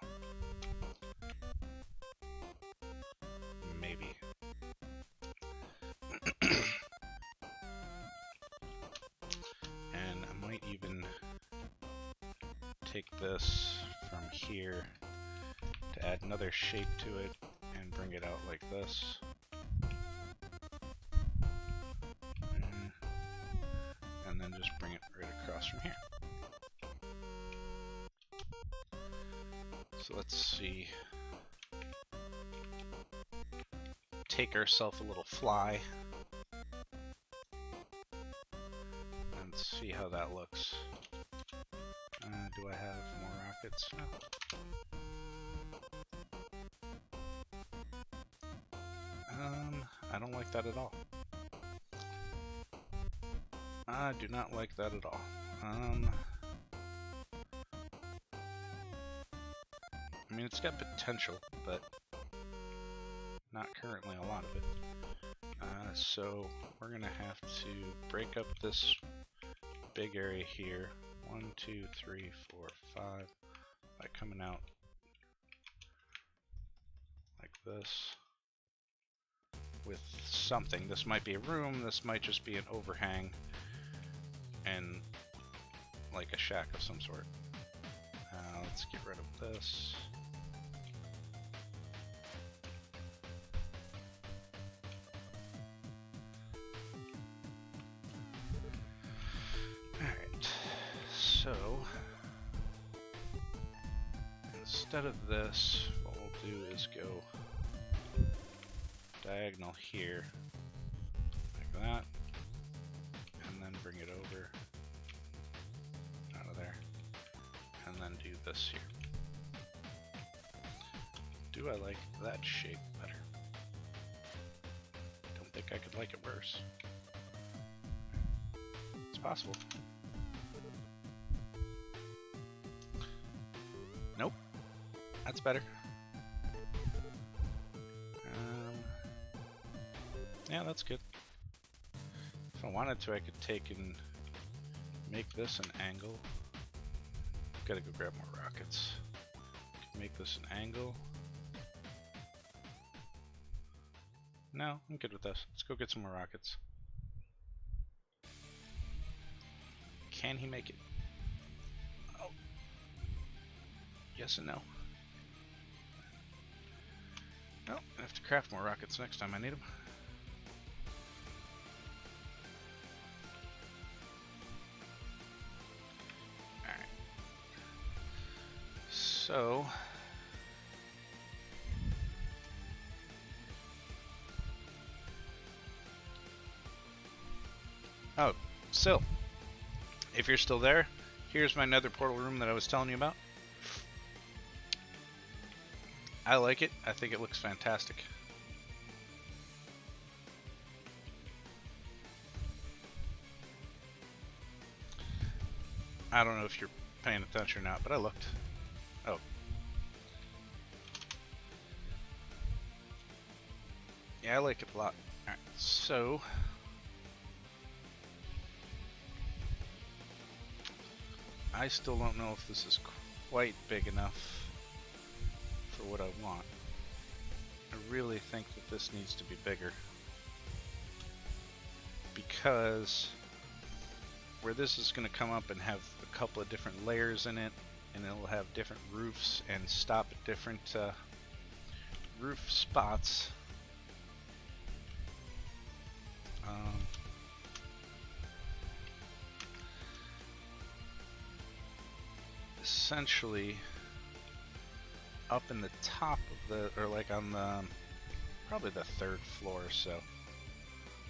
Maybe. And I might even take this from here to add another shape to it and bring it out like this. And then just bring it right across from here. So let's see. Take ourselves a little fly and see how that looks. Do I have more rockets? No. I don't like that at all. I do not like that at all. I mean, it's got potential, but not currently a lot of it. So we're gonna have to break up this big area here. 1, 2, 3, 4, 5 by coming out like this with something. This might be a room, this might just be an overhang and like a shack of some sort. Let's get rid of this. Alright, so instead of this, what we'll do is go diagonal here, like that, and then bring it over out of there, and then do this here. Do I like that shape better? Don't think I could like it worse. It's possible. Nope, that's better. Yeah, that's good. If I wanted to, I could take and make this an angle. Gotta go grab more rockets. Could make this an angle. No, I'm good with this. Let's go get some more rockets. Can he make it? Oh. Yes and no. No, I have to craft more rockets next time I need them. Alright. So... Oh, Sil, if you're still there, here's my nether portal room that I was telling you about. I like it. I think it looks fantastic. I don't know if you're paying attention or not, but I looked. Oh. Yeah, I like it a lot. Alright, so... I still don't know if this is quite big enough for what I want. I really think that this needs to be bigger, because where this is going to come up and have a couple of different layers in it, and it'll have different roofs and stop at different roof spots. Essentially up in the top of the, or like on the, probably the 3rd floor, so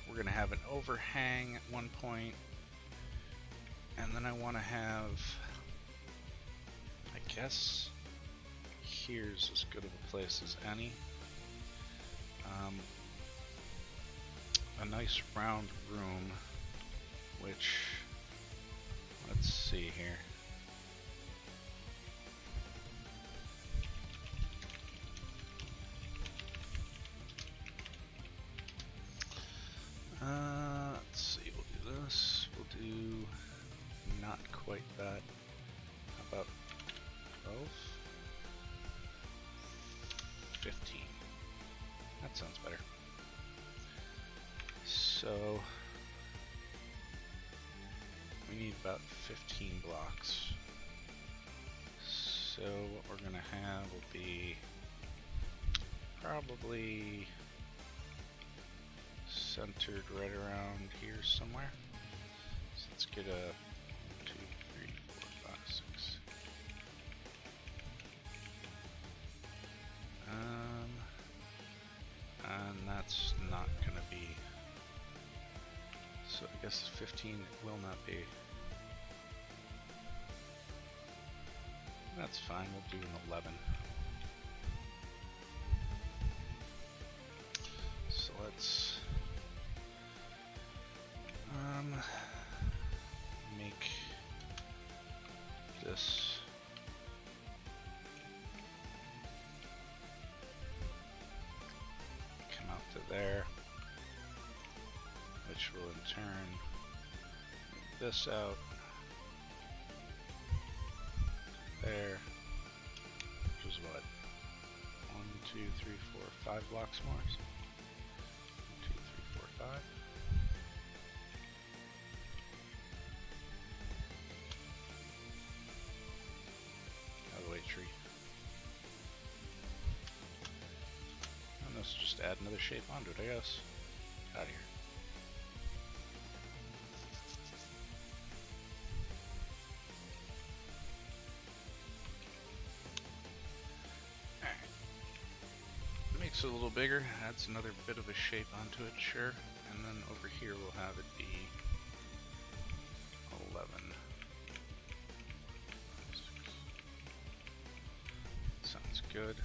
we're gonna have an overhang at one point, and then I want to have, I guess here's as good of a place as any, a nice round room, which, let's see here. So we need about 15 blocks. So what we're gonna have will be probably centered right around here somewhere. So let's get a 2, 3, 4, 5, 6. And that's not gonna be. So I guess 15 will not be. That's fine, we'll do an 11. So let's make this come out to there, which will in turn move this out there, which is what? 1, 2, 3, 4, 5 blocks more. So 1, 2, 3, 4, 5. Out of the way, tree. And let's just add another shape onto it, I guess. Out of here. Makes it a little bigger, adds another bit of a shape onto it, sure. And then over here we'll have it be 11. Sounds good.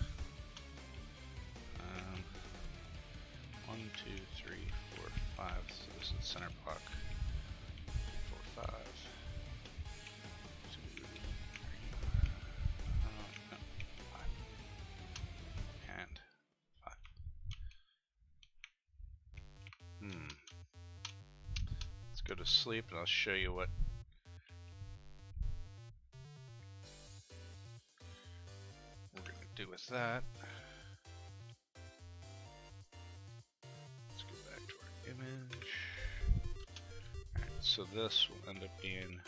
1, 2, 3, 4, 5. So this is the center block. 4, 5. 2, 3, no, 5. And 5. Let's go to sleep and I'll show you what we're going to do with that. Let's go back to our image. Alright, so this will end up being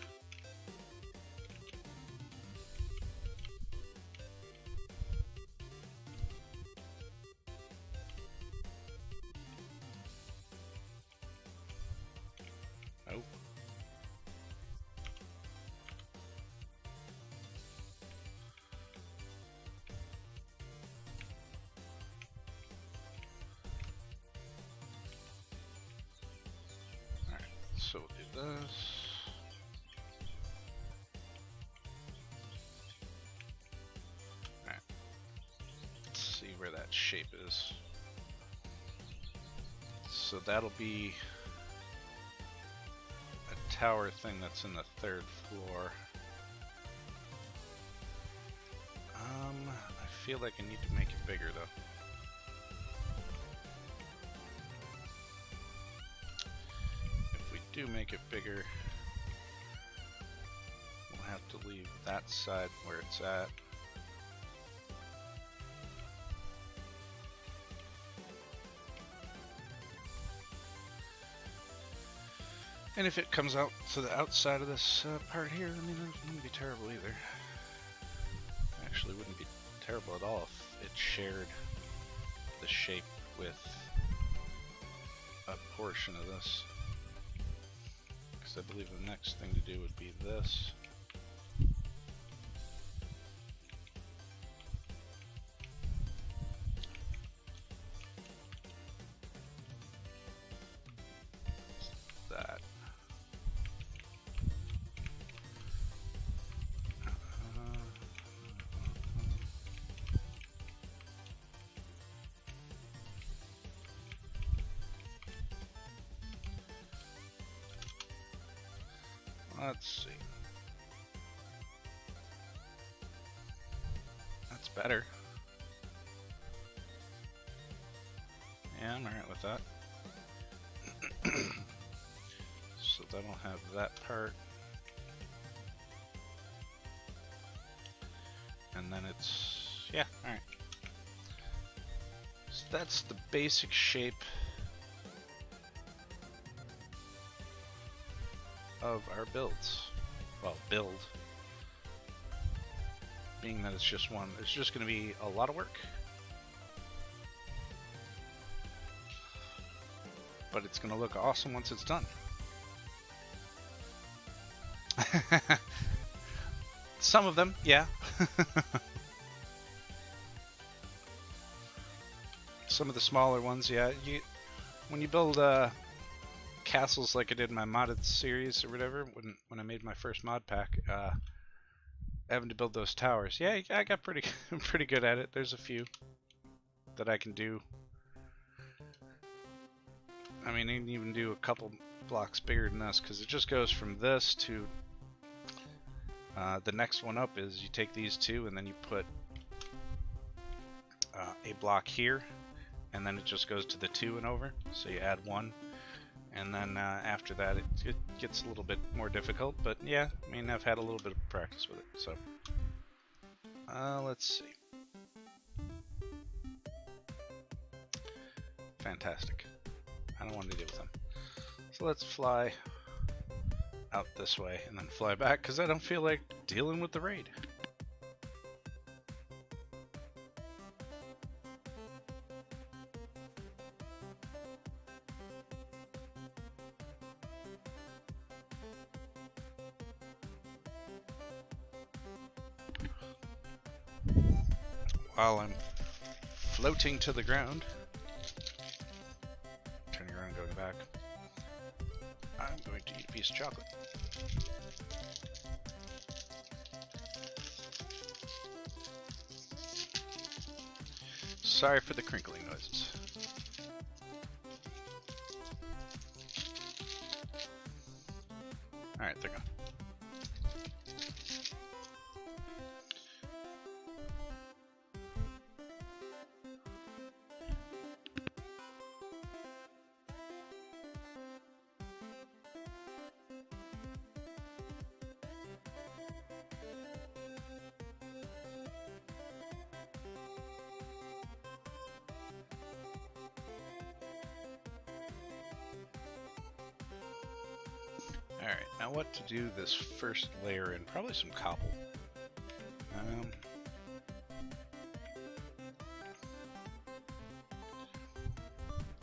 nope. Alright, so we'll do this. Alright. Let's see where that shape is. So that'll be a tower thing that's in the 3rd floor. I feel like I need to make it bigger though. If we do make it bigger, we'll have to leave that side where it's at. And if it comes out to the outside of this part here, I mean, it wouldn't be terrible either. Actually, wouldn't be terrible at all if it shared the shape with a portion of this. Because I believe the next thing to do would be this. That. Let's see. That's better. Yeah, I'm alright with that. So that'll have that part. And then it's, yeah, alright. So that's the basic shape of our builds. Well, build. Being that it's just one, it's just going to be a lot of work. But it's going to look awesome once it's done. Some of them, yeah. Some of the smaller ones, yeah. When you build castles like I did in my modded series or whatever, when I made my first mod pack, having to build those towers, yeah, I got pretty pretty good at it. There's a few that I can do. I mean, I can even do a couple blocks bigger than this, because it just goes from this to the next one up is you take these two and then you put a block here, and then it just goes to the 2 and over, so you add 1, and then after that it gets a little bit more difficult, but yeah, I mean, I've had a little bit of practice with it, so let's see. Fantastic. I don't want to deal with them. So let's fly out this way and then fly back, because I don't feel like dealing with the raid. While I'm floating to the ground, turning around, going back, I'm going to eat a piece of chocolate. Sorry for the crinkling noises. Alright, they're gone. Alright, now what to do this first layer in? Probably some cobble.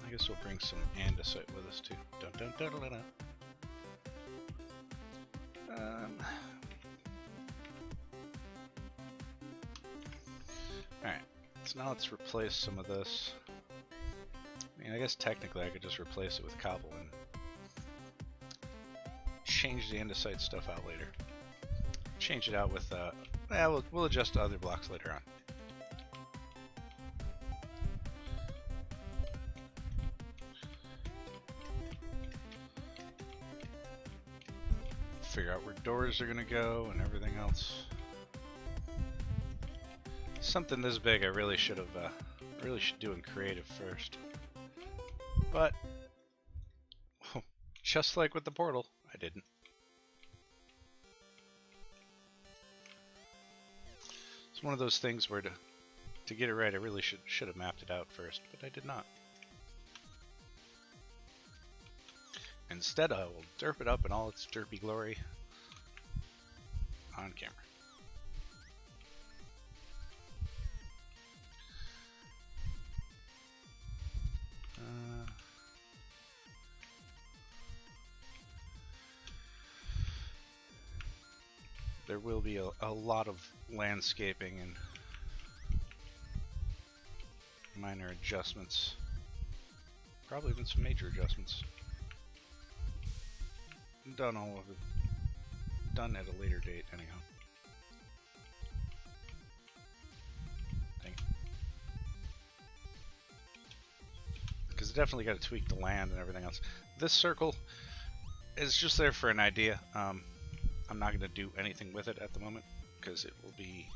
I guess we'll bring some andesite with us too. Dun dun dun dun dun. Alright, so now let's replace some of this. I mean, I guess technically I could just replace it with cobble and change the andesite stuff out later. Change it out with, yeah, we'll adjust to other blocks later on. Figure out where doors are gonna go and everything else. Something this big I really should do in creative first. But just like with the portal, I didn't. It's one of those things where to get it right, I really should have mapped it out first, but I did not. Instead, I will derp it up in all its derpy glory on camera. There will be a lot of landscaping and minor adjustments. Probably even some major adjustments. Done all of it. Done at a later date, anyhow. Dang it. Because I definitely got to tweak the land and everything else. This circle is just there for an idea. I'm not going to do anything with it at the moment, because it will be,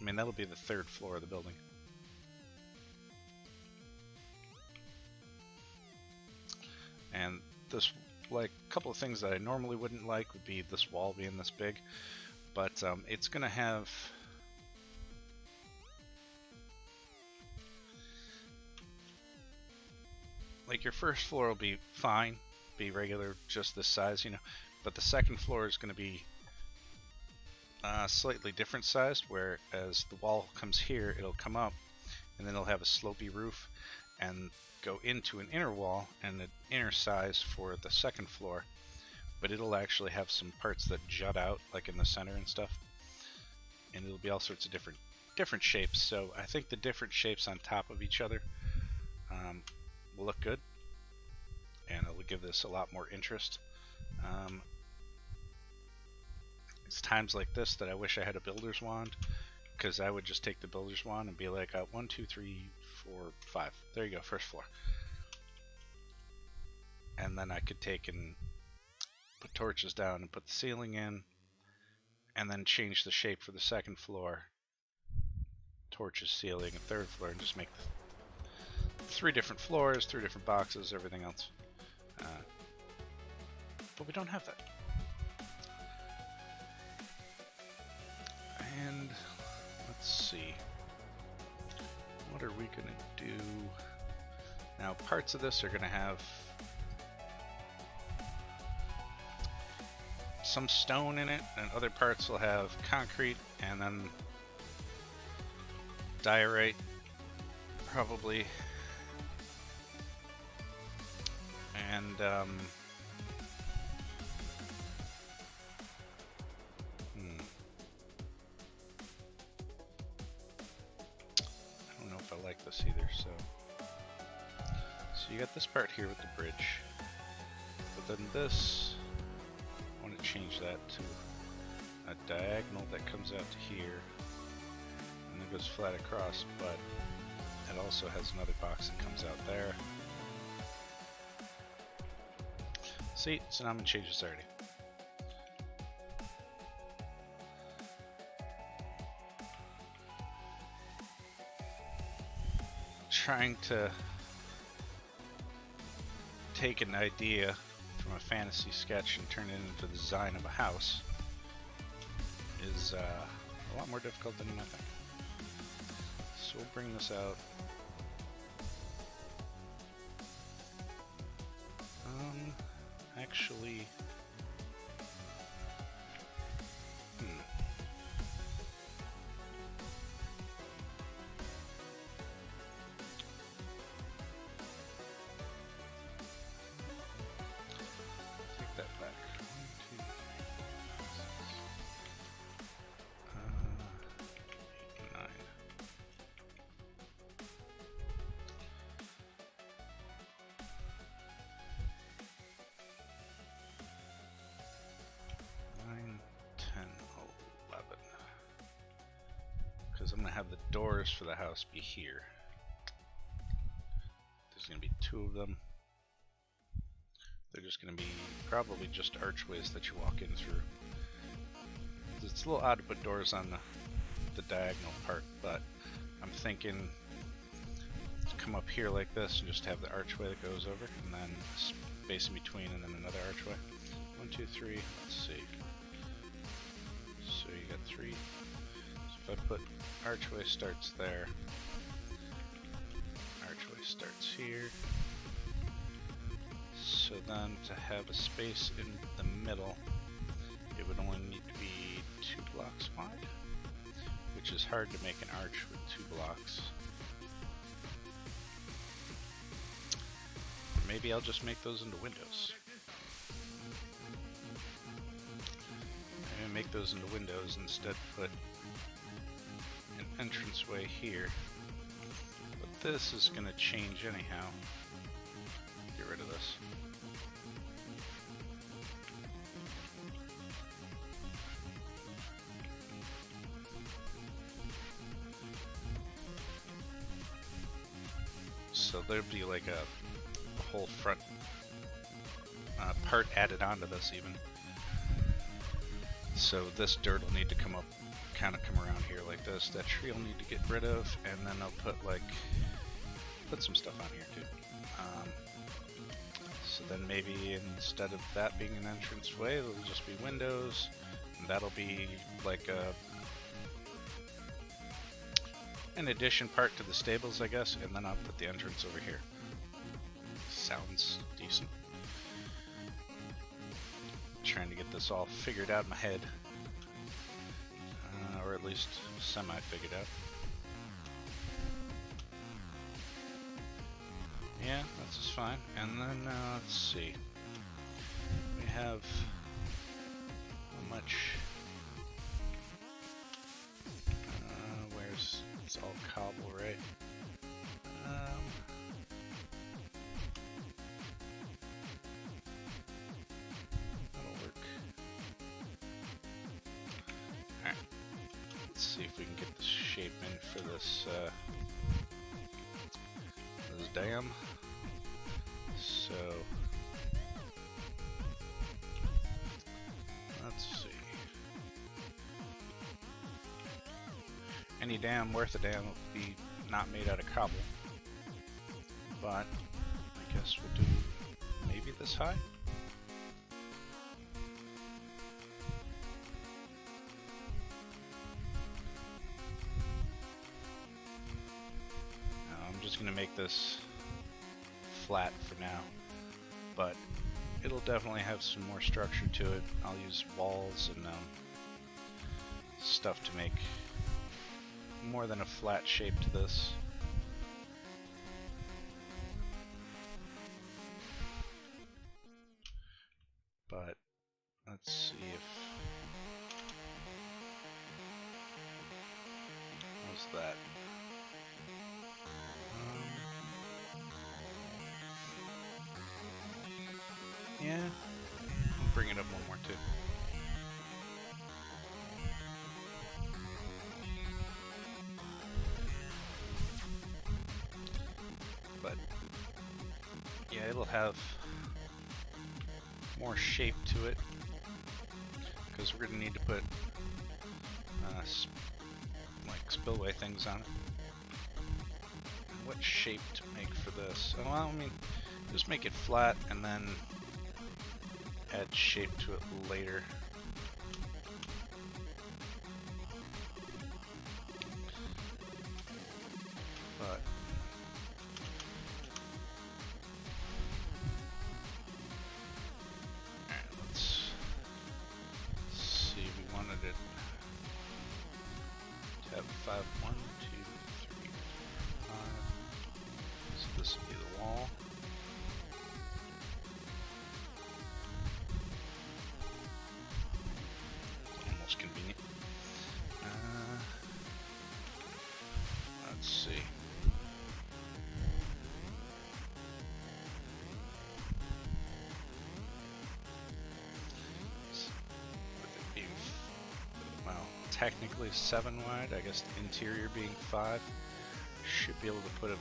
I mean, that'll be the 3rd floor of the building. And this, like, a couple of things that I normally wouldn't like would be this wall being this big, but it's going to have, like, your first floor will be fine, be regular, just this size, you know, but the second floor is going to be slightly different sized, where as the wall comes here, it'll come up, and then it'll have a slopey roof and go into an inner wall and an inner size for the second floor, but it'll actually have some parts that jut out, like in the center and stuff, and it'll be all sorts of different shapes. So I think the different shapes on top of each other will look good, and it'll give this a lot more interest. It's times like this that I wish I had a builder's wand, because I would just take the builder's wand and be like, 1, 2, 3, 4, 5. There you go, first floor. And then I could take and put torches down and put the ceiling in, and then change the shape for the second floor, torches, ceiling, and third floor, and just make 3 different floors, 3 different boxes, everything else. But we don't have that. And let's see, what are we gonna do now? Parts of this are gonna have some stone in it, and other parts will have concrete, and then diorite probably, and I don't know if I like this either. So you got this part here with the bridge, but then this, I want to change that to a diagonal that comes out to here and then goes flat across, but it also has another box that comes out there. See, so now I'm going to change this already. Trying to take an idea from a fantasy sketch and turn it into the design of a house is a lot more difficult than you might think. So we'll bring this out. Actually, take that back. 1, 2, 3, 6, 8, 9. Because I'm going to have the doors for the house be here. There's going to be 2 of them. They're just going to be probably just archways that you walk in through. It's a little odd to put doors on the diagonal part, but I'm thinking to come up here like this and just have the archway that goes over, and then space in between, and then another archway. 1, 2, 3. Let's see. So you got 3. So if I put archway starts there, archway starts here. So then to have a space in the middle, it would only need to be 2 blocks wide, which is hard to make an arch with 2 blocks. Or maybe I'll just make those into windows. And make those into windows, instead put an entranceway here. But this is going to change anyhow. Get rid of this. So there'd be like a whole front part added onto this even. So this dirt will need to come up, kind of come around here like this. That tree will need to get rid of, and then I'll put some stuff on here too. So then maybe instead of that being an entranceway, it'll just be windows, and that'll be like an addition part to the stables, I guess, and then I'll put the entrance over here. Sounds decent. trying to get this all figured out in my head. Or at least semi-figured out. Yeah, that's just fine. And then, let's see. We have... how much... where's... it's all cobble, right? That'll work. Alright. Let's see if we can get the shape in for this, this dam. So... let's see. Any dam worth a dam will be not made out of cobble. But I guess we'll do maybe this high. Now, I'm just gonna make this flat for now, but it'll definitely have some more structure to it. I'll use walls and stuff to make more than a flat shape to this. But let's see if... how's that? Yeah, I'll bring it up one more too. But yeah, it'll have more shape to it because we're going to need to put like spillway things on it. And what shape to make for this? Oh, well, I mean, just make it flat and then add shape to it later. But alright, let's see. We wanted it to have 5, 1, 2, 3, 4, 5. So this will be the wall. Almost convenient. Let's see. With it being, well, technically 7 wide, I guess the interior being 5, should be able to put a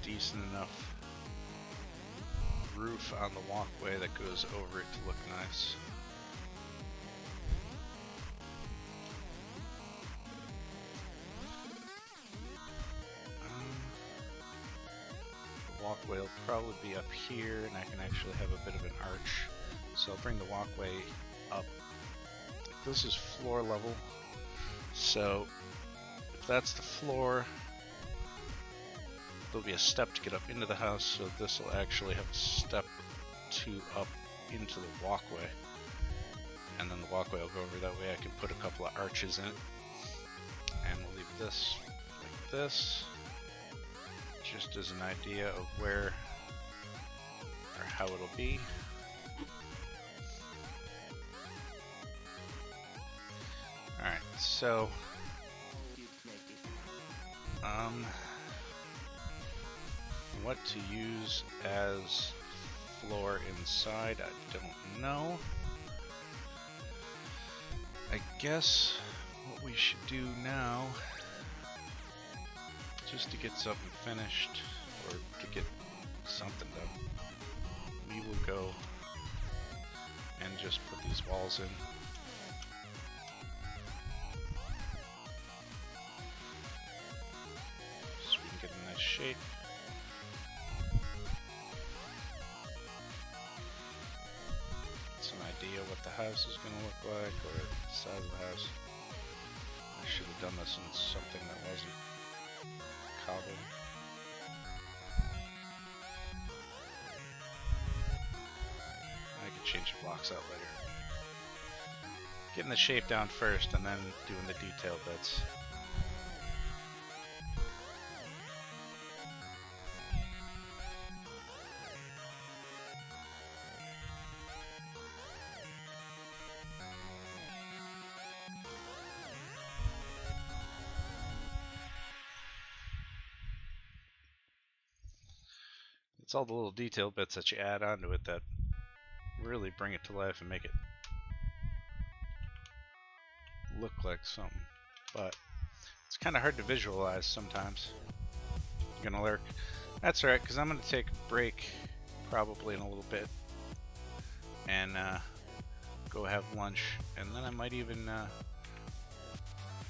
decent enough roof on the walkway that goes over it to look nice. The walkway will probably be up here, and I can actually have a bit of an arch. So I'll bring the walkway up. Like, this is floor level, so if that's the floor, there'll be a step to get up into the house, so this will actually have a step to up into the walkway. And then the walkway will go over, that way I can put a couple of arches in it. And we'll leave this like this, just as an idea of where or how it'll be. Alright, so what to use as floor inside, I don't know. I guess what we should do now, just to get something finished, or to get something done, we will go and just put these walls in. So we can get a nice shape. Some idea what the house is going to look like, or the size of the house. I should have done this in something that wasn't cobble. I could change the blocks out later. getting the shape down first and then doing the detail bits. It's all the little detail bits that you add onto it that really bring it to life and make it look like something. But it's kind of hard to visualize sometimes. You're gonna lurk. That's alright, because I'm gonna take a break probably in a little bit and go have lunch, and then I might even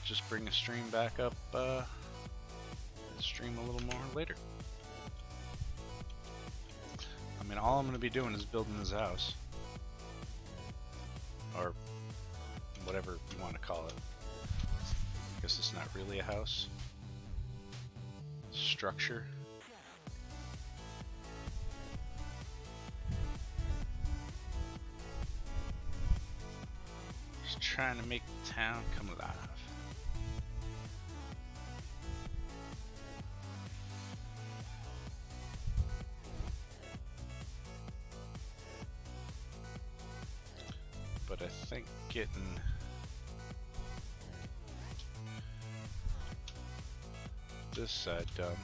just bring the stream back up, stream a little more later. I mean, all I'm going to be doing is building this house. Or whatever you want to call it. I guess it's not really a house. Structure. Just trying to make the town come alive. But I think getting this side done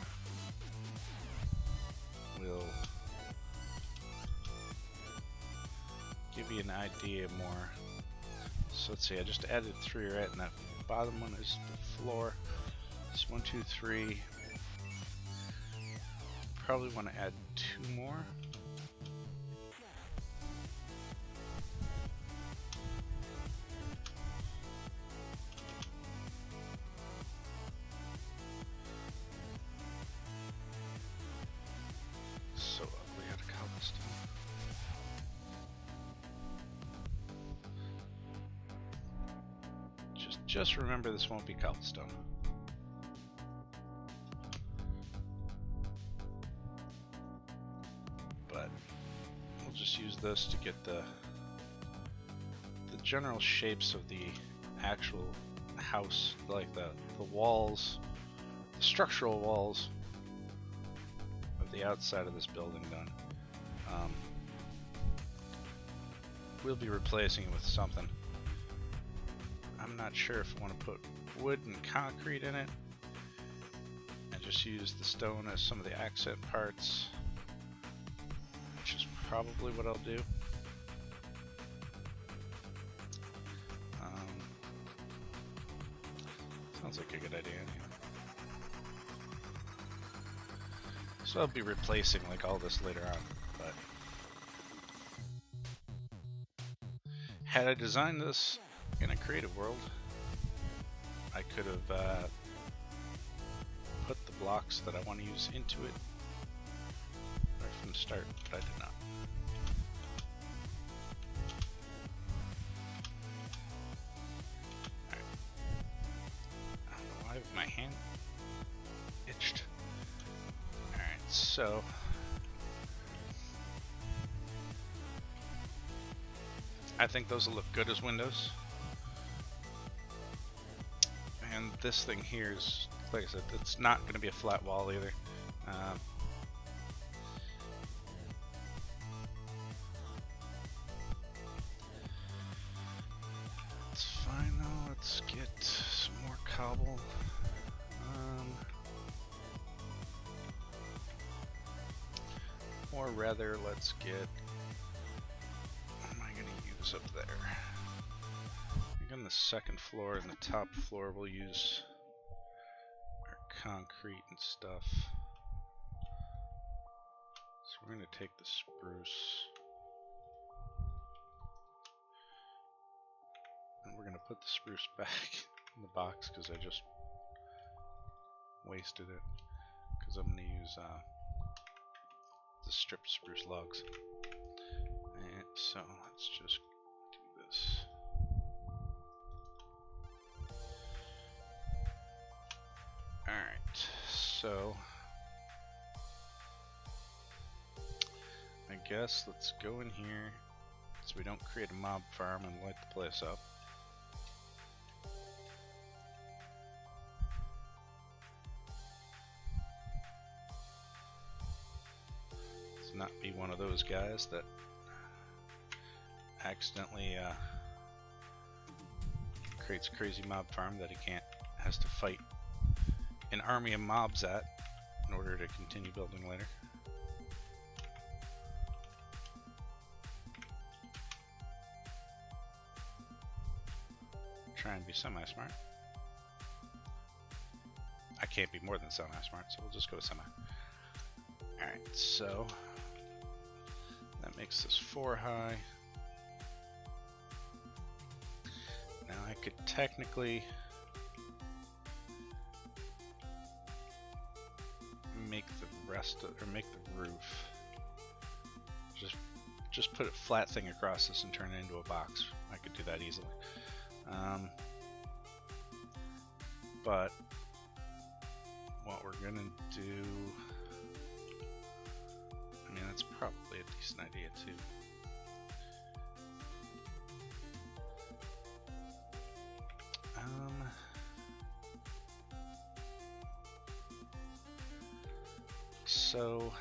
will give you an idea more. So let's see, I just added 3 right, and that bottom one is the floor. It's 1, 2, 3. Probably want to add 2 more. So ugly out of cobblestone. Just remember, this won't be cobblestone. But we'll just use this to get the general shapes of the actual house, like the walls, the structural walls of the outside of this building done. We'll be replacing it with something. I'm not sure if I want to put wood and concrete in it and just use the stone as some of the accent parts, which is probably what I'll do. Sounds like a good idea. So I'll be replacing like all this later on, but had I designed this in a creative world, I could have put the blocks that I want to use into it right from the start, but I did not. Alright. I don't know why my hand itched. Alright, so I think those will look good as windows. And this thing here is, like I said, it's not going to be a flat wall either. It's fine though. Let's get some more cobble. Or rather, let's get. What am I going to use up there? I think on the second floor and the top floor we'll use our concrete and stuff. So we're going to take the spruce and we're going to put the spruce back in the box because I just wasted it, because I'm going to use the stripped spruce logs. And so let's just do this. Alright, so I guess let's go in here so we don't create a mob farm and light the place up. not be one of those guys that accidentally creates a crazy mob farm that he has to fight an army of mobs at in order to continue building later. Try and be semi-smart. I can't be more than semi-smart, so we'll just go semi. Alright, so that makes this 4 high. Now I could technically make the rest of, or make the roof. Just put a flat thing across this and turn it into a box. I could do that easily. But what we're gonna do, I mean, that's probably a decent idea too. So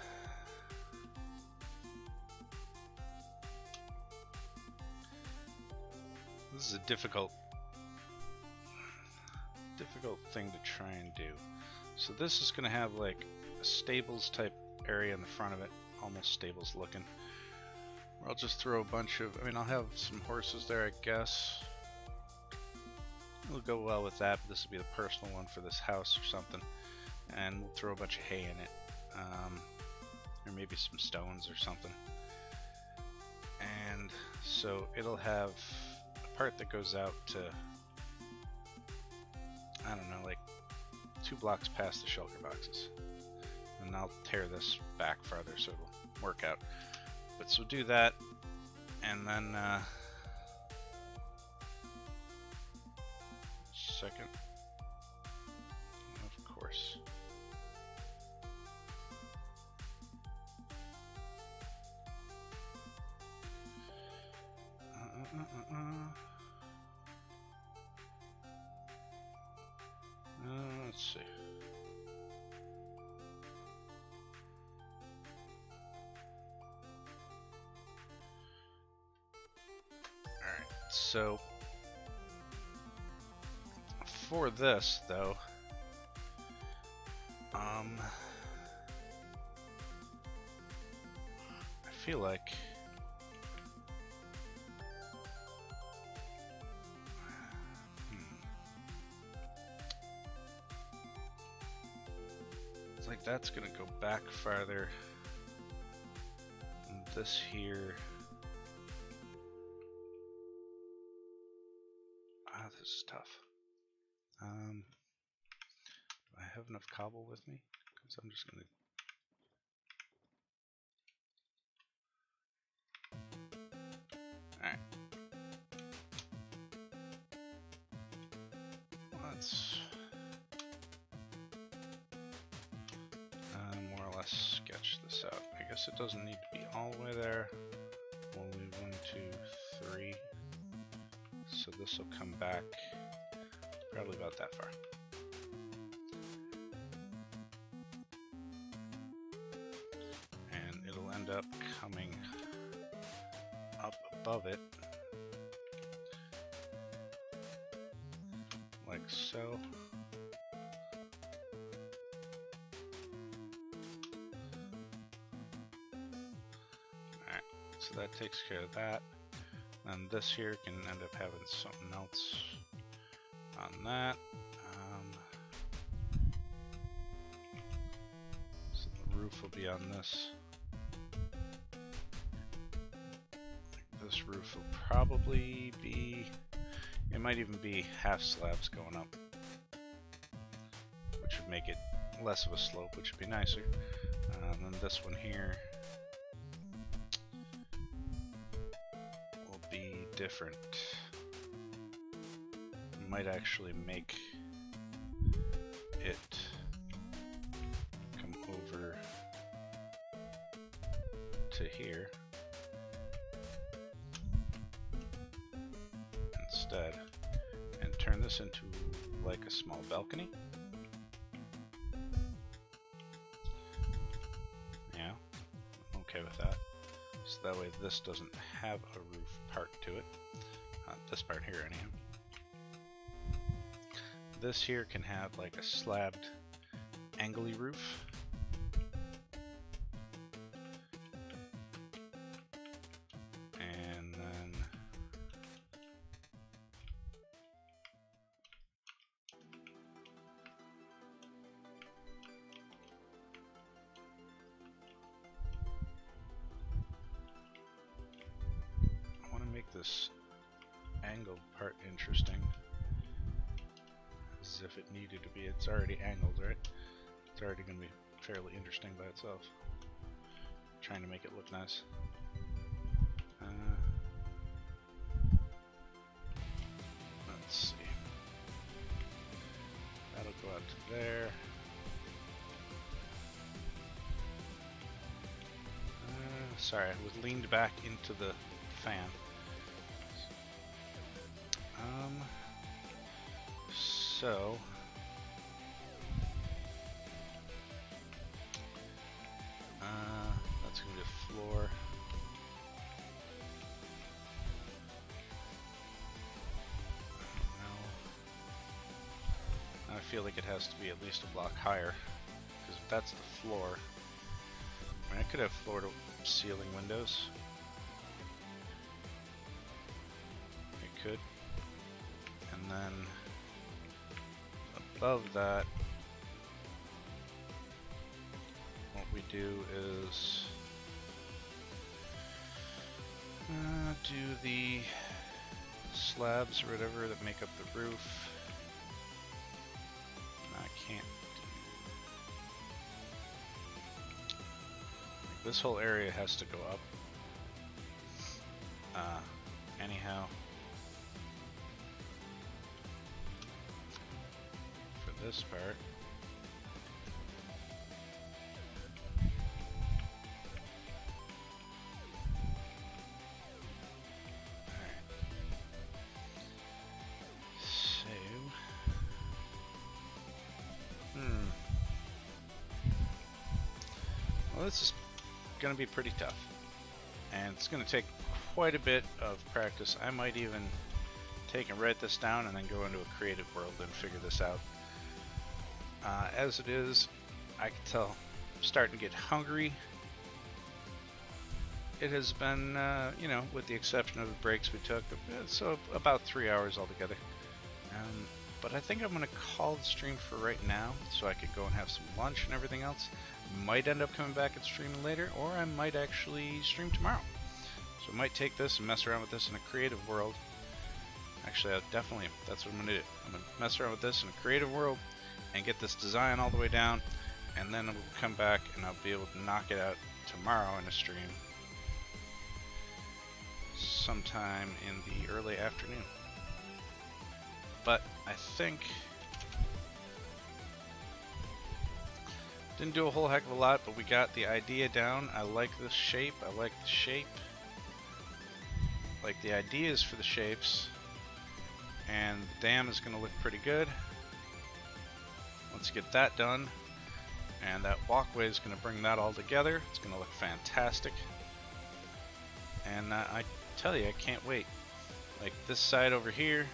this is a difficult thing to try and do. So this is going to have like a stables type area in the front of it, almost stables looking. Where I'll just throw a bunch of, I mean, I'll have some horses there, I guess. It'll go well with that, but this will be the personal one for this house or something. And we'll throw a bunch of hay in it, or maybe some stones or something. And so it'll have a part that goes out to, I don't know, like 2 blocks past the shelter boxes. And I'll tear this back farther so it'll work out. But so do that, and then second, of course. Let's see. Alright, so for this though, I feel like it's like that's gonna go back farther. And this here. This is tough. Do I have enough cobble with me? Because I'm just gonna. Alright. Let's more or less sketch this out. I guess it doesn't need to be all the way there. Only 1, 2, 3. So this will come back probably about that far. And it'll end up coming up above it like so. Alright, so that takes care of that. And this here can end up having something else on that. So the roof will be on this. This roof will probably be, it might even be half slabs going up, which would make it less of a slope, which would be nicer. And then this one here different. Might actually make it come over to here instead and turn this into like a small balcony. Yeah, okay with that. So that way this doesn't have a roof part to it. This part here, anyhow. This here can have like a slabbed, angly roof. And then I want to make this angled part interesting. As if it needed to be. It's already angled, right? It's already going to be fairly interesting by itself. Trying to make it look nice. Let's see. That'll go out to there. Sorry, I was leaned back into the fan. So that's gonna be a floor. I feel like it has to be at least a block higher, because if that's the floor, I mean, I could have floor to ceiling windows. I could. And then above that, what we do is do the slabs or whatever that make up the roof. I can't do. This whole area has to go up. Anyhow, for this part, well, this is going to be pretty tough, and it's going to take quite a bit of practice. I might even take and write this down and then go into a creative world and figure this out. As it is, I can tell I'm starting to get hungry. It has been, you know, with the exception of the breaks we took, so about 3 hours altogether. But I think I'm going to call the stream for right now, so I could go and have some lunch and everything else. Might end up coming back and streaming later, or I might actually stream tomorrow. So I might take this and mess around with this in a creative world. Actually, that's what I'm going to do. I'm going to mess around with this in a creative world and get this design all the way down, and then we'll come back and I'll be able to knock it out tomorrow in a stream. Sometime in the early afternoon. But I think didn't do a whole heck of a lot, but we got the idea down. I like this shape. I like the shape. Like the ideas for the shapes. And the dam is going to look pretty good. Let's get that done. And that walkway is going to bring that all together. It's going to look fantastic. And I tell you, I can't wait. Like this side over here,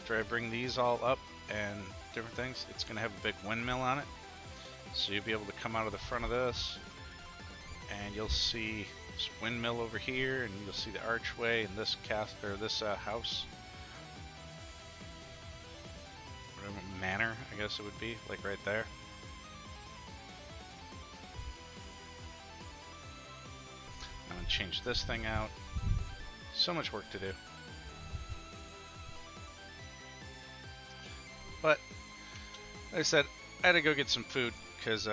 after I bring these all up and different things, it's going to have a big windmill on it. So you'll be able to come out of the front of this and you'll see this windmill over here, and you'll see the archway and this house. Whatever manor, I guess it would be, like right there. I'm going to change this thing out. So much work to do. But, like I said, I had to go get some food because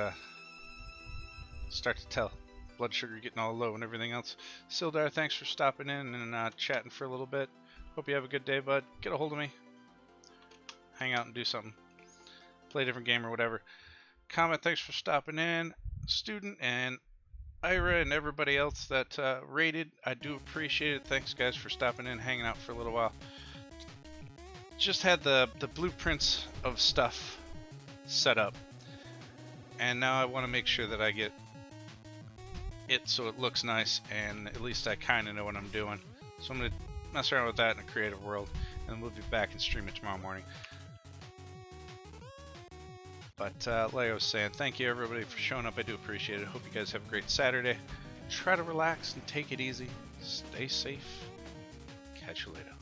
start to tell blood sugar getting all low and everything else. Sildar, thanks for stopping in and chatting for a little bit. Hope you have a good day, bud. Get a hold of me. Hang out and do something. Play a different game or whatever. Comment, thanks for stopping in. Student and Ira and everybody else that rated, I do appreciate it. Thanks guys for stopping in, hanging out for a little while. Just had the blueprints of stuff set up, and now I want to make sure that I get it so it looks nice, and at least I kind of know what I'm doing. So I'm going to mess around with that in a creative world, and we'll be back and stream it tomorrow morning. But like I was saying, thank you everybody for showing up. I do appreciate it. Hope you guys have a great Saturday. Try to relax and take it easy. Stay safe. Catch you later.